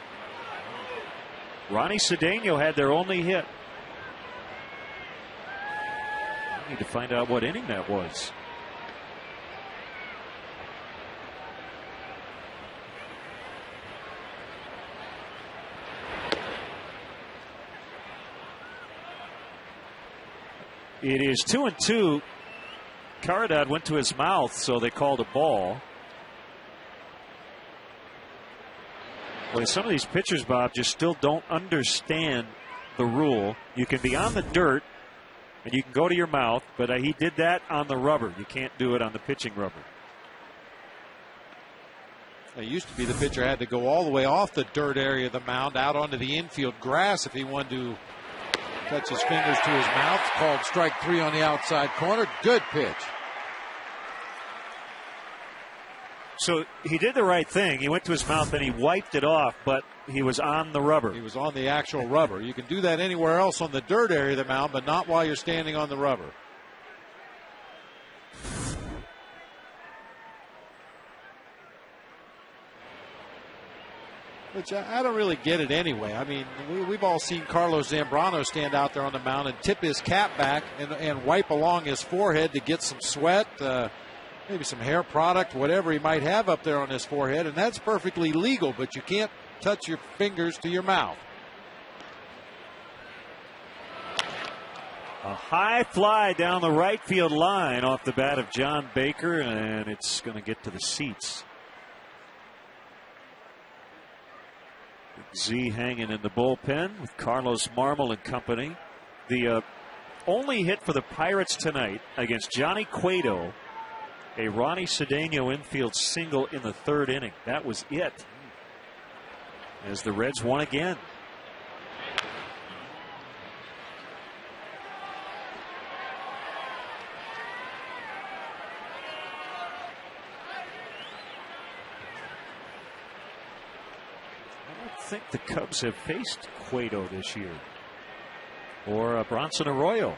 Ronnie Cedeno had their only hit. I need to find out what inning that was. It is 2-2. Caridad went to his mouth, so they called a ball. Well, some of these pitchers, Bob, just still don't understand the rule. You can be on the dirt and you can go to your mouth, but he did that on the rubber. You can't do it on the pitching rubber. It used to be the pitcher had to go all the way off the dirt area of the mound out onto the infield grass if he wanted to touch his fingers to his mouth. Called strike 3 on the outside corner. Good pitch. So he did the right thing. He went to his mouth and he wiped it off, but he was on the rubber. He was on the actual rubber. You can do that anywhere else on the dirt area of the mound, but not while you're standing on the rubber. Which I don't really get it anyway. I mean, we've all seen Carlos Zambrano stand out there on the mound and tip his cap back and wipe along his forehead to get some sweat, maybe some hair product, whatever he might have up there on his forehead, and that's perfectly legal, but you can't touch your fingers to your mouth. A high fly down the right field line off the bat of John Baker, and it's going to get to the seats. Z hanging in the bullpen with Carlos Marmol and company. The only hit for the Pirates tonight against Johnny Cueto, a Ronnie Cedeno infield single in the 3rd inning. That was it. As the Reds won again. I think the Cubs have faced Cueto this year, or Bronson Arroyo.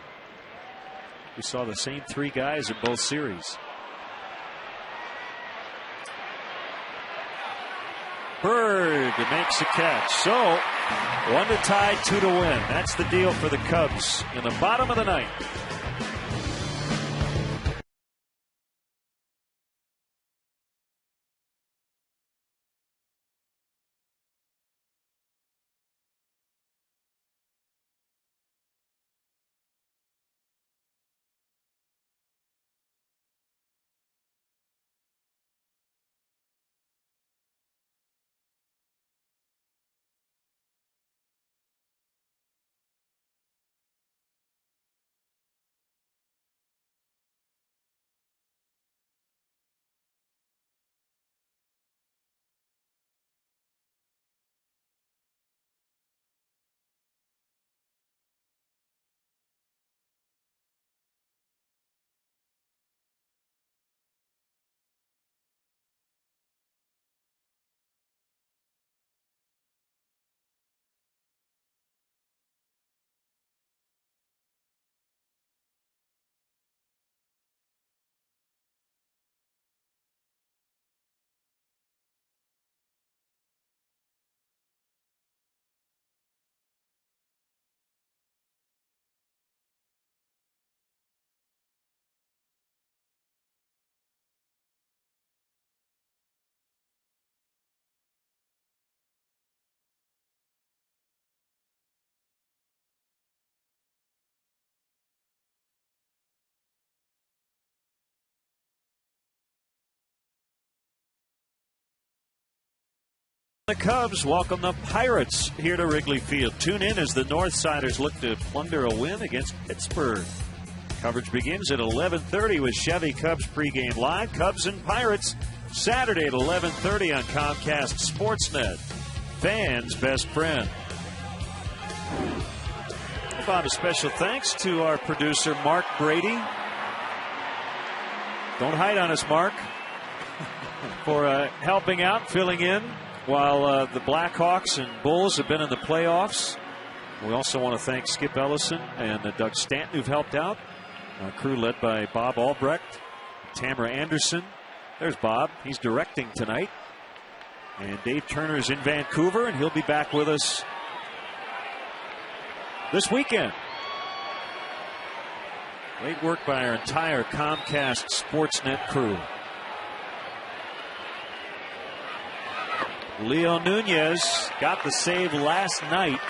We saw the same 3 guys in both series. Bird makes a catch. So 1 to tie, 2 to win. That's the deal for the Cubs in the bottom of the ninth. The Cubs welcome the Pirates here to Wrigley Field. Tune in as the Northsiders look to plunder a win against Pittsburgh. Coverage begins at 11:30 with Chevy Cubs pregame live. Cubs and Pirates Saturday at 11:30 on Comcast Sportsnet. Fans' best friend. Bob, a special thanks to our producer Mark Brady. Don't hide on us, Mark, for helping out, filling in while the Blackhawks and Bulls have been in the playoffs. We also want to thank Skip Ellison and Doug Stanton, who've helped out. Our crew led by Bob Albrecht, Tamara Anderson. There's Bob. He's directing tonight. And Dave Turner is in Vancouver, and he'll be back with us this weekend. Great work by our entire Comcast Sportsnet crew. Leo Nunez got the save last night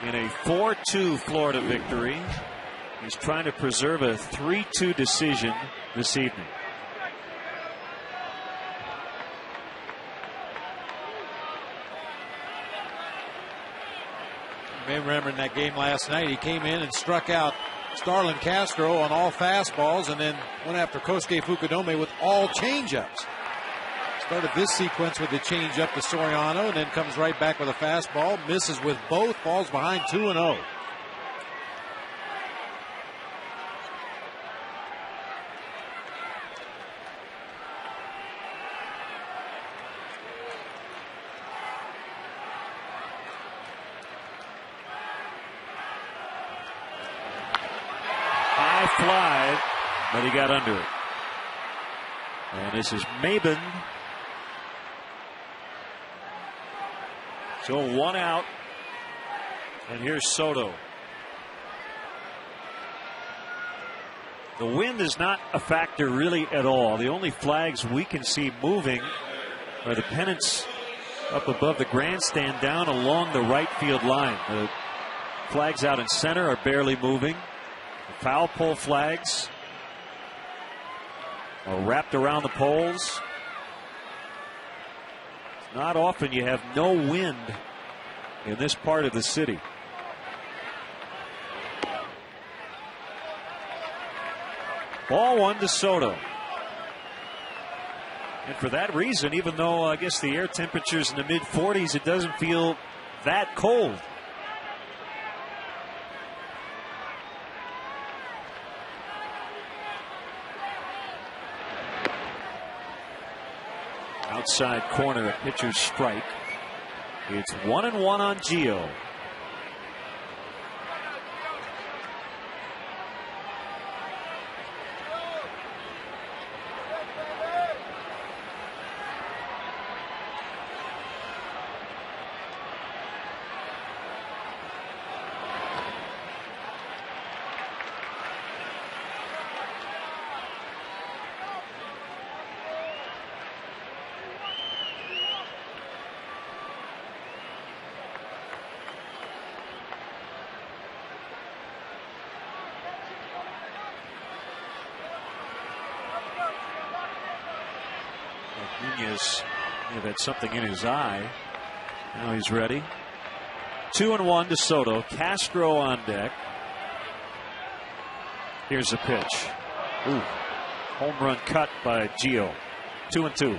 in a 4-2 Florida victory. He's trying to preserve a 3-2 decision this evening. You may remember in that game last night, he came in and struck out Starlin Castro on all fastballs and then went after Kosuke Fukudome with all changeups. Started this sequence with the changeup to Soriano and then comes right back with a fastball. Misses with both. Falls behind 2-0. High fly, but he got under it. And this is Maben. So 1 out. And here's Soto. The wind is not a factor really at all. The only flags we can see moving are the pennants up above the grandstand down along the right field line. The flags out in center are barely moving. The foul pole flags are wrapped around the poles. Not often you have no wind in this part of the city. Ball 1 to Soto. And for that reason, even though I guess the air temperature's in the mid-40s, it doesn't feel that cold. Outside corner, a pitcher's strike. It's 1-1 on Gio. Nunez may have had something in his eye. Now he's ready. 2-1 to Soto. Castro on deck. Here's a pitch. Ooh. Home run cut by Gio. 2-2.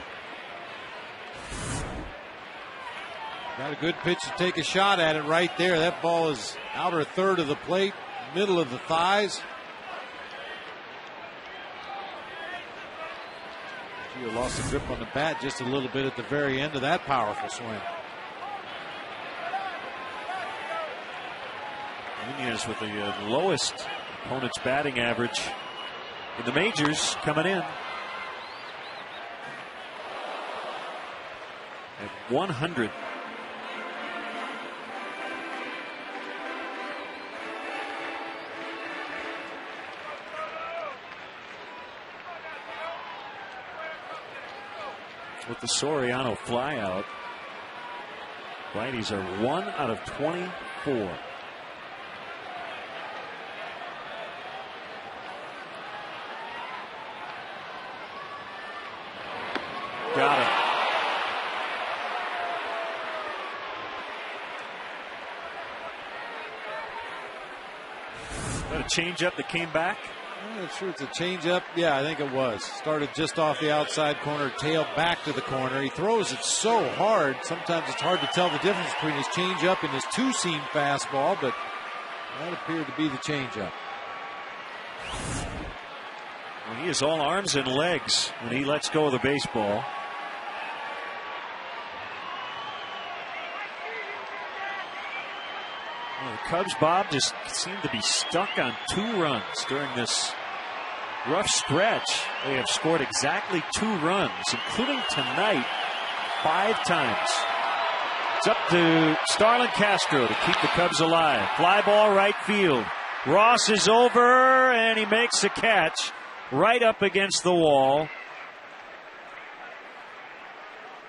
Got a good pitch to take a shot at it right there. That ball is outer third of the plate, middle of the thighs. Gio lost the grip on the bat just a little bit at the very end of that powerful swing. Nunez with the lowest opponent's batting average in the majors coming in at 100. With the Soriano flyout, righties are 1 out of 24. Got it. A changeup that came back. I'm not sure it's a changeup. Yeah, I think it was. Started just off the outside corner, tailed back to the corner. He throws it so hard, sometimes it's hard to tell the difference between his changeup and his two-seam fastball, but that appeared to be the changeup. Well, he is all arms and legs when he lets go of the baseball. Well, the Cubs, Bob, just seem to be stuck on 2 runs during this rough stretch. They have scored exactly 2 runs, including tonight 5 times. It's up to Starlin Castro to keep the Cubs alive. Fly ball right field. Ross is over, and he makes a catch right up against the wall.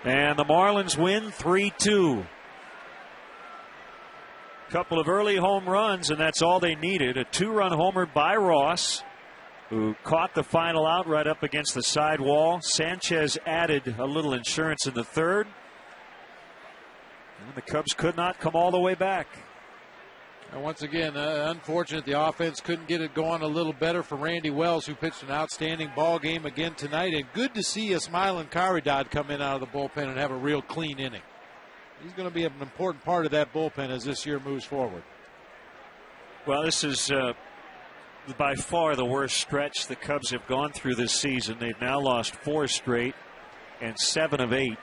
And the Marlins win 3-2. Couple of early home runs, and that's all they needed. A 2-run homer by Ross, who caught the final out right up against the side wall. Sanchez added a little insurance in the 3rd. And the Cubs could not come all the way back. And once again, unfortunate the offense couldn't get it going a little better for Randy Wells, who pitched an outstanding ball game again tonight. And good to see Ismail Caridad come in out of the bullpen and have a real clean inning. He's going to be an important part of that bullpen as this year moves forward. Well, this is by far the worst stretch the Cubs have gone through this season. They've now lost 4 straight and 7 of 8.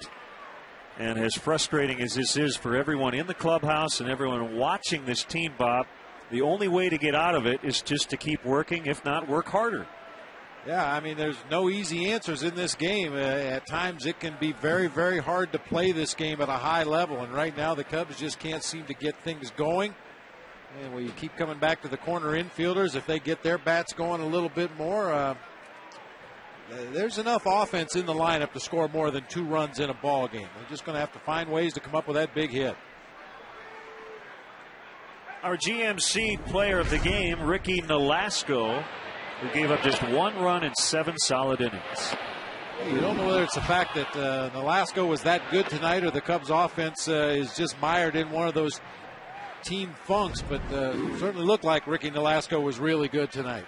And as frustrating as this is for everyone in the clubhouse and everyone watching this team, Bob, the only way to get out of it is just to keep working, if not work harder. Yeah, I mean, there's no easy answers in this game. At times it can be very, very hard to play this game at a high level. And right now the Cubs just can't seem to get things going. And we keep coming back to the corner infielders. If they get their bats going a little bit more, there's enough offense in the lineup to score more than 2 runs in a ball game. They're just going to have to find ways to come up with that big hit. Our GMC player of the game, Ricky Nolasco, who gave up just 1 run in 7 solid innings. You don't know whether it's the fact that Nolasco was that good tonight or the Cubs offense is just mired in one of those team funks, but certainly looked like Ricky Nolasco was really good tonight.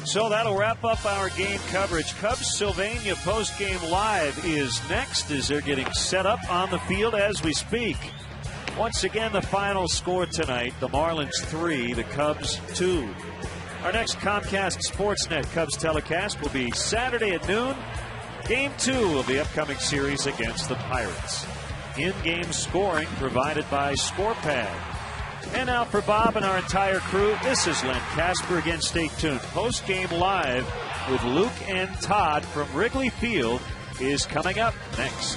So that'll wrap up our game coverage. Cubs Sylvania post-game live is next as they're getting set up on the field as we speak. Once again, the final score tonight, the Marlins 3, the Cubs 2. Our next Comcast Sportsnet Cubs telecast will be Saturday at noon. Game 2 of the upcoming series against the Pirates. In-game scoring provided by ScorePad. And now for Bob and our entire crew, this is Len Casper. Again, stay tuned. Post-game live with Luke and Todd from Wrigley Field is coming up next.